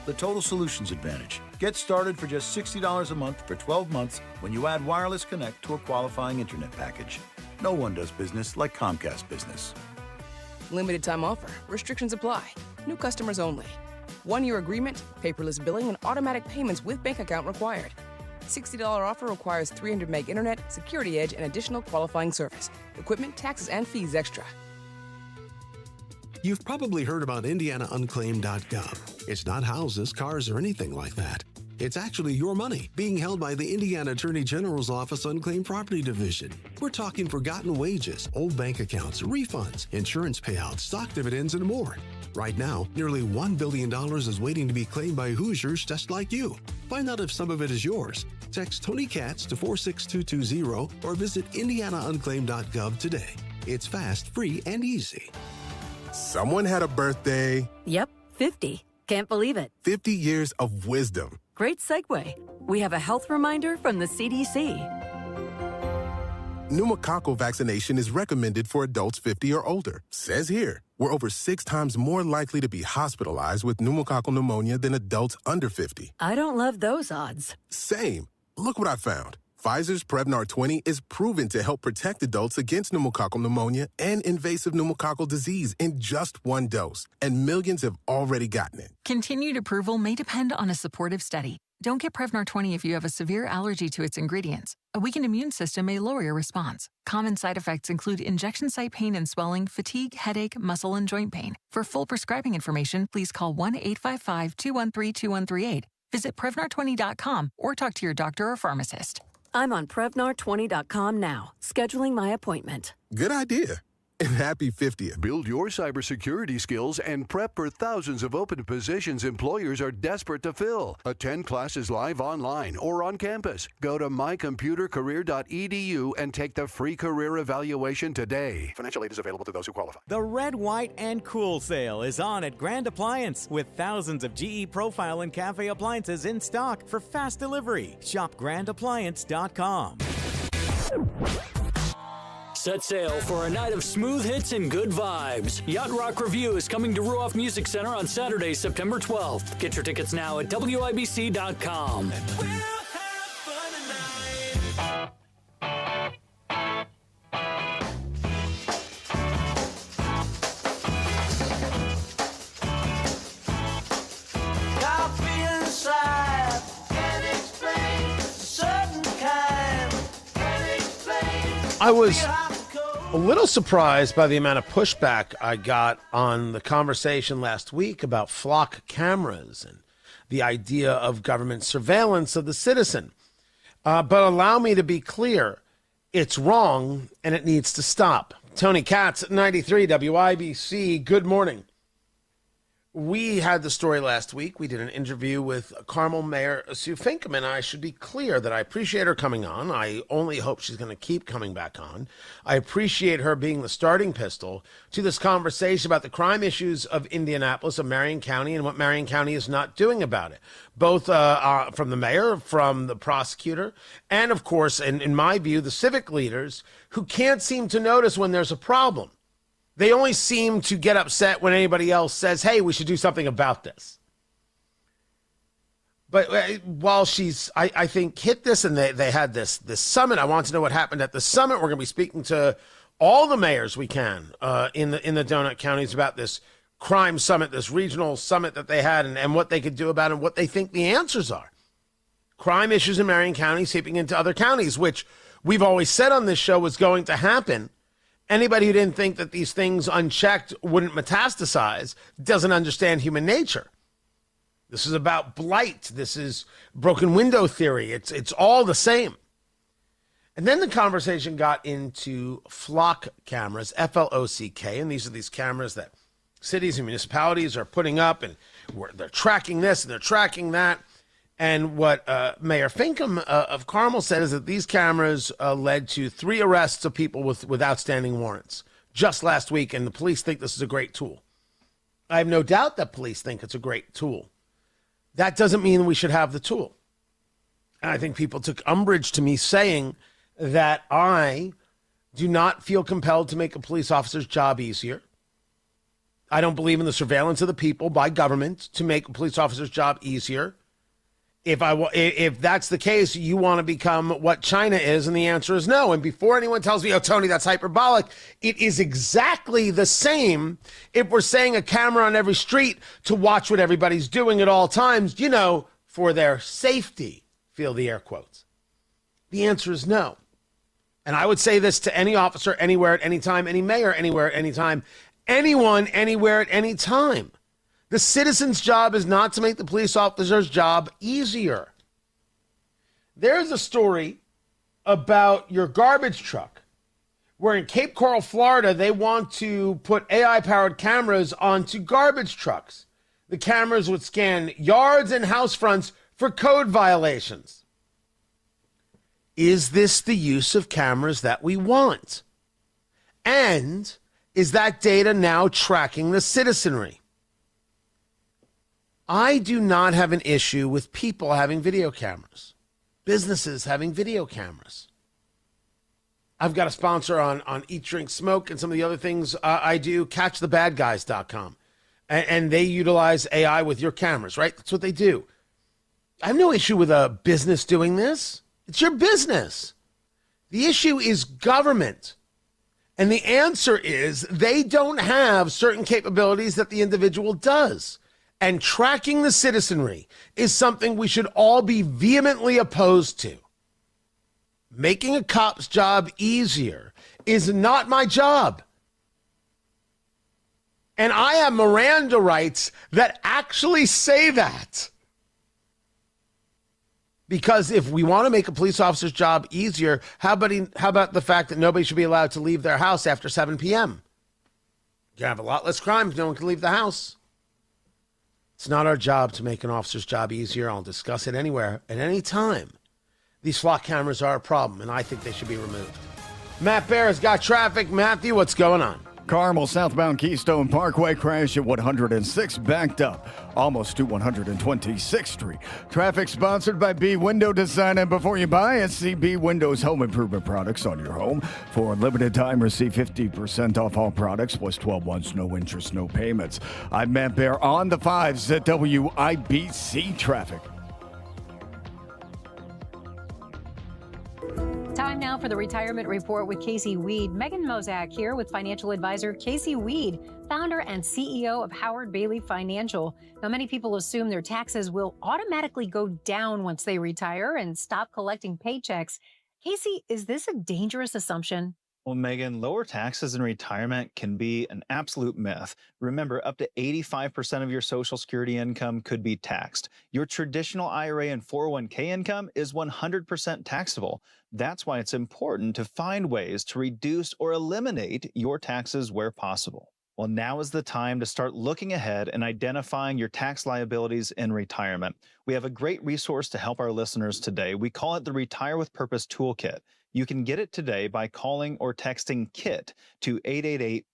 The Total Solutions Advantage. Get started for just $60 a month for 12 months when you add wireless connect to a qualifying internet package. No one does business like Comcast Business. Limited time offer. Restrictions apply. New customers only. 1-year agreement, paperless billing, and automatic payments with bank account required. $60 offer requires 300 meg internet, security edge, and additional qualifying service. Equipment, taxes, and fees extra. You've probably heard about IndianaUnclaimed.gov. It's not houses, cars, or anything like that. It's actually your money being held by the Indiana Attorney General's Office Unclaimed Property Division. We're talking forgotten wages, old bank accounts, refunds, insurance payouts, stock dividends, and more. Right now, nearly $1 billion is waiting to be claimed by Hoosiers just like you. Find out if some of it is yours. Text Tony Katz to 46220 or visit IndianaUnclaimed.gov today. It's fast, free, and easy. Someone had a birthday. Yep, 50. Can't believe it. 50 years of wisdom. Great segue. We have a health reminder from the CDC. Pneumococcal vaccination is recommended for adults 50 or older. Says here, we're over 6 times more likely to be hospitalized with pneumococcal pneumonia than adults under 50. I don't love those odds. Same. Look what I found. Pfizer's Prevnar 20 is proven to help protect adults against pneumococcal pneumonia and invasive pneumococcal disease in just 1 dose, and millions have already gotten it. Continued approval may depend on a supportive study. Don't get Prevnar 20 if you have a severe allergy to its ingredients. A weakened immune system may lower your response. Common side effects include injection site pain and swelling, fatigue, headache, muscle, and joint pain. For full prescribing information, please call 1-855-213-2138. Visit Prevnar20.com or talk to your doctor or pharmacist. I'm on Prevnar20.com now, scheduling my appointment. Good idea. And happy 50th. Build your cybersecurity skills and prep for thousands of open positions employers are desperate to fill. Attend classes live online or on campus. Go to mycomputercareer.edu and take the free career evaluation today. Financial aid is available to those who qualify. The Red, White, and Cool sale is on at Grand Appliance with thousands of GE Profile and Cafe appliances in stock for fast delivery. Shop grandappliance.com. Set sail for a night of smooth hits and good vibes. Yacht Rock Review is coming to Ruoff Music Center on Saturday, September 12th. Get your tickets now at WIBC.com. I was a little surprised by the amount of pushback I got on the conversation last week about flock cameras and the idea of government surveillance of the citizen. But allow me to be clear, it's wrong and it needs to stop. Tony Katz at 93 WIBC, good morning. We had the story last week. We did an interview with Carmel Mayor Sue Finkam, and I should be clear that I appreciate her coming on. I only hope she's going to keep coming back on. I appreciate her being the starting pistol to this conversation about the crime issues of Indianapolis, of Marion County, and what Marion County is not doing about it, both from the mayor, from the prosecutor, and, of course, in my view, the civic leaders who can't seem to notice when there's a problem. They only seem to get upset when anybody else says, hey, we should do something about this. But while she's, I think, hit this and they had this summit, I want to know what happened at the summit. We're going to be speaking to all the mayors we can in the donut counties about this crime summit, this regional summit that they had and what they could do about it and what they think the answers are. Crime issues in Marion County seeping into other counties, which we've always said on this show was going to happen. Anybody who didn't think that these things unchecked wouldn't metastasize doesn't understand human nature. This is about blight. This is broken window theory. It's all the same. And then the conversation got into flock cameras, F-L-O-C-K, and these are these cameras that cities and municipalities are putting up, and they're tracking this and they're tracking that. And what Mayor Finkam of Carmel said is that these cameras led to 3 arrests of people with outstanding warrants just last week, and the police think this is a great tool. I have no doubt that police think it's a great tool. That doesn't mean we should have the tool. And I think people took umbrage to me saying that I do not feel compelled to make a police officer's job easier. I don't believe in the surveillance of the people by government to make a police officer's job easier. If that's the case, you want to become what China is, and the answer is no. And before anyone tells me, oh, Tony, that's hyperbolic, it is exactly the same if we're saying a camera on every street to watch what everybody's doing at all times, for their safety, feel the air quotes. The answer is no. And I would say this to any officer anywhere at any time, any mayor anywhere at any time, anyone anywhere at any time. The citizen's job is not to make the police officer's job easier. There's a story about your garbage truck where in Cape Coral, Florida, they want to put AI-powered cameras onto garbage trucks. The cameras would scan yards and house fronts for code violations. Is this the use of cameras that we want? And is that data now tracking the citizenry? I do not have an issue with people having video cameras, businesses having video cameras. I've got a sponsor on Eat, Drink, Smoke, and some of the other things I do, catchthebadguys.com. And they utilize AI with your cameras, right? That's what they do. I have no issue with a business doing this. It's your business. The issue is government. And the answer is they don't have certain capabilities that the individual does. And tracking the citizenry is something we should all be vehemently opposed to. Making a cop's job easier is not my job. And I have Miranda rights that actually say that. Because if we want to make a police officer's job easier, how about the fact that nobody should be allowed to leave their house after 7 p.m.? You have a lot less crime if no one can leave the house. It's not our job to make an officer's job easier. I'll discuss it anywhere, at any time. These flock cameras are a problem, and I think they should be removed. Matt Bear has got traffic. Matthew, what's going on? Carmel southbound Keystone Parkway crash at 106 backed up almost to 126th Street. Traffic sponsored by B Window Design. And before you buy it, see B Windows home improvement products on your home. For a limited time, receive 50% off all products plus 12 months, no interest, no payments. I'm Matt Bear on the 5s at WIBC Traffic. Time now for the Retirement Report with Casey Weed. Megan Mozak here with financial advisor Casey Weed, founder and CEO of Howard Bailey Financial. Now, many people assume their taxes will automatically go down once they retire and stop collecting paychecks. Casey, is this a dangerous assumption? Well, Megan, lower taxes in retirement can be an absolute myth. Remember, up to 85% of your Social Security income could be taxed. Your traditional IRA and 401k income is 100% taxable. That's why it's important to find ways to reduce or eliminate your taxes where possible. Well, now is the time to start looking ahead and identifying your tax liabilities in retirement. We have a great resource to help our listeners today. We call it the Retire with Purpose Toolkit. You can get it today by calling or texting KIT to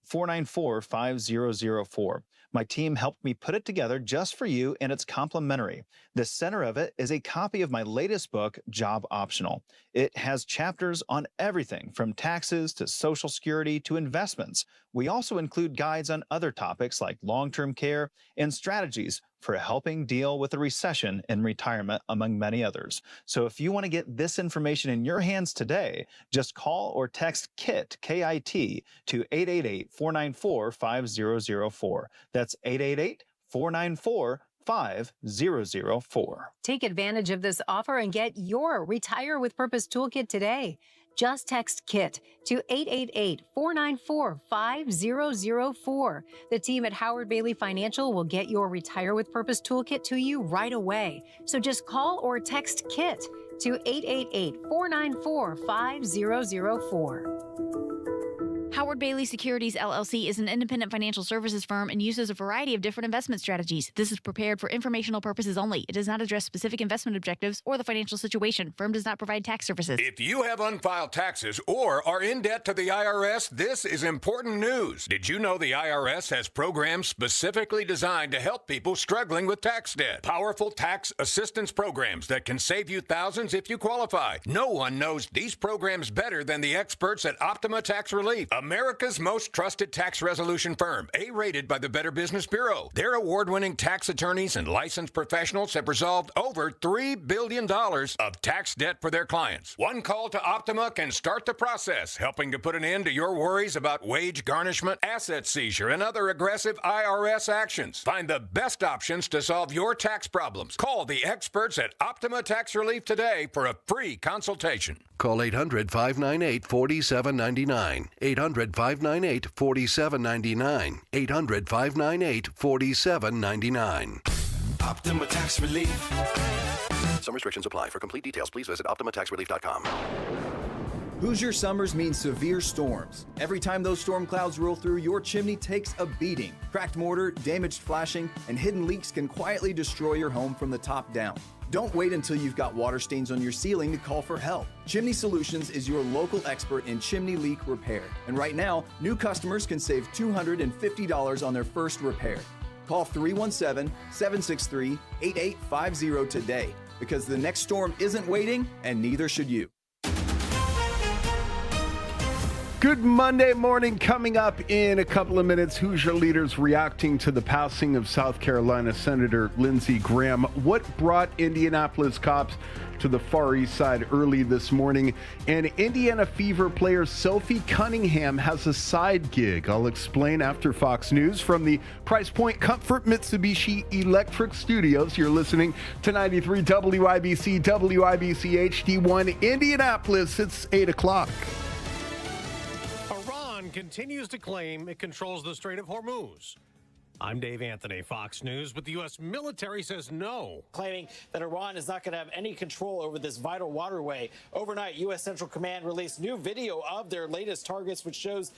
888-494-5004. My team helped me put it together just for you, and it's complimentary. The center of it is a copy of my latest book, Job Optional. It has chapters on everything from taxes to Social Security to investments. We also include guides on other topics like long-term care and strategies for helping deal with a recession in retirement, among many others. So if you want to get this information in your hands today, just call or text KIT, K-I-T, to 888-494-5004. That's 888-494-5004. Take advantage of this offer and get your Retire with Purpose Toolkit today. Just text KIT to 888-494-5004. The team at Howard Bailey Financial will get your Retire with Purpose Toolkit to you right away. So just call or text KIT to 888-494-5004. Howard Bailey Securities LLC is an independent financial services firm and uses a variety of different investment strategies. This is prepared for informational purposes only. It does not address specific investment objectives or the financial situation. Firm does not provide tax services. If you have unfiled taxes or are in debt to the IRS, this is important news. Did you know the IRS has programs specifically designed to help people struggling with tax debt? Powerful tax assistance programs that can save you thousands if you qualify. No one knows these programs better than the experts at Optima Tax Relief, America's most trusted tax resolution firm, A-rated by the Better Business Bureau. Their award-winning tax attorneys and licensed professionals have resolved over $3 billion of tax debt for their clients. One call to Optima can start the process, helping to put an end to your worries about wage garnishment, asset seizure, and other aggressive IRS actions. Find the best options to solve your tax problems. Call the experts at Optima Tax Relief today for a free consultation. Call 800-598-4799. 800-598-4799. 800-598-4799. Optima Tax Relief. Some restrictions apply. For complete details, please visit OptimaTaxRelief.com. Hoosier summers mean severe storms. Every time those storm clouds roll through, your chimney takes a beating. Cracked mortar, damaged flashing, and hidden leaks can quietly destroy your home from the top down. Don't wait until you've got water stains on your ceiling to call for help. Chimney Solutions is your local expert in chimney leak repair. And right now, new customers can save $250 on their first repair. Call 317-763-8850 today, because the next storm isn't waiting, and neither should you. Good Monday morning. Coming up in a couple of minutes, Hoosier leaders reacting to the passing of South Carolina Senator Lindsey Graham. What brought Indianapolis cops to the Far East Side early this morning? And Indiana Fever player Sophie Cunningham has a side gig. I'll explain after Fox News from the Price Point Comfort Mitsubishi Electric Studios. You're listening to 93 WIBC, WIBC HD1 Indianapolis. It's 8 o'clock. Iran continues to claim it controls the Strait of Hormuz. I'm Dave Anthony, Fox News, but the U.S. military says no. Claiming that Iran is not going to have any control over this vital waterway. Overnight, U.S. Central Command released new video of their latest targets, which shows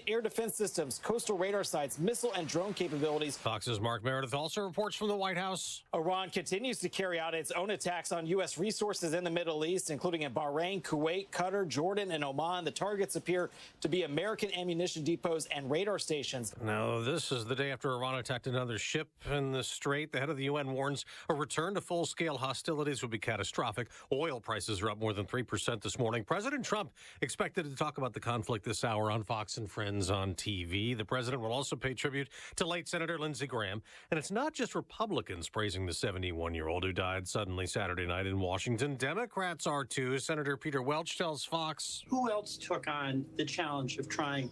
air defense systems, coastal radar sites, missile and drone capabilities. Fox's Mark Meredith also reports from the White House. Iran continues to carry out its own attacks on U.S. resources in the Middle East, including in Bahrain, Kuwait, Qatar, Jordan, and Oman. The targets appear to be American ammunition depots and radar stations. Now, this is the day after Iran attacked another ship in the Strait. The head of the UN warns a return to full-scale hostilities would be catastrophic. Oil prices are up more than 3% this morning. President Trump expected to talk about the conflict this hour on Fox and Friends on TV. The president will also pay tribute to late Senator Lindsey Graham. And it's not just Republicans praising the 71-year-old who died suddenly Saturday night in Washington. Democrats are too. Senator Peter Welch tells Fox. Who else took on the challenge of trying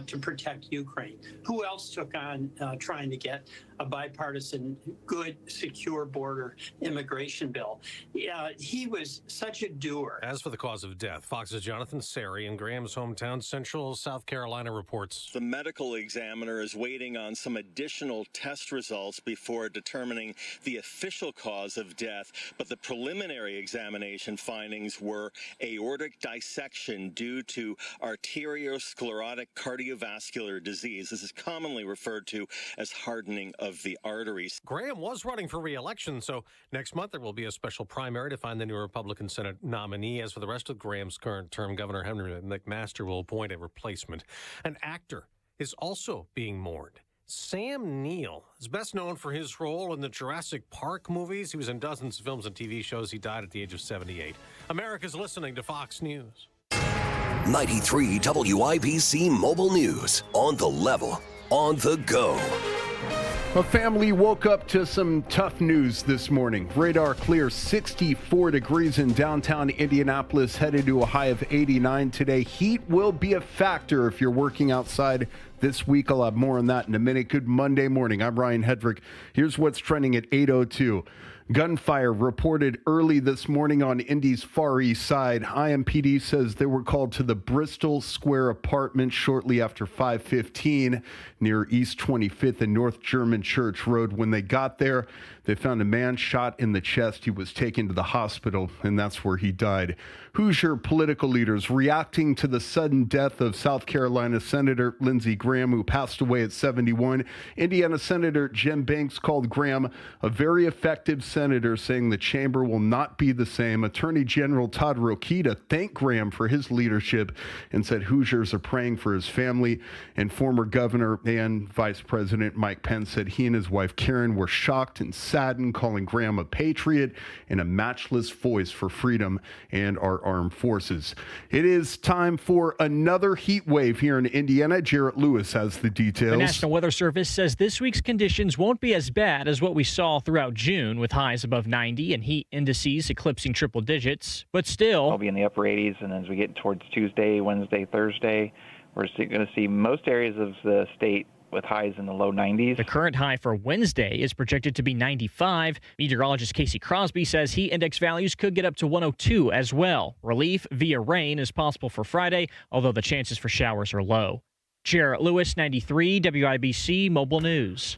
to protect Ukraine? Who else took on trying to get a bipartisan, good, secure border immigration bill? He was such a doer. As for the cause of death, Fox's Jonathan Sari in Graham's hometown, Central South Carolina, reports. The medical examiner is waiting on some additional test results before determining the official cause of death, but the preliminary examination findings were aortic dissection due to arteriosclerotic cardiovascular disease. This is commonly referred to as hardening of the arteries. Graham was running for re-election, so next month there will be a special primary to find the new Republican Senate nominee. As for the rest of Graham's current term, Governor Henry McMaster will appoint a replacement. An actor is also being mourned. Sam Neill is best known for his role in the Jurassic Park movies. He was in dozens of films and TV shows. He died at the age of 78. America's listening to Fox News. 93 WIBC Mobile News. On the level, on the go. A family woke up to some tough news this morning. Radar clear, 64 degrees in downtown Indianapolis, headed to a high of 89 today. Heat will be a factor if you're working outside this week. I'll have more on that in a minute. Good Monday morning. I'm Ryan Hedrick. Here's what's trending at 8:02. Gunfire reported early this morning on Indy's Far East Side. IMPD says they were called to the Bristol Square apartment shortly after 5:15 near East 25th and North German Church Road. When they got there, they found a man shot in the chest. He was taken to the hospital, and that's where he died. Hoosier political leaders reacting to the sudden death of South Carolina Senator Lindsey Graham, who passed away at 71. Indiana Senator Jim Banks called Graham a very effective senator, saying the chamber will not be the same. Attorney General Todd Rokita thanked Graham for his leadership and said Hoosiers are praying for his family. And former Governor and Vice President Mike Pence said he and his wife Karen were shocked and saddened, calling Graham a patriot and a matchless voice for freedom and our armed forces. It is time for another heat wave here in Indiana. Jarrett Lewis has the details. The National Weather Service says this week's conditions won't be as bad as what we saw throughout June, with highs above 90 and heat indices eclipsing triple digits. But still, I'll be in the upper 80s, and as we get towards Tuesday, Wednesday, Thursday, we're going to see most areas of the state with highs in the low 90s. The current high for Wednesday is projected to be 95. Meteorologist Casey Crosby says heat index values could get up to 102 as well. Relief via rain is possible for Friday, although the chances for showers are low. Jarrett Lewis, 93 WIBC Mobile News.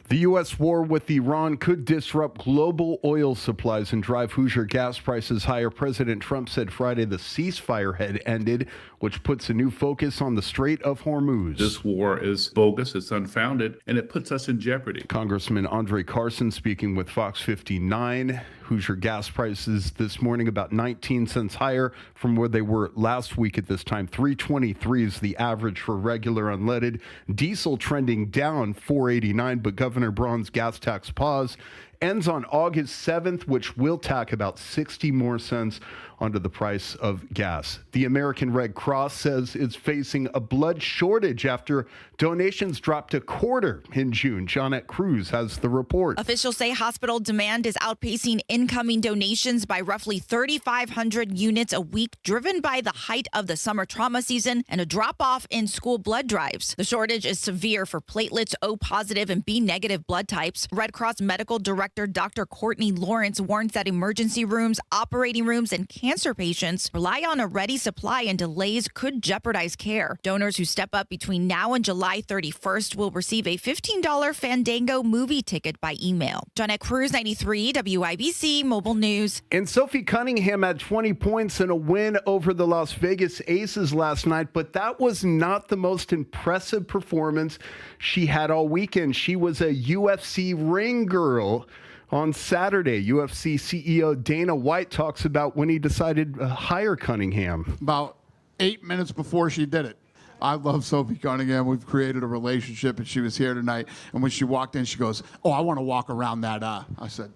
The U.S. war with Iran could disrupt global oil supplies and drive Hoosier gas prices higher. President Trump said Friday the ceasefire had ended, which puts a new focus on the Strait of Hormuz. This war is bogus, it's unfounded, and it puts us in jeopardy. Congressman Andre Carson speaking with Fox 59. Hoosier gas prices this morning about 19 cents higher from where they were last week at this time. $3.23 is the average for regular unleaded. Diesel trending down $4.89, but Governor Braun's gas tax pause ends on August 7th, which will tack about 60 more cents onto the price of gas. The American Red Cross says it's facing a blood shortage after donations dropped a quarter in June. Johnette Cruz has the report. Officials say hospital demand is outpacing incoming donations by roughly 3,500 units a week, driven by the height of the summer trauma season and a drop-off in school blood drives. The shortage is severe for platelets, O-positive and B-negative blood types. Red Cross Medical Director Dr. Courtney Lawrence warns that emergency rooms, operating rooms, and cancer patients rely on a ready supply, and delays could jeopardize care. Donors who step up between now and July 31st will receive a $15 Fandango movie ticket by email. Johnette Cruz, 93 WIBC Mobile News. And Sophie Cunningham had 20 points in a win over the Las Vegas Aces last night, but that was not the most impressive performance she had all weekend. She was a UFC ring girl. On Saturday, UFC CEO Dana White talks about when he decided to hire Cunningham. About 8 minutes before she did it. I love Sophie Cunningham. We've created a relationship, and she was here tonight. And when she walked in, she goes, "Oh, I want to walk around that." I said,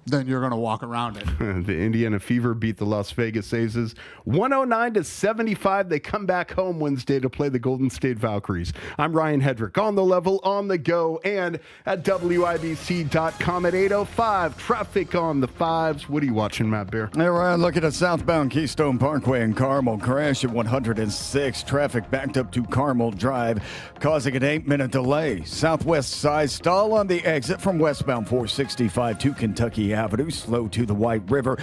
"Then you're going to walk around it." The Indiana Fever beat the Las Vegas Aces 109-75. They come back home Wednesday to play the Golden State Valkyries. I'm Ryan Hedrick, on the level, on the go, and at WIBC.com at 8:05. Traffic on the fives. What are you watching, Matt Bear? Hey, Ryan, looking at southbound Keystone Parkway in Carmel. Crash at 106. Traffic backed up to Carmel Drive, causing an 8-minute delay. Southwest side stall on the exit from westbound 465 to Kentucky Avenue, slow to the White River.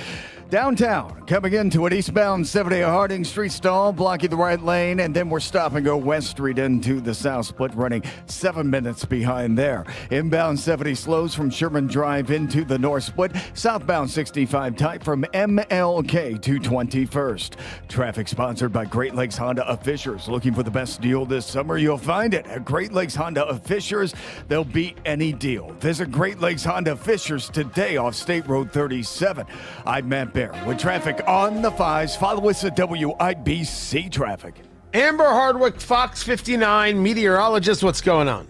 Downtown, coming into an eastbound 70 Harding Street stall, blocking the right lane, and then we're stop and go West Street into the South Split, running 7 minutes behind there. Inbound 70 slows from Sherman Drive into the North Split. Southbound 65 tight from MLK to 21st. Traffic sponsored by Great Lakes Honda of Fishers. Looking for the best deal this summer? You'll find it at Great Lakes Honda of Fishers. They'll beat any deal. Visit Great Lakes Honda of Fishers today off State Road 37. I'm Matt Bear with traffic on the fives. Follow us at WIBC Traffic. Amber Hardwick, Fox 59, meteorologist, what's going on?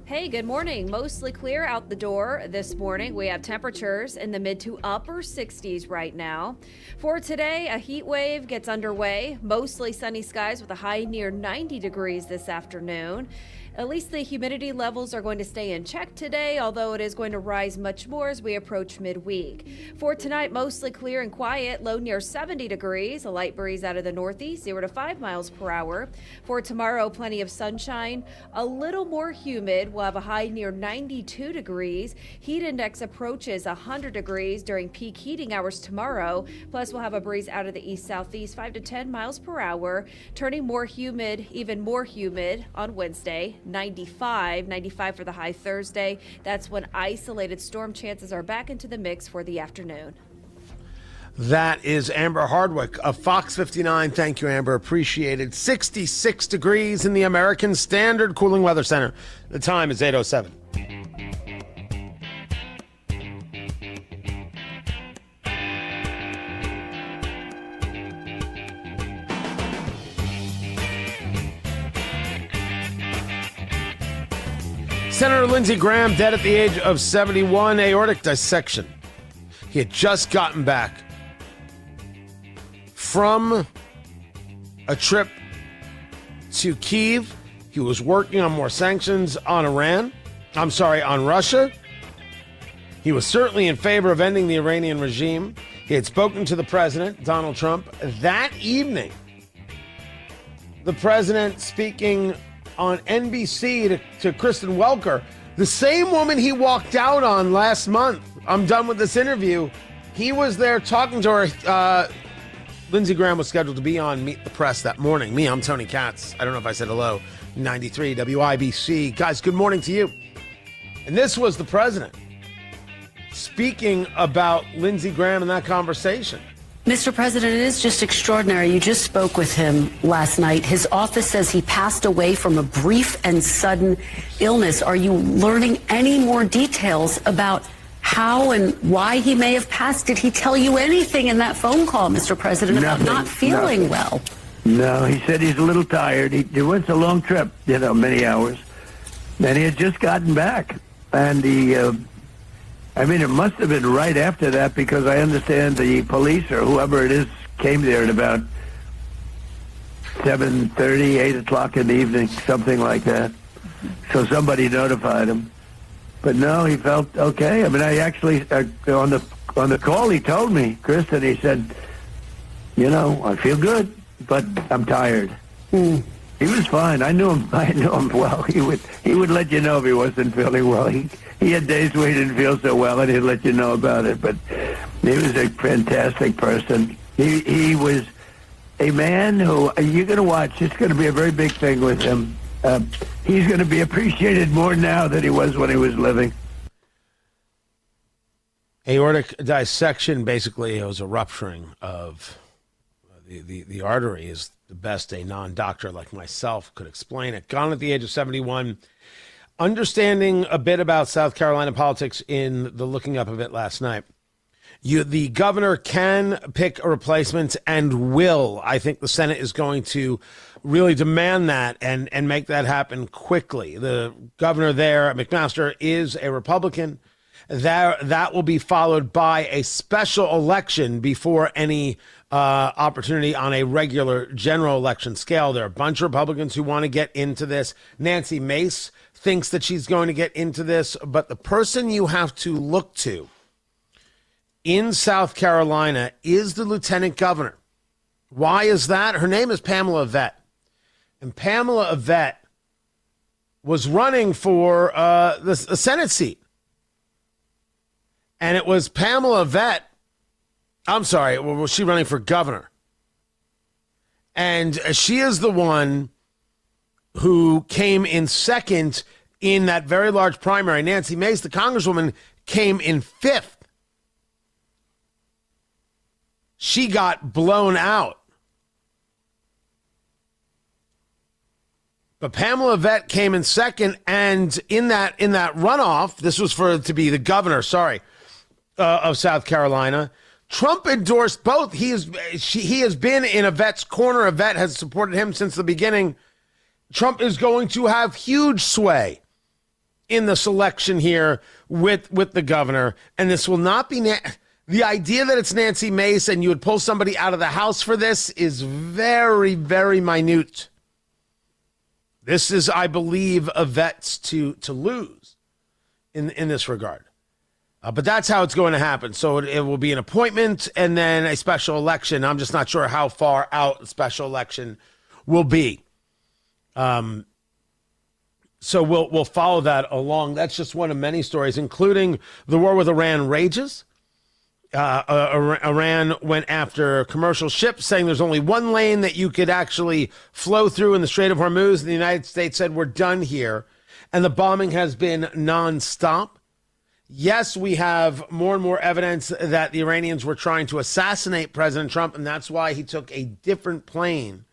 Hey, good morning. Mostly clear out the door this morning. We have temperatures in the mid to upper 60s right now. For today, a heat wave gets underway. Mostly sunny skies with a high near 90 degrees this afternoon. At least the humidity levels are going to stay in check today, although it is going to rise much more as we approach midweek. For tonight, mostly clear and quiet, low near 70 degrees, a light breeze out of the northeast, 0 to 5 miles per hour. For tomorrow, plenty of sunshine, a little more humid. We'll have a high near 92 degrees. Heat index approaches 100 degrees during peak heating hours tomorrow. Plus, we'll have a breeze out of the east-southeast, 5 to 10 miles per hour, turning more humid, even more humid on Wednesday. 95 for the high Thursday. That's when isolated storm chances are back into the mix for the afternoon. That is Amber Hardwick of Fox 59. Thank you, Amber. Appreciated. 66 degrees in the American Standard Cooling Weather Center. The time is 8:07. Senator Lindsey Graham dead at the age of 71, aortic dissection. He had just gotten back from a trip to Kyiv. He was working on more sanctions on on Russia. He was certainly in favor of ending the Iranian regime. He had spoken to the president, Donald Trump, that evening. The president speaking on NBC to Kristen Welker, the same woman he walked out on last month. I'm done with this interview. He was there talking to her. Lindsey Graham was scheduled to be on Meet the Press that morning. I'm Tony Katz. I don't know if I said hello. 93 WIBC. Guys, good morning to you. And this was the president speaking about Lindsey Graham in that conversation. Mr. President, it is just extraordinary. You just spoke with him last night. His office says he passed away from a brief and sudden illness. Are you learning any more details about how and why he may have passed? Did he tell you anything in that phone call, Mr. President, about not feeling well? No, he said he's a little tired. It was a long trip, many hours. And he had just gotten back. And it must have been right after that, because I understand the police or whoever it is came there at about 7:30, 8 o'clock in the evening, something like that. So somebody notified him. But no, he felt okay. I actually, on the call, he told me, Kristen, he said, I feel good, but I'm tired. He was fine. I knew him well. He would let you know if he wasn't feeling well. He had days where he didn't feel so well, and he'd let you know about it. But he was a fantastic person. He was a man who, you're going to watch, it's going to be a very big thing with him. He's going to be appreciated more now than he was when he was living. Aortic dissection, basically, it was a rupturing of the artery, is the best a non-doctor like myself could explain it. Gone at the age of 71. Understanding a bit about South Carolina politics in the looking up of it last night. The governor can pick a replacement and will. I think the Senate is going to really demand that and make that happen quickly. The governor there, McMaster, is a Republican. That will be followed by a special election before any opportunity on a regular general election scale. There are a bunch of Republicans who want to get into this. Nancy Mace thinks that she's going to get into this, but the person you have to look to in South Carolina is the lieutenant governor. Why is that? Her name is Pamela Yvette. And Pamela Yvette was running for the Senate seat. And it was Pamela Yvette. I'm sorry, was she running for governor? And she is the one who came in second in that very large primary. Nancy Mace, the congresswoman, came in fifth. She got blown out. But Pamela Yvette came in second, and in that runoff, this was to be the governor, of South Carolina. Trump endorsed both. He has been in Yvette's corner. Yvette has supported him since the beginning. Trump is going to have huge sway in the selection here with the governor, and this will not be the idea that it's Nancy Mace and you would pull somebody out of the House for this is very, very minute. This is, I believe, a vet's to lose in this regard. But that's how it's going to happen. So it will be an appointment and then a special election. I'm just not sure how far out the special election will be. So we'll follow that along. That's just one of many stories, including the war with Iran rages. Iran went after commercial ships, saying there's only one lane that you could actually flow through in the Strait of Hormuz. And the United States said, we're done here. And the bombing has been nonstop. Yes, we have more and more evidence that the Iranians were trying to assassinate President Trump, and that's why he took a different plane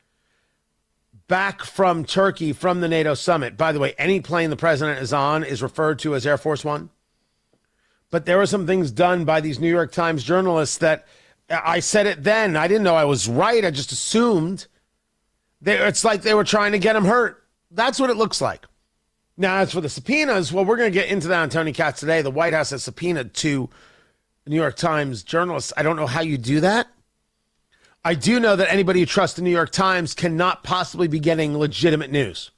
back from Turkey from the NATO summit. By the way, any plane the president is on is referred to as Air Force One. But there were some things done by these New York Times journalists that I said it then. I didn't know I was right. I just assumed. It's like they were trying to get him hurt. That's what it looks like. Now, as for the subpoenas, well, we're going to get into that on Tony Katz today. The White House has subpoenaed two New York Times journalists. I don't know how you do that. I do know that anybody who trusts the New York Times cannot possibly be getting legitimate news.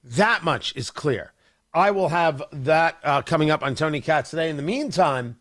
That much is clear. I will have that coming up on Tony Katz today. In the meantime,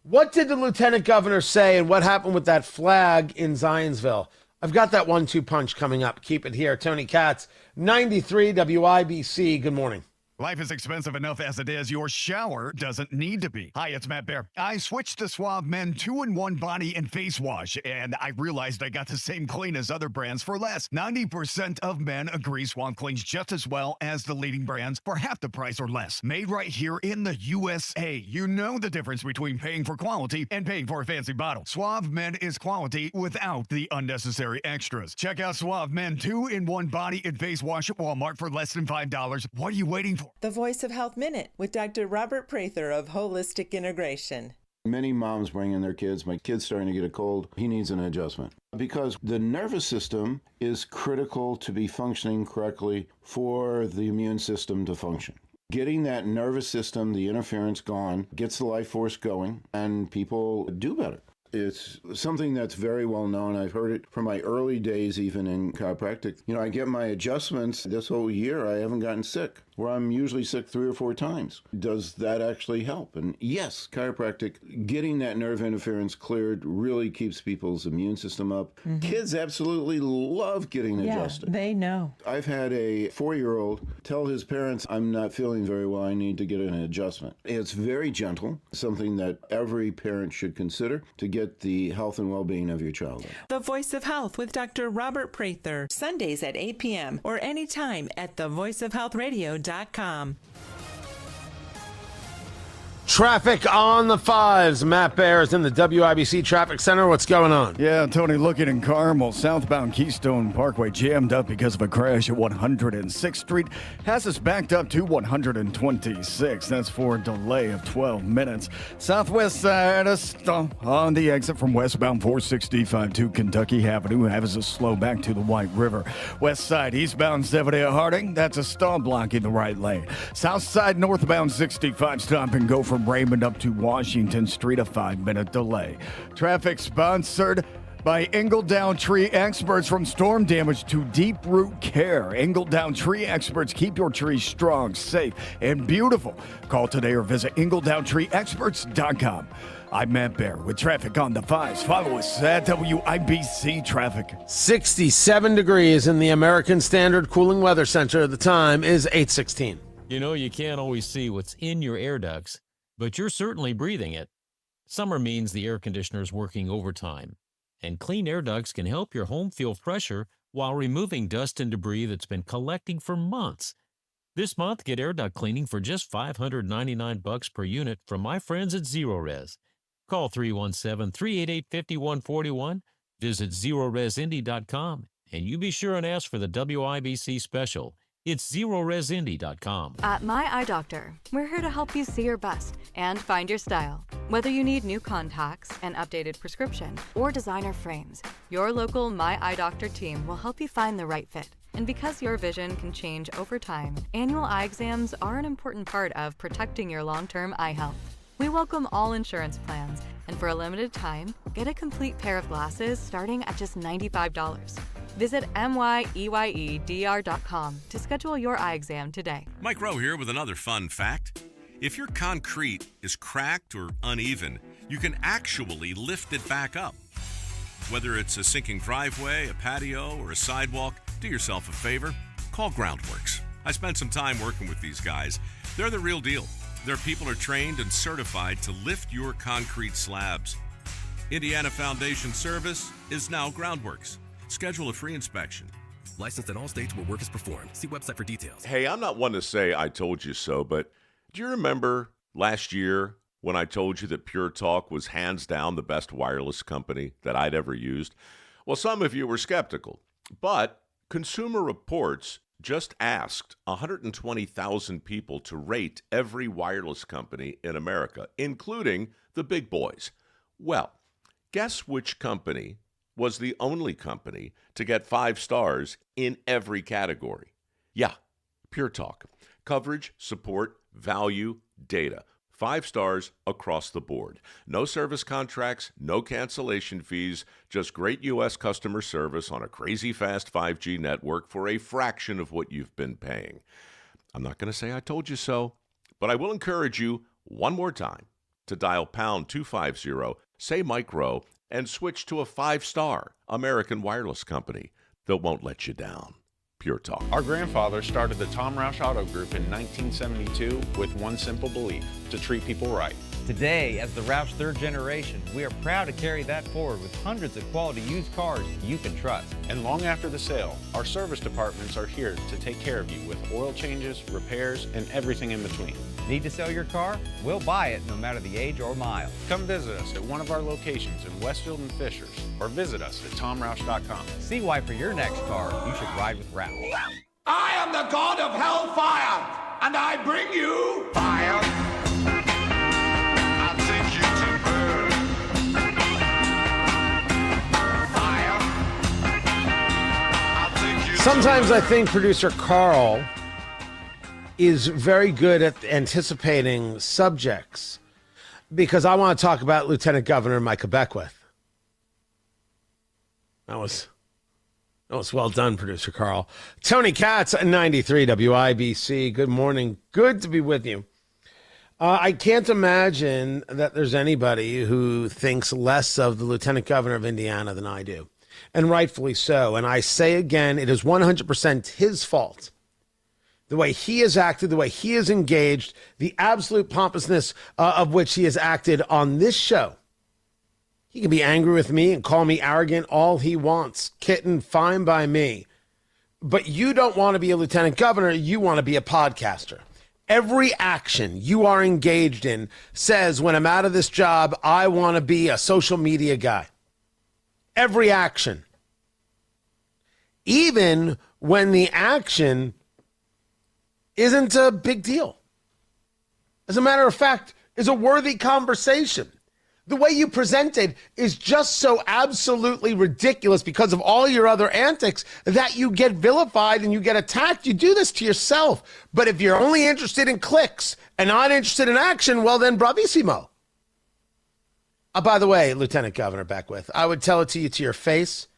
what did the lieutenant governor say and what happened with that flag in Zionsville? I've got that 1-2 punch coming up. Keep it here. Tony Katz, 93 WIBC. Good morning. Life is expensive enough as it is. Your shower doesn't need to be. Hi, it's Matt Bear. I switched to Suave Men 2-in-1 body and face wash, and I realized I got the same clean as other brands for less. 90% of men agree Suave cleans just as well as the leading brands for half the price or less. Made right here in the USA. You know the difference between paying for quality and paying for a fancy bottle. Suave Men is quality without the unnecessary extras. Check out Suave Men 2-in-1 body and face wash at Walmart for less than $5. What are you waiting for? The Voice of Health Minute with Dr. Robert Prather of Holistic Integration. Many moms bring in their kids. My kid's starting to get a cold. He needs an adjustment. Because the nervous system is critical to be functioning correctly for the immune system to function. Getting that nervous system, the interference gone, gets the life force going, and people do better. It's something that's very well known. I've heard it from my early days, even in chiropractic. You know, I get my adjustments this whole year. I haven't gotten sick, where I'm usually sick 3 or 4 times. Does that actually help? And yes, chiropractic, getting that nerve interference cleared really keeps people's immune system up. Mm-hmm. Kids absolutely love getting adjusted. They know. I've had a 4-year-old tell his parents, I'm not feeling very well, I need to get an adjustment. It's very gentle, something that every parent should consider to get the health and well-being of your child. The Voice of Health with Dr. Robert Prather, Sundays at 8 p.m. or anytime at thevoiceofhealthradio.com. Traffic on the 5s. Matt Bear is in the WIBC Traffic Center. What's going on? Yeah, Tony, looking in Carmel, southbound Keystone Parkway jammed up because of a crash at 106th Street. Has us backed up to 126. That's for a delay of 12 minutes. Southwest side on the exit from westbound 465 to Kentucky Avenue has us slow back to the White River. West side eastbound 70 at Harding. That's a stall blocking the right lane. South side northbound 65 stop and go from Raymond up to Washington Street, a 5-minute delay. Traffic sponsored by Engle Down Tree Experts. From storm damage to deep root care. Engle Down Tree Experts keep your trees strong, safe, and beautiful. Call today or visit EngleDownTreeExperts.com. I'm Matt Bear with traffic on the 5s. Follow us at WIBC Traffic. 67 degrees in the American Standard Cooling Weather Center. The time is 8:16. You know, you can't always see what's in your air ducts, but you're certainly breathing it. Summer means the air conditioner's working overtime, and clean air ducts can help your home feel fresher while removing dust and debris that's been collecting for months. This month, get air duct cleaning for just $599 per unit from my friends at ZeroRes. Call 317-388-5141, visit ZeroResIndy.com, and you be sure and ask for the WIBC special. It's ZeroResIndy.com. At My Eye Doctor, we're here to help you see your best and find your style. Whether you need new contacts, an updated prescription, or designer frames, your local My Eye Doctor team will help you find the right fit. And because your vision can change over time, annual eye exams are an important part of protecting your long-term eye health. We welcome all insurance plans, and for a limited time, get a complete pair of glasses starting at just $95. Visit myeyedr.com to schedule your eye exam today. Mike Rowe here with another fun fact. If your concrete is cracked or uneven, you can actually lift it back up. Whether it's a sinking driveway, a patio, or a sidewalk, do yourself a favor, call Groundworks. I spent some time working with these guys. They're the real deal. Their people are trained and certified to lift your concrete slabs. Indiana Foundation Service is now Groundworks. Schedule a free inspection. Licensed in all states where work is performed. See website for details. Hey, I'm not one to say I told you so, but do you remember last year when I told you that Pure Talk was hands down the best wireless company that I'd ever used? Well, some of you were skeptical, but Consumer Reports just asked 120,000 people to rate every wireless company in America, including the big boys. Well, guess which company was the only company to get 5 stars in every category? Yeah, Pure Talk. Coverage, support, value, data. 5 stars across the board. No service contracts, no cancellation fees, just great U.S. customer service on a crazy fast 5G network for a fraction of what you've been paying. I'm not going to say I told you so, but I will encourage you one more time to dial pound 250, say Mike Rowe, and switch to a 5-star American wireless company that won't let you down. Pure Talk. Our grandfather started the Tom Roush Auto Group in 1972 with one simple belief: to treat people right. Today, as the Roush third generation, we are proud to carry that forward with hundreds of quality used cars you can trust. And long after the sale, our service departments are here to take care of you with oil changes, repairs, and everything in between. Need to sell your car? We'll buy it no matter the age or mile. Come visit us at one of our locations in Westfield and Fishers, or visit us at tomroush.com. See why for your next car, you should ride with Roush. I am the god of hellfire, and I bring you fire. I'll take you to burn. Fire. I'll take you Sometimes I think producer Carl is very good at anticipating subjects, because I want to talk about Lieutenant Governor Micah Beckwith. That was well done, producer Carl. Tony Katz, 93 WIBC. Good morning. Good to be with you. I can't imagine that there's anybody who thinks less of the Lieutenant Governor of Indiana than I do, and rightfully so. And I say again, it is 100% his fault. The way he has acted, the way he has engaged, the absolute pompousness of which he has acted on this show. He can be angry with me and call me arrogant all he wants. Kitten, fine by me. But you don't want to be a lieutenant governor. You want to be a podcaster. Every action you are engaged in says, when I'm out of this job, I want to be a social media guy. Every action. Even when the action isn't a big deal. As a matter of fact, is a worthy conversation. The way you present it is just so absolutely ridiculous because of all your other antics that you get vilified and you get attacked. You do this to yourself. But if you're only interested in clicks and not interested in action, well then, bravissimo. By the way, Lieutenant Governor Beckwith, I would tell it to you to your face.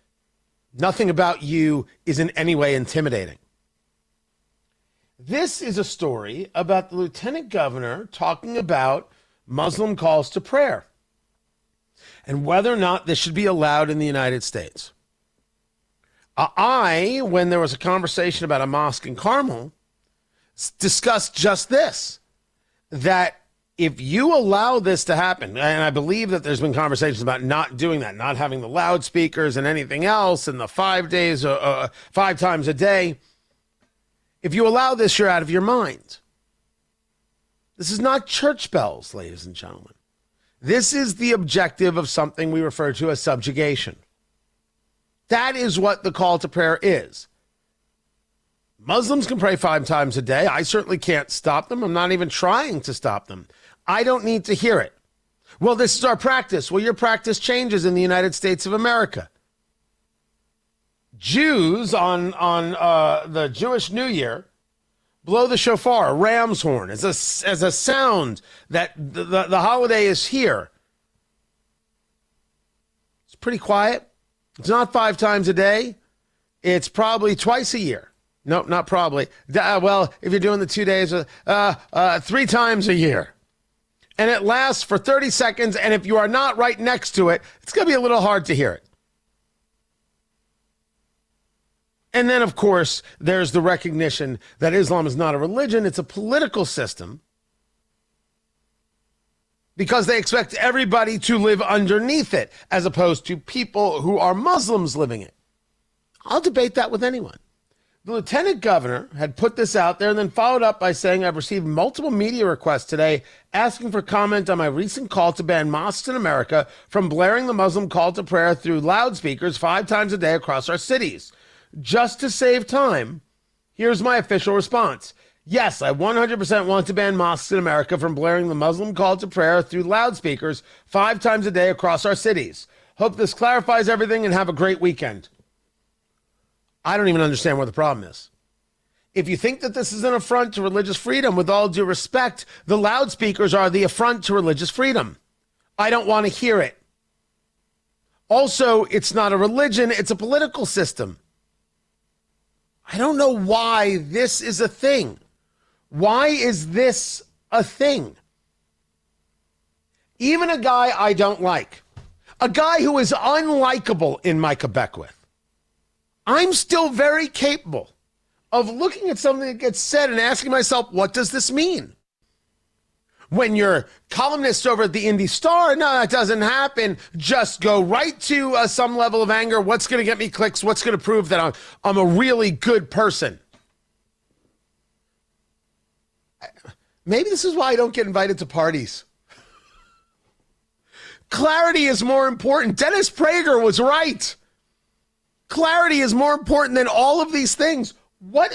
Nothing about you is in any way intimidating. This is a story about the Lieutenant Governor talking about Muslim calls to prayer and whether or not this should be allowed in the United States. When there was a conversation about a mosque in Carmel, discussed just this, that if you allow this to happen, and I believe that there's been conversations about not doing that, not having the loudspeakers and anything else, and the 5 days, 5 times a day, if you allow this, you're out of your mind. This is not church bells, ladies and gentlemen. This is the objective of something we refer to as subjugation. That is what the call to prayer is. Muslims can pray 5 times a day. I certainly can't stop them. I'm not even trying to stop them. I don't need to hear it. Well, this is our practice. Well, your practice changes in the United States of America. Jews on the Jewish New Year blow the shofar, a ram's horn, as a sound that the holiday is here. It's pretty quiet. It's not 5 times a day. It's probably twice a year. Nope, not probably. Well, if you're doing the 2 days, 3 times a year. And it lasts for 30 seconds, and if you are not right next to it, it's going to be a little hard to hear it. And then, of course, there's the recognition that Islam is not a religion, it's a political system, because they expect everybody to live underneath it, as opposed to people who are Muslims living it. I'll debate that with anyone. The lieutenant governor had put this out there and then followed up by saying, I've received multiple media requests today asking for comment on my recent call to ban mosques in America from blaring the Muslim call to prayer through loudspeakers 5 times a day across our cities. Just to save time, here's my official response. Yes, I 100% want to ban mosques in America from blaring the Muslim call to prayer through loudspeakers 5 times a day across our cities. Hope this clarifies everything and have a great weekend. I don't even understand what the problem is. If you think that this is an affront to religious freedom, with all due respect, the loudspeakers are the affront to religious freedom. I don't want to hear it. Also, it's not a religion, it's a political system. I don't know why this is a thing. Why is this a thing? Even a guy I don't like, a guy who is unlikable in Micah Beckwith, I'm still very capable of looking at something that gets said and asking myself, what does this mean? When you're columnist over at the Indy Star, no, that doesn't happen. Just go right to some level of anger. What's going to get me clicks? What's going to prove that I'm a really good person? Maybe this is why I don't get invited to parties. Clarity is more important. Dennis Prager was right. Clarity is more important than all of these things. What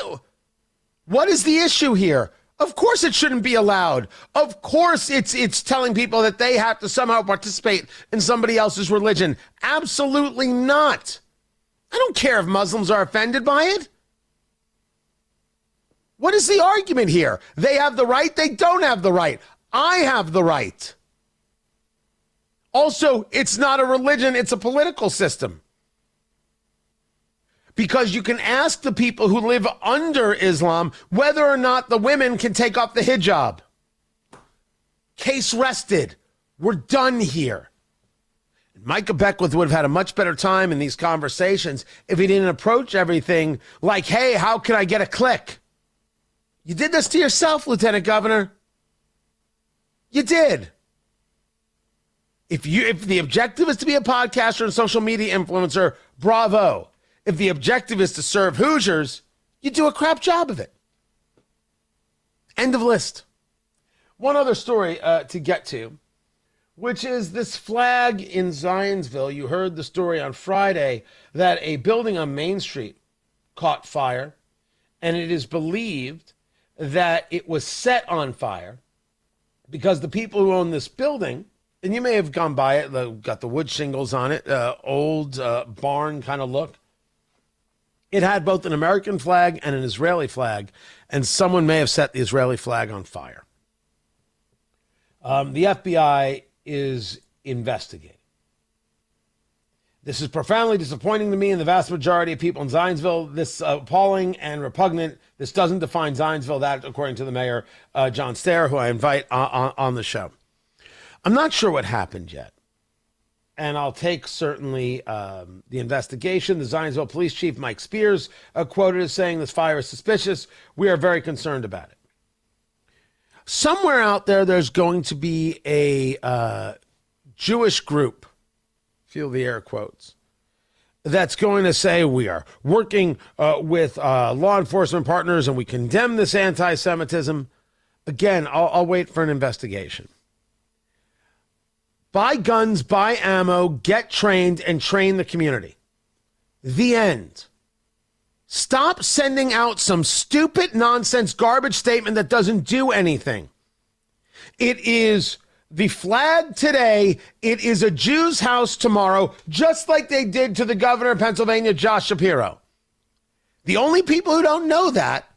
is the issue here? Of course it shouldn't be allowed. Of course it's telling people that they have to somehow participate in somebody else's religion. Absolutely not. I don't care if Muslims are offended by it. What is the argument here? They have the right, they don't have the right. I have the right. Also, it's not a religion, it's a political system. Because you can ask the people who live under Islam whether or not the women can take off the hijab. Case rested. We're done here. Micah Beckwith would have had a much better time in these conversations if he didn't approach everything like, hey, how can I get a click? You did this to yourself, Lieutenant Governor. You did. If the objective is to be a podcaster and social media influencer, bravo. If the objective is to serve Hoosiers, you do a crap job of it. End of list. One other story to get to, which is this flag in Zionsville. You heard the story on Friday that a building on Main Street caught fire, and it is believed that it was set on fire because the people who own this building, and you may have gone by it, got the wood shingles on it, old barn kind of look. It had both an American flag and an Israeli flag, and someone may have set the Israeli flag on fire. The FBI is investigating. This is profoundly disappointing to me and the vast majority of people in Zionsville. This appalling and repugnant. This doesn't define Zionsville, that according to the mayor, John Stair, who I invite on the show. I'm not sure what happened yet. And I'll take certainly the investigation. The Zionsville police chief, Mike Spears, quoted as saying this fire is suspicious. We are very concerned about it. Somewhere out there, there's going to be a Jewish group, feel the air quotes, that's going to say we are working with law enforcement partners and we condemn this anti-Semitism. Again, I'll wait for an investigation. Buy guns, buy ammo, get trained, and train the community. The end. Stop sending out some stupid nonsense garbage statement that doesn't do anything. It is the flag today. It is a Jew's house tomorrow, just like they did to the governor of Pennsylvania, Josh Shapiro. The only people who don't know that,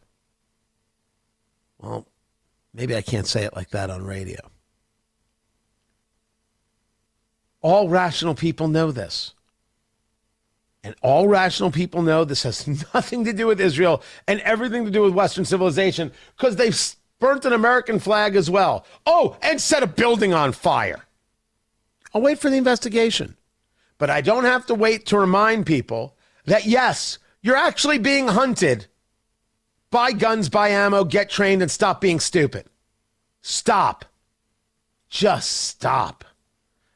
well, maybe I can't say it like that on radio. All rational people know this. And all rational people know this has nothing to do with Israel and everything to do with Western civilization because they've burnt an American flag as well. Oh, and set a building on fire. I'll wait for the investigation. But I don't have to wait to remind people that, yes, you're actually being hunted. Buy guns, buy ammo, get trained, and stop being stupid. Stop. Just stop.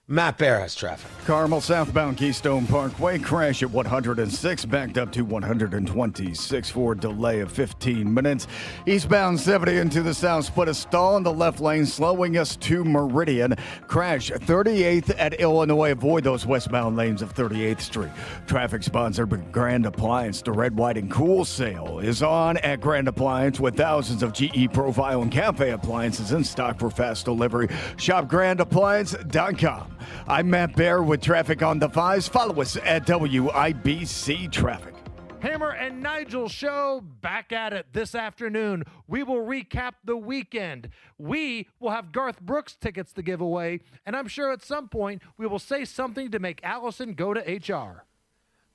Matt Bear has traffic. Carmel southbound Keystone Parkway crash at 106, backed up to 126 for a delay of 15 minutes. Eastbound 70 into the south split a stall in the left lane, slowing us to Meridian. Crash 38th at Illinois. Avoid those westbound lanes of 38th Street. Traffic sponsored by Grand Appliance. The Red, White, and Cool sale is on at Grand Appliance with thousands of GE Profile and Cafe appliances in stock for fast delivery. Shop grandappliance.com. I'm Matt Bear with traffic on the 5s. Follow us at WIBC Traffic. Hammer and Nigel show back at it this afternoon. We will recap the weekend. We will have Garth Brooks tickets to give away, and I'm sure at some point we will say something to make Allison go to HR.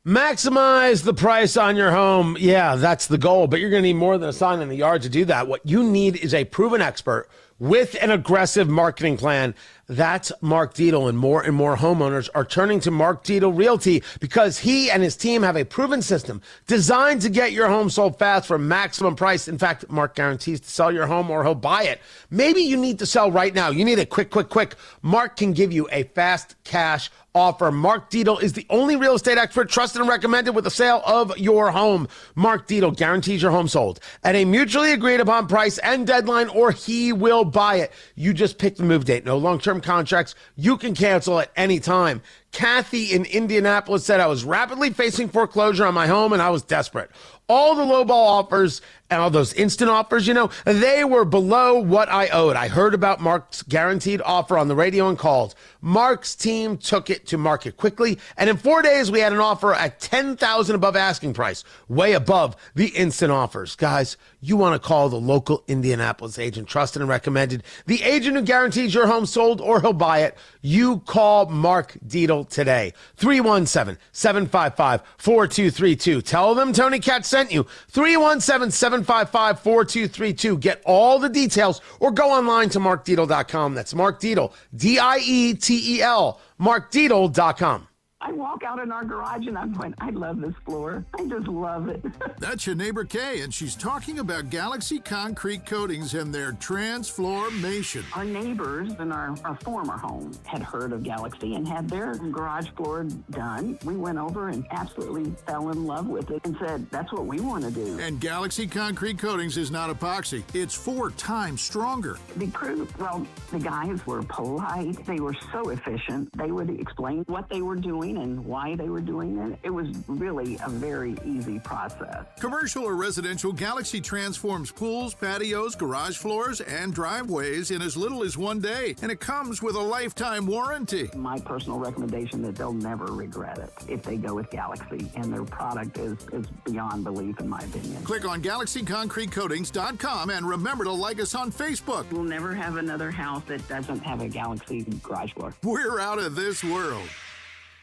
Maximize the price on your home. Yeah, that's the goal, but you're going to need more than a sign in the yard to do that. What you need is a proven expert with an aggressive marketing plan. That's Mark Dietel, and more homeowners are turning to Mark Dietel Realty because he and his team have a proven system designed to get your home sold fast for maximum price. In fact, Mark guarantees to sell your home or he'll buy it. Maybe you need to sell right now. You need it quick. Mark can give you a fast cash offer. Mark Dietel is the only real estate expert trusted and recommended with the sale of your home. Mark Dietel guarantees your home sold at a mutually agreed upon price and deadline, or he will buy it. You just pick the move date. No long-term contracts. You can cancel at any time. Kathy in Indianapolis said, I was rapidly facing foreclosure on my home and I was desperate. All the lowball offers and all those instant offers, they were below what I owed. I heard about Mark's guaranteed offer on the radio and called. Mark's team took it to market quickly, and in 4 days, we had an offer at $10,000 above asking price, way above the instant offers. Guys, you want to call the local Indianapolis agent, trusted and recommended, the agent who guarantees your home sold or he'll buy it. You call Mark Dietel today. 317-755-4232. Tell them Tony Katz sent you. 317-755-4232. Get all the details or go online to markdietel.com. That's Mark Dietel, D-I-E-T-E-L, markdietel.com. I walk out in our garage and I'm going, I love this floor. I just love it. That's your neighbor Kay, and she's talking about Galaxy Concrete Coatings and their transformation. Our neighbors in our former home had heard of Galaxy and had their garage floor done. We went over and absolutely fell in love with it and said, that's what we want to do. And Galaxy Concrete Coatings is not epoxy. It's 4 times stronger. The crew, well, the guys were polite. They were so efficient. They would explain what they were doing and why they were doing it. It was really a very easy process. Commercial or residential, Galaxy transforms pools, patios, garage floors, and driveways in as little as 1 day, and it comes with a lifetime warranty. My personal recommendation that they'll never regret it if they go with Galaxy, and their product is beyond belief in my opinion. Click on GalaxyConcreteCoatings.com and remember to like us on Facebook. We'll never have another house that doesn't have a Galaxy garage floor. We're out of this world.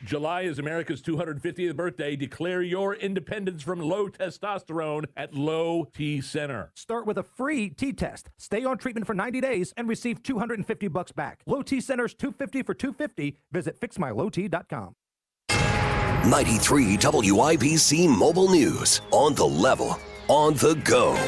July is America's 250th birthday. Declare your independence from low testosterone at Low T Center. Start with a free T test. Stay on treatment for 90 days and receive $250 back. Low T Center's $250 for $250. Visit fixmylowt.com. 93 WIBC Mobile News. On the level, on the go.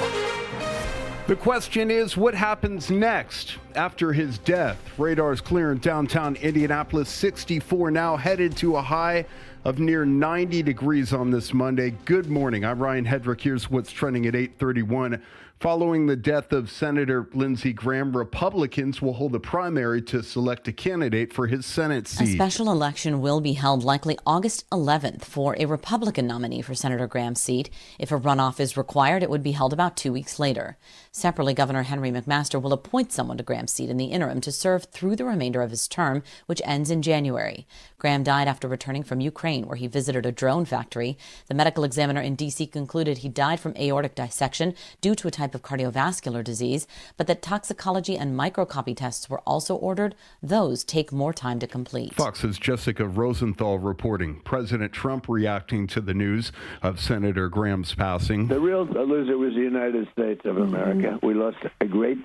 The question is, what happens next after his death? Radar's clear in downtown Indianapolis, 64 now, headed to a high of near 90 degrees on this Monday. Good morning. I'm Ryan Hedrick. Here's what's trending at 8:31. Following the death of Senator Lindsey Graham, Republicans will hold a primary to select a candidate for his Senate seat. A special election will be held likely August 11th for a Republican nominee for Senator Graham's seat. If a runoff is required, it would be held about 2 weeks later. Separately, Governor Henry McMaster will appoint someone to Graham's seat in the interim to serve through the remainder of his term, which ends in January. Graham died after returning from Ukraine, where he visited a drone factory. The medical examiner in D.C. concluded he died from aortic dissection due to a type type of cardiovascular disease, but that toxicology and microcopy tests were also ordered. Those take more time to complete. Fox's Jessica Rosenthal reporting. President Trump reacting to the news of Senator Graham's passing. The real loser was the United States of America. We lost a great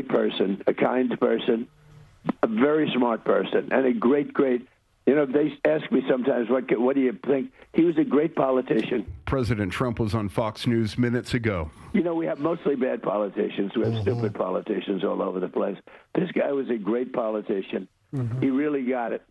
person, a kind person, a very smart person, and a great. You know, they ask me sometimes, what do you think? He was a great politician. President Trump was on Fox News minutes ago. You know, we have mostly bad politicians. We have stupid politicians all over the place. This guy was a great politician. He really got it.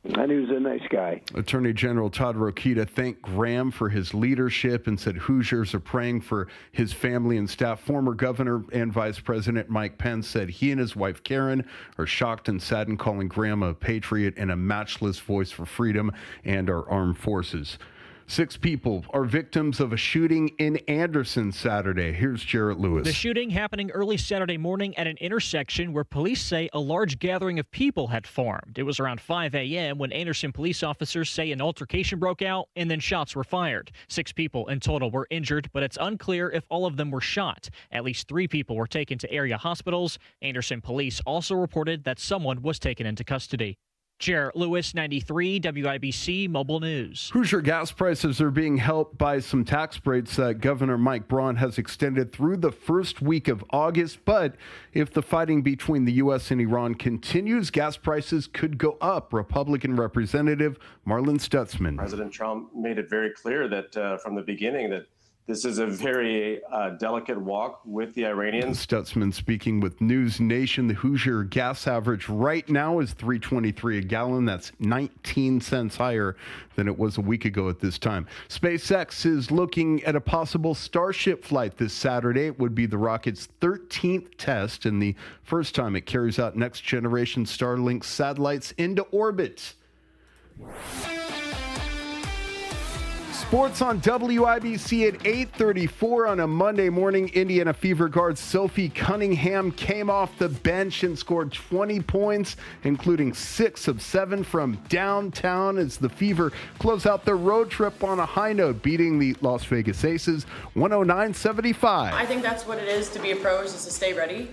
And he was a nice guy. Attorney General Todd Rokita thanked Graham for his leadership and said Hoosiers are praying for his family and staff. Former Governor and Vice President Mike Pence said he and his wife Karen are shocked and saddened, calling Graham a patriot and a matchless voice for freedom and our armed forces. 6 people are victims of a shooting in Anderson Saturday. Here's Jarrett Lewis. The shooting happening early Saturday morning at an intersection where police say a large gathering of people had formed. It was around 5 a.m. when Anderson police officers say an altercation broke out and then shots were fired. 6 people in total were injured, but it's unclear if all of them were shot. At least 3 people were taken to area hospitals. Anderson police also reported that someone was taken into custody. Jarrett Lewis, 93 WIBC Mobile News. Hoosier gas prices are being helped by some tax breaks that Governor Mike Braun has extended through the first week of August. But if the fighting between the U.S. and Iran continues, gas prices could go up. Republican Representative Marlon Stutzman. President Trump made it very clear that from the beginning that this is a very delicate walk with the Iranians. Stutzman speaking with News Nation. The Hoosier gas average right now is $3.23 a gallon. That's 19 cents higher than it was a week ago at this time. SpaceX is looking at a possible Starship flight this Saturday. It would be the rocket's 13th test and the first time it carries out next-generation Starlink satellites into orbit. Sports on WIBC at 8:34 on a Monday morning. Indiana Fever guard Sophie Cunningham came off the bench and scored 20 points, including 6 of 7 from downtown as the Fever close out their road trip on a high note, beating the Las Vegas Aces 109-75. I think that's what it is to be a pro, is just to stay ready.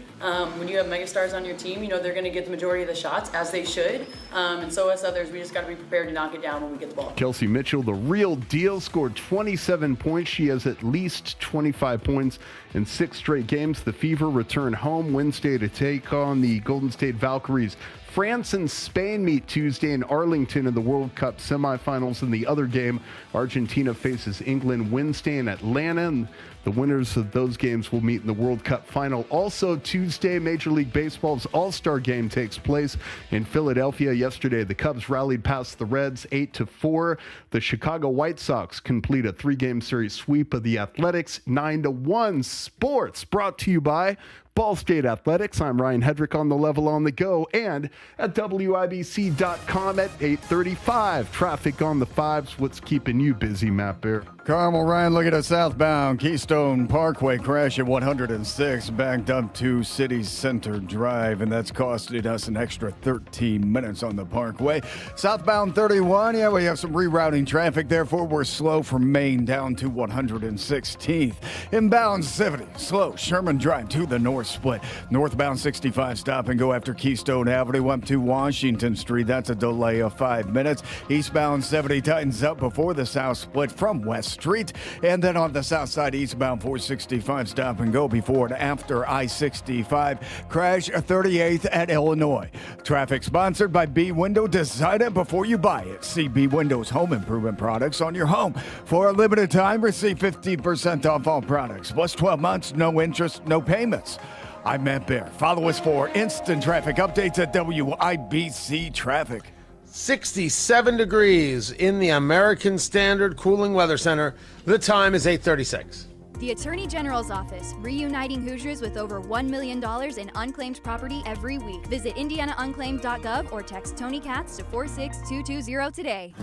When you have megastars on your team, you know they're going to get the majority of the shots, as they should. And so as others, we just got to be prepared to knock it down when we get the ball. Kelsey Mitchell, the real deal, scored 27 points. She has at least 25 points in 6 straight games. The Fever return home Wednesday to take on the Golden State Valkyries. France and Spain meet Tuesday in Arlington in the World Cup semifinals. In the other game, Argentina faces England Wednesday in Atlanta. And the winners of those games will meet in the World Cup final. Also Tuesday, Major League Baseball's All-Star Game takes place in Philadelphia. Yesterday, the Cubs rallied past the Reds 8-4. The Chicago White Sox complete a 3-game series sweep of the Athletics 9-1. Sports brought to you by Ball State Athletics. I'm Ryan Hedrick on the level on the go and at WIBC.com at 8:35. Traffic on the 5s. What's keeping you busy, Matt Bear? Carmel Ryan looking at southbound Keystone Parkway crash at 106 backed up to City Center Drive, and that's costed us an extra 13 minutes on the Parkway. Southbound 31, we have some rerouting traffic, therefore we're slow from Maine down to 116th. Inbound 70, slow Sherman Drive to the North Split. Northbound 65, stop and go after Keystone Avenue up to Washington Street. That's a delay of 5 minutes. Eastbound 70 tightens up before the South Split from West Street. And then on the south side, eastbound 465, stop and go before and after I-65. Crash 38th at Illinois. Traffic sponsored by B Window. Design it before you buy it. See B Window's home improvement products on your home. For a limited time, receive 50% off all products. Plus 12 months, no interest, no payments. I'm Matt Bear. Follow us for instant traffic updates at WIBC Traffic. 67 degrees in the American Standard Cooling Weather Center. The time is 8:36. The Attorney General's Office, reuniting Hoosiers with over $1 million in unclaimed property every week. Visit indianaunclaimed.gov or text Tony Katz to 46220 today.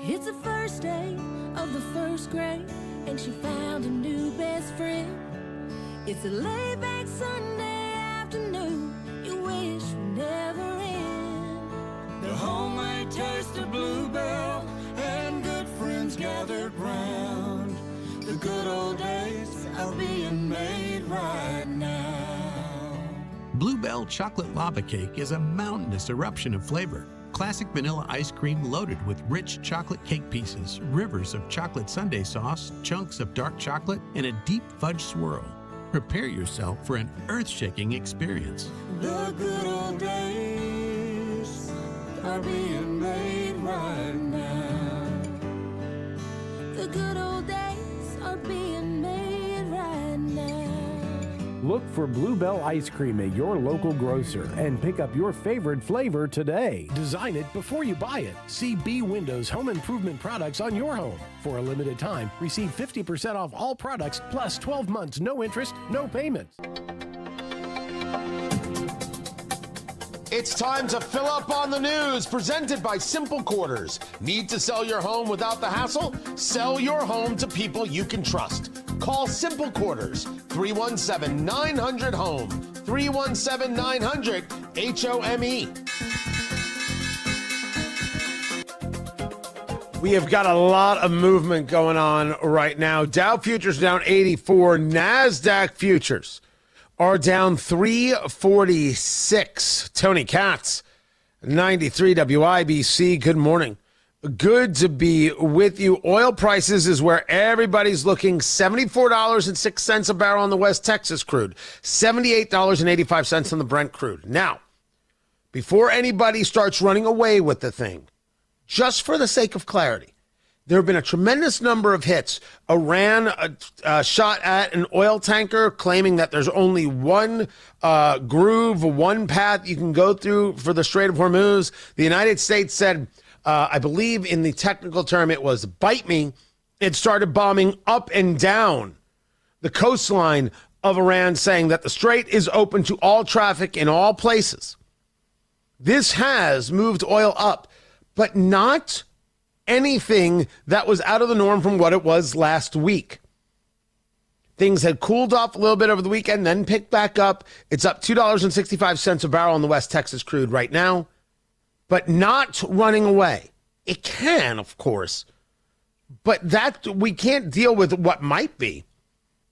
It's the first day of the first grade, and she found a new best friend. It's a laid-back Sunday afternoon you wish would never end. The homemade taste of Bluebell and good friends gathered round. The good old days Bluebell Chocolate Lava Cake is a mountainous eruption of flavor. Classic vanilla ice cream loaded with rich chocolate cake pieces, rivers of chocolate sundae sauce, chunks of dark chocolate, and a deep fudge swirl. Prepare yourself for an earth-shaking experience. The good old days are being made right now. The good old days are being made right now. Look for Bluebell Ice Cream at your local grocer and pick up your favorite flavor today. Design it before you buy it. See B Windows Home Improvement products on your home. For a limited time, receive 50% off all products plus 12 months, no interest, no payment. It's time to fill up on the news, presented by Simple Quarters. Need to sell your home without the hassle? Sell your home to people you can trust. Call Simple Quarters, 317-900-HOME, 317-900-HOME. We have got a lot of movement going on right now. Dow futures down 84. NASDAQ futures are down 346. Tony Katz, 93 WIBC. Good morning. Good to be with you. Oil prices is where everybody's looking. $74.06 a barrel on the West Texas crude. $78.85 on the Brent crude. Now, before anybody starts running away with the thing, just for the sake of clarity, there have been a tremendous number of hits. Iran shot at an oil tanker, claiming that there's only one groove, one path you can go through for the Strait of Hormuz. The United States said, I believe in the technical term, it was bite me. It started bombing up and down the coastline of Iran, saying that the strait is open to all traffic in all places. This has moved oil up, but not anything that was out of the norm from what it was last week. Things had cooled off a little bit over the weekend, then picked back up. It's up $2.65 a barrel on the West Texas crude right now, but not running away. It can, of course, but that we can't deal with what might be.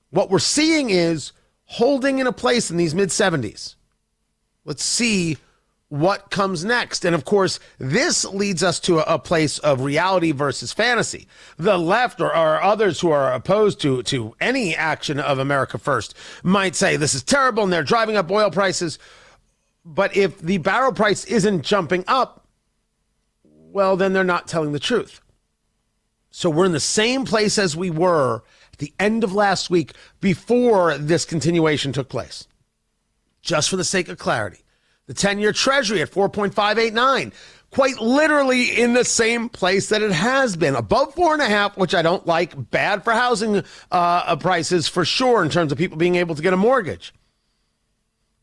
What we're seeing is holding in a place in these mid-70s. Let's see what comes next. And of course, this leads us to a place of reality versus fantasy. The left or others who are opposed to any action of America First might say this is terrible and they're driving up oil prices. But if the barrel price isn't jumping up, well, then they're not telling the truth. So we're in the same place as we were at the end of last week before this continuation took place. Just for the sake of clarity. The 10-year Treasury at 4.589, quite literally in the same place that it has been. Above 4.5, which I don't like. Bad for housing prices for sure in terms of people being able to get a mortgage.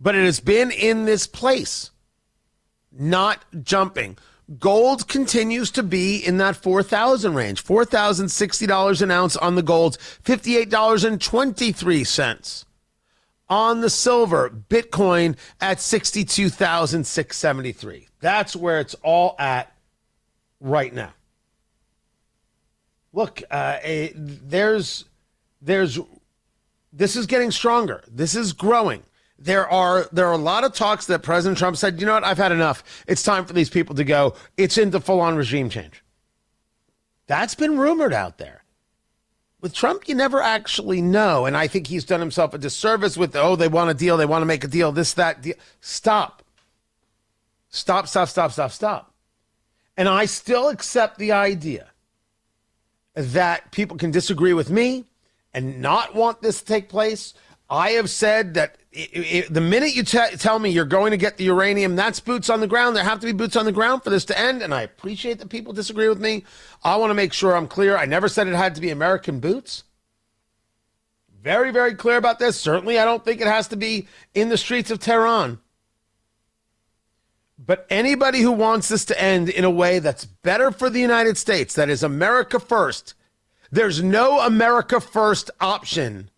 But it has been in this place, not jumping. Gold continues to be in that 4,000 range, $4,060 an ounce on the gold, $58.23. On the silver, Bitcoin at 62,673. That's where it's all at right now. Look, this is getting stronger. This is growing. There are a lot of talks that President Trump said, you know what, I've had enough. It's time for these people to go. It's into full-on regime change. That's been rumored out there. With Trump, you never actually know, and I think he's done himself a disservice with, they want a deal, they want to make a deal, this, that, deal. Stop. And I still accept the idea that people can disagree with me and not want this to take place. I have said that the minute you tell me you're going to get the uranium, that's boots on the ground. There have to be boots on the ground for this to end, and I appreciate that people disagree with me. I want to make sure I'm clear. I never said it had to be American boots. Very, very clear about this. Certainly, I don't think it has to be in the streets of Tehran. But anybody who wants this to end in a way that's better for the United States, that is America first, there's no America first option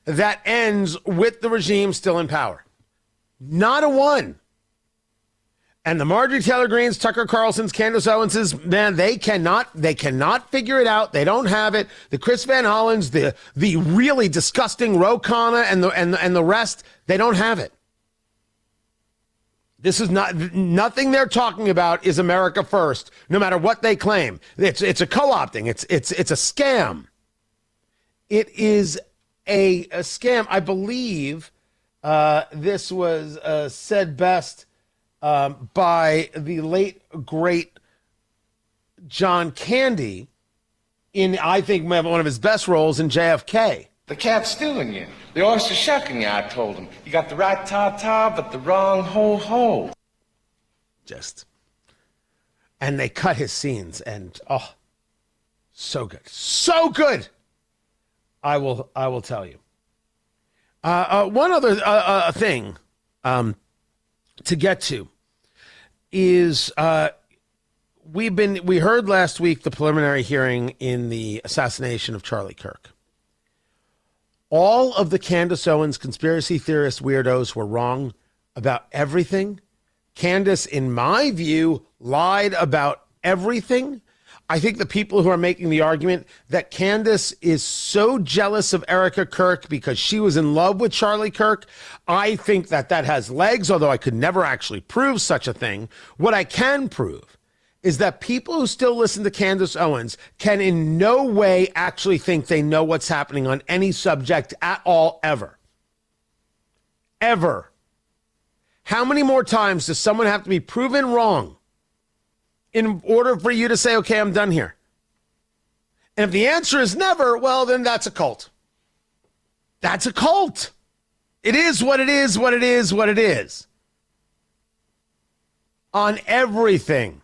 that ends with the regime still in power. Not a one. And the Marjorie Taylor Greenes, Tucker Carlson's, Candace Owens's, man, they cannot figure it out. They don't have it. The Chris Van Hollen's, the really disgusting Ro Khanna and the rest, they don't have it. This is nothing they're talking about is America first, no matter what they claim. It's a co-opting. It's a scam. It is a scam. I believe this was said best by the late, great John Candy in, I think, one of his best roles in JFK. The cat's stealing you. The oyster shucking you, I told him. You got the right ta-ta, but the wrong ho-ho. And they cut his scenes, and, oh, so good. So good! I will tell you. One other thing to get to is we heard last week the preliminary hearing in the assassination of Charlie Kirk. All of the Candace Owens conspiracy theorist weirdos were wrong about everything. Candace, in my view, lied about everything. I think the people who are making the argument that Candace is so jealous of Erica Kirk because she was in love with Charlie Kirk, I think that has legs, although I could never actually prove such a thing. What I can prove is that people who still listen to Candace Owens can in no way actually think they know what's happening on any subject at all, ever. Ever. How many more times does someone have to be proven wrong in order for you to say, okay, I'm done here? And if the answer is never, well, then that's a cult. That's a cult. It is what it is, what it is, what it is. On everything.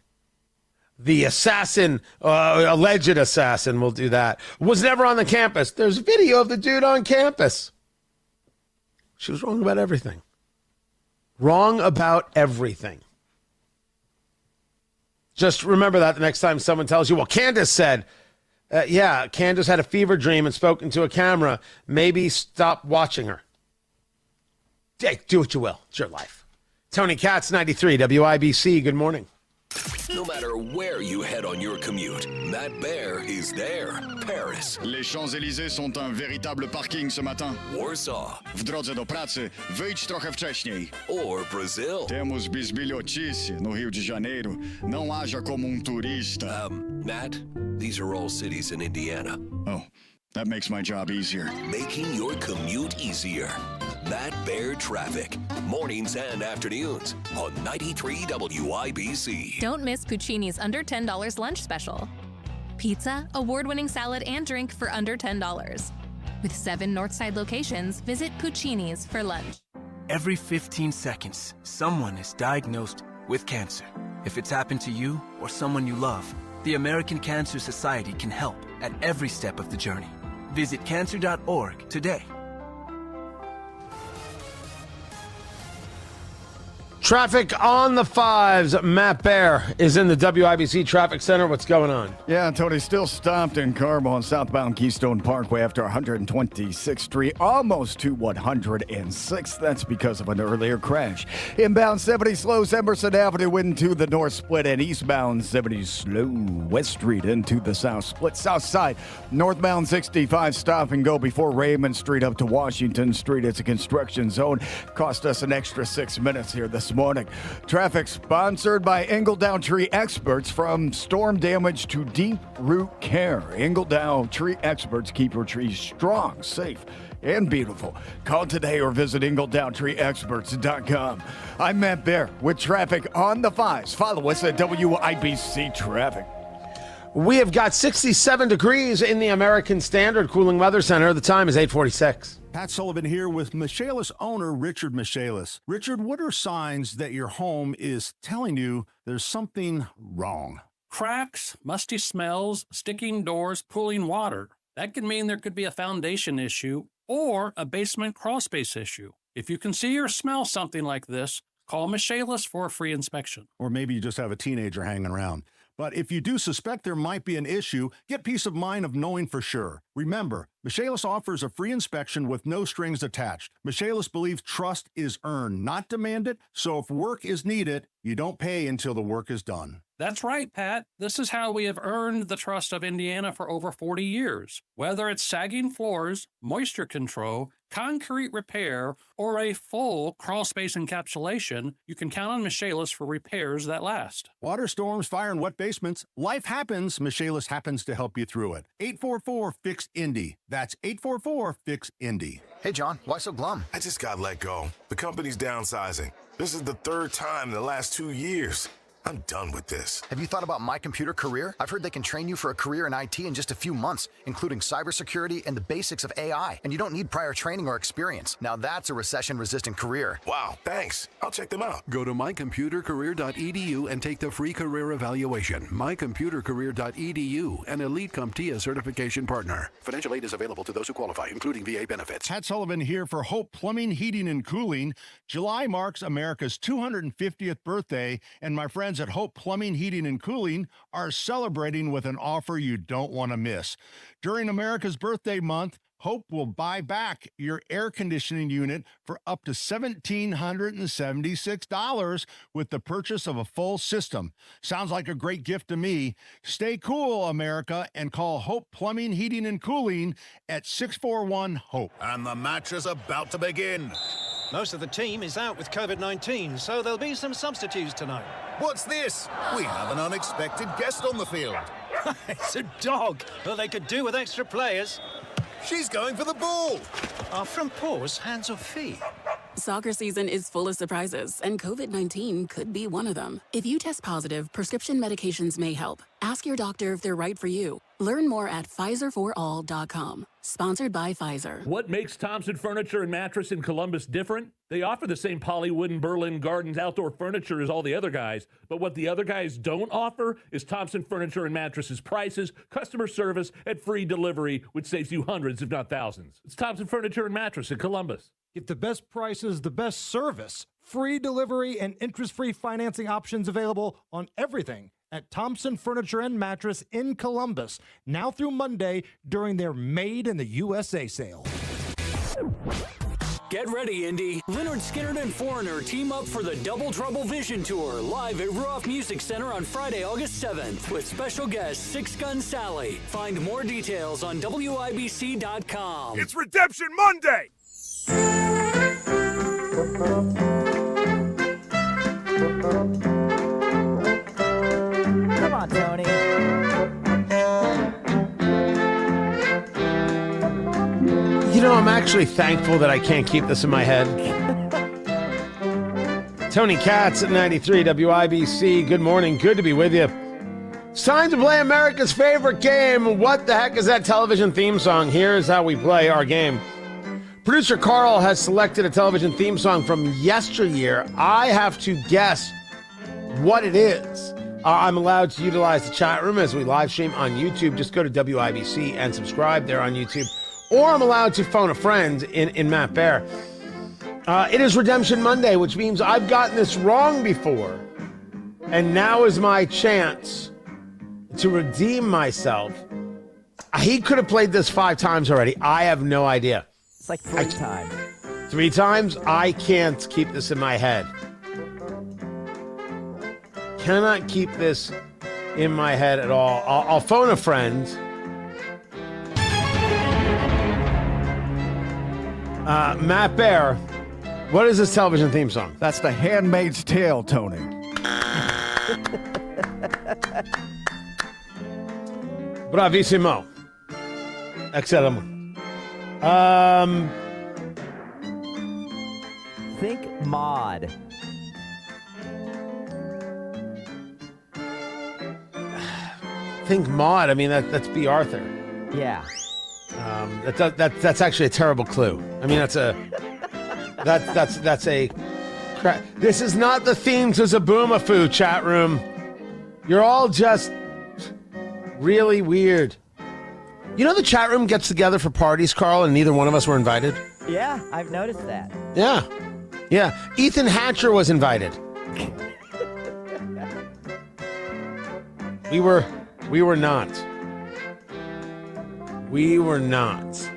The assassin, alleged assassin, we'll do that, was never on the campus. There's video of the dude on campus. She was wrong about everything. Wrong about everything. Just remember that the next time someone tells you, well, Candace said, Candace had a fever dream and spoke into a camera. Maybe stop watching her. Hey, do what you will. It's your life. Tony Katz, 93, WIBC. Good morning. No matter where you head on your commute, Matt Bear is there. Paris. Les Champs-Élysées sont un véritable parking ce matin. Warsaw. W drodze do pracy, wyjdź trochę wcześniej. Or Brazil. Temos bisbilhotice no Rio de Janeiro. Não haja como turista. Matt, these are all cities in Indiana. Oh, that makes my job easier. Making your commute easier. Matt Bear Traffic. Mornings and afternoons on 93 WIBC. Don't miss Puccini's under $10 lunch special. Pizza, award-winning salad, and drink for under $10. With 7 Northside locations, visit Puccini's for lunch. Every 15 seconds, someone is diagnosed with cancer. If it's happened to you or someone you love, the American Cancer Society can help at every step of the journey. Visit cancer.org today. Traffic on the 5s. Matt Bear is in the WIBC Traffic Center. What's going on? Yeah, Tony, still stopped in Carmel on southbound Keystone Parkway after 126th Street, almost to 106th. That's because of an earlier crash. Inbound 70 slow Emerson Avenue into the north split, and eastbound 70 slow West Street into the south split. South side, northbound 65 stop and go before Raymond Street up to Washington Street. It's a construction zone. Cost us an extra 6 minutes here this morning. Traffic sponsored by Engledown Tree Experts. From storm damage to deep root care, Engledown Tree Experts keep your trees strong, safe, and beautiful. Call today or visit EngledownTreeExperts.com. I'm Matt Bear with traffic on the 5s. Follow us at WIBC Traffic. We have got 67 degrees in the American Standard Cooling Weather Center. The time is 8:46. Pat Sullivan here with Michaelis owner Richard Michaelis. Richard, what are signs that your home is telling you there's something wrong? Cracks, musty smells, sticking doors, pooling water. That can mean there could be a foundation issue or a basement crawl space issue. If you can see or smell something like this, call Michaelis for a free inspection. Or maybe you just have a teenager hanging around. But if you do suspect there might be an issue, get peace of mind of knowing for sure. Remember, Michaelis offers a free inspection with no strings attached. Michaelis believes trust is earned, not demanded, so if work is needed, you don't pay until the work is done. That's right, Pat. This is how we have earned the trust of Indiana for over 40 years. Whether it's sagging floors, moisture control, concrete repair, or a full crawl space encapsulation, you can count on Michaelis for repairs that last. Water storms, fire, and wet basements. Life happens. Michaelis happens to help you through it. 844-FIX-INDY. That's 844-FIX-INDY. Hey, John, why so glum? I just got let go. The company's downsizing. This is the third time in the last 2 years. I'm done with this. Have you thought about My Computer Career? I've heard they can train you for a career in IT in just a few months, including cybersecurity and the basics of AI. And you don't need prior training or experience. Now that's a recession-resistant career. Wow, thanks. I'll check them out. Go to mycomputercareer.edu and take the free career evaluation. Mycomputercareer.edu, an Elite CompTIA certification partner. Financial aid is available to those who qualify, including VA benefits. Pat Sullivan here for Hope Plumbing, Heating, and Cooling. July marks America's 250th birthday, and my friends at Hope Plumbing, Heating, and Cooling are celebrating with an offer you don't want to miss. During America's birthday month, Hope will buy back your air conditioning unit for up to $1,776 with the purchase of a full system. Sounds like a great gift to me. Stay cool, America, and call Hope Plumbing, Heating, and Cooling at 641-HOPE. And the match is about to begin. Most of the team is out with COVID-19, so there'll be some substitutes tonight. What's this? We have an unexpected guest on the field. It's a dog. Well, they could do with extra players. She's going for the ball. Are front paws hands or feet? Soccer season is full of surprises, and COVID-19 could be one of them. If you test positive, prescription medications may help. Ask your doctor if they're right for you. Learn more at PfizerForAll.com. Sponsored by Pfizer. What makes Thompson Furniture and Mattress in Columbus different? They offer the same Polywood and Berlin Gardens outdoor furniture as all the other guys, but what the other guys don't offer is Thompson Furniture and Mattresses prices, customer service, and free delivery, which saves you hundreds, if not thousands. It's Thompson Furniture and Mattress in Columbus. Get the best prices, the best service, free delivery, and interest-free financing options available on everything at Thompson Furniture and Mattress in Columbus, now through Monday during their Made in the USA sale. Get ready, Indy. Lynyrd Skynyrd and Foreigner team up for the Double Trouble Vision Tour live at Ruoff Music Center on Friday, August 7th with special guest Six Gun Sally. Find more details on WIBC.com. It's Redemption Monday! Come on, Tony. You know, I'm actually thankful that I can't keep this in my head. Tony Katz at 93 WIBC. Good morning. Good to be with you. It's time to play America's favorite game. What the heck is that television theme song? Here's how we play our game. Producer Carl has selected a television theme song from yesteryear. I have to guess what it is. I'm allowed to utilize the chat room as we live stream on YouTube. Just go to WIBC and subscribe there on YouTube. Or I'm allowed to phone a friend in Matt Bear. It is Redemption Monday, which means I've gotten this wrong before. And now is my chance to redeem myself. He could have played this 5 times already. I have no idea. It's like 3 times. 3 times? I can't keep this in my head. Cannot keep this in my head at all. I'll phone a friend. Matt Bear, what is this television theme song? That's The Handmaid's Tale, Tony. Bravissimo. Excellent. Think Mod. Think Mod. I mean, that's B. Arthur. Yeah. That's actually a terrible clue. I mean, that's a This is not the theme to Zaboomafoo, chat room. You're all just really weird. You know the chat room gets together for parties, Carl, and neither one of us were invited? Yeah, I've noticed that. Yeah. Ethan Hatcher was invited. We were not. We were not.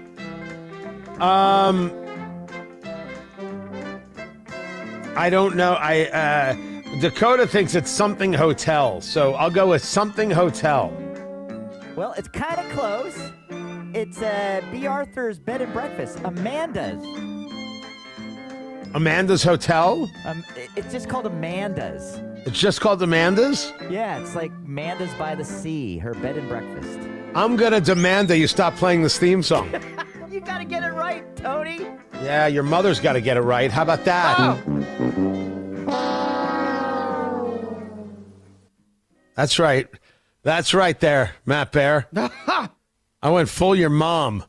I don't know. Dakota thinks it's something hotel, so I'll go with something hotel. Well, it's kind of close. It's B. Arthur's Bed and Breakfast. Amanda's. Amanda's Hotel? It's just called Amanda's. It's just called Amanda's? Yeah, it's like Amanda's by the sea, her bed and breakfast. I'm going to demand that you stop playing this theme song. You got to get it right, Tony. Yeah, your mother's got to get it right. How about that? That's right. That's right there, Matt Bear. I went full your mom.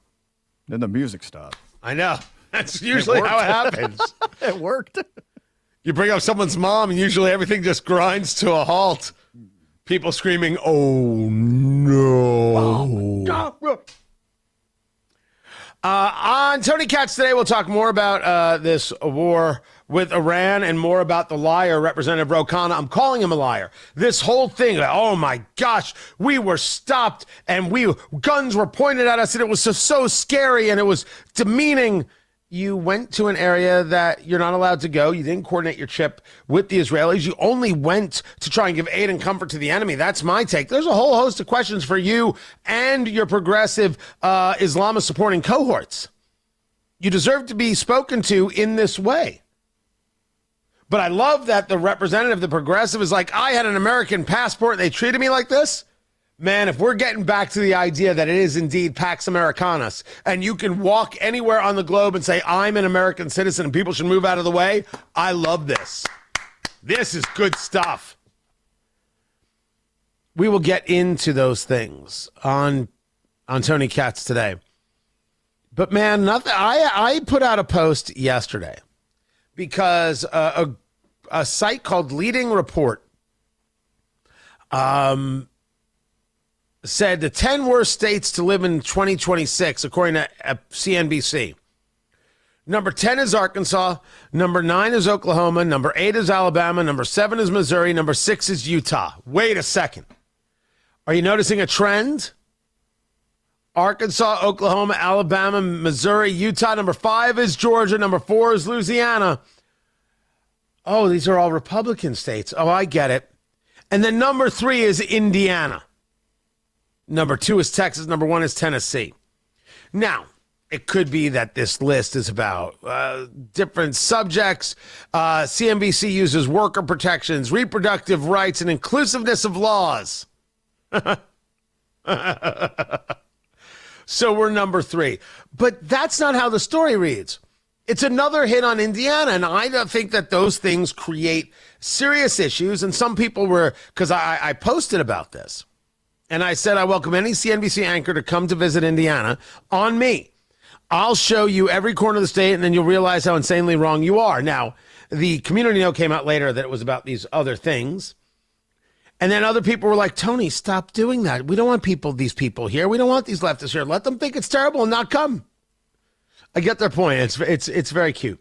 Then the music stopped. I know. That's usually how it happens. It worked. You bring up someone's mom, and usually everything just grinds to a halt. People screaming, "Oh no!" On Tony Katz today, we'll talk more about this war with Iran and more about the liar, Representative Khanna. I'm calling him a liar. This whole thing, oh my gosh, we were stopped and guns were pointed at us and it was so scary and it was demeaning. You went to an area that you're not allowed to go. You didn't coordinate your trip with the Israelis. You only went to try and give aid and comfort to the enemy. That's my take. There's a whole host of questions for you and your progressive Islamist supporting cohorts. You deserve to be spoken to in this way. But I love that the representative, the progressive, is like, I had an American passport and they treated me like this. Man, if we're getting back to the idea that it is indeed Pax Americanus and you can walk anywhere on the globe and say, I'm an American citizen and people should move out of the way, I love this. This is good stuff. We will get into those things on Tony Katz today. But man, nothing. I put out a post yesterday because a site called Leading Report said the 10 worst states to live in 2026, according to CNBC. Number 10 is Arkansas. Number 9 is Oklahoma. Number 8 is Alabama. Number 7 is Missouri. Number 6 is Utah. Wait a second. Are you noticing a trend? Arkansas, Oklahoma, Alabama, Missouri, Utah. Number 5 is Georgia. Number 4 is Louisiana. Oh, these are all Republican states. Oh, I get it. And then number 3 is Indiana. Number 2 is Texas. Number 1 is Tennessee. Now, it could be that this list is about different subjects. CNBC uses worker protections, reproductive rights, and inclusiveness of laws. So we're number 3. But that's not how the story reads. It's another hit on Indiana, and I don't think that those things create serious issues. And some people were, because I posted about this. And I said, I welcome any CNBC anchor to come to visit Indiana on me. I'll show you every corner of the state, and then you'll realize how insanely wrong you are. Now, the community note came out later that it was about these other things. And then other people were like, Tony, stop doing that. We don't want these people here. We don't want these leftists here. Let them think it's terrible and not come. I get their point. It's very cute.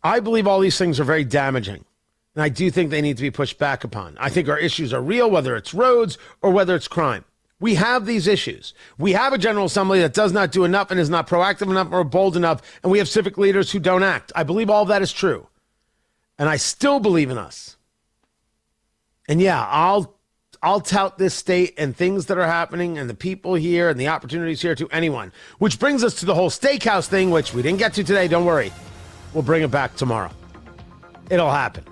I believe all these things are very damaging. And I do think they need to be pushed back upon. I think our issues are real, whether it's roads or whether it's crime. We have these issues. We have a General Assembly that does not do enough and is not proactive enough or bold enough. And we have civic leaders who don't act. I believe all that is true. And I still believe in us. And yeah, I'll tout this state and things that are happening and the people here and the opportunities here to anyone. Which brings us to the whole steakhouse thing, which we didn't get to today. Don't worry. We'll bring it back tomorrow. It'll happen.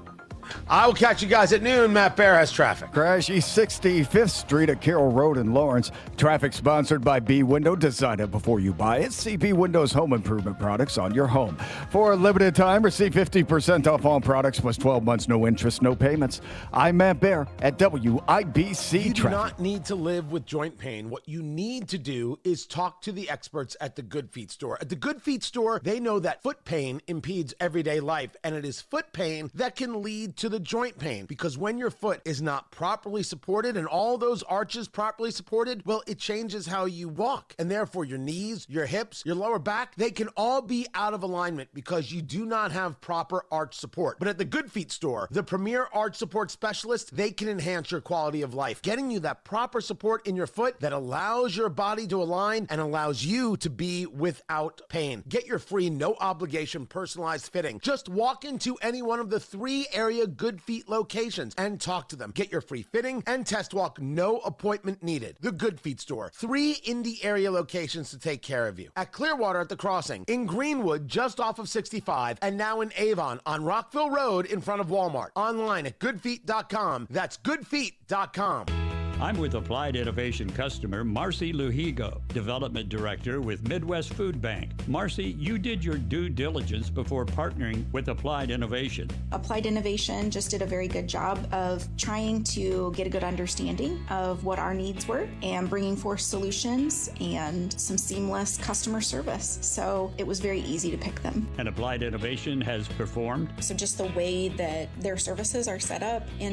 I will catch you guys at noon. Matt Bear has traffic. Crash East 65th Street at Carroll Road in Lawrence. Traffic sponsored by B Window. Design it before you buy it. See B Window's home improvement products on your home. For a limited time, receive 50% off all products plus 12 months, no interest, no payments. I'm Matt Bear at WIBC You Traffic. do not need to live with joint pain. What you need to do is talk to the experts at the Good Feet store. At the Good Feet store, they know that foot pain impedes everyday life, and it is foot pain that can lead to the joint pain, because when your foot is not properly supported and all those arches properly supported, well, it changes how you walk, and therefore your knees, your hips, your lower back, they can all be out of alignment because you do not have proper arch support. But at the Good Feet store, the premier arch support specialist, they can enhance your quality of life, getting you that proper support in your foot that allows your body to align and allows you to be without pain. Get your free, no obligation, personalized fitting. Just walk into any one of the 3 area area Good Feet locations and talk to them. Get your free fitting and test walk, no appointment needed. The Good Feet store. 3 Indy area locations to take care of you. At Clearwater at the Crossing, in Greenwood just off of 65, and now in Avon on Rockville Road in front of Walmart. Online at goodfeet.com. That's goodfeet.com. I'm with Applied Innovation customer Marcy Luhigo, Development Director with Midwest Food Bank. Marcy, you did your due diligence before partnering with Applied Innovation. Applied Innovation just did a very good job of trying to get a good understanding of what our needs were and bringing forth solutions and some seamless customer service. So it was very easy to pick them. And Applied Innovation has performed? So just the way that their services are set up in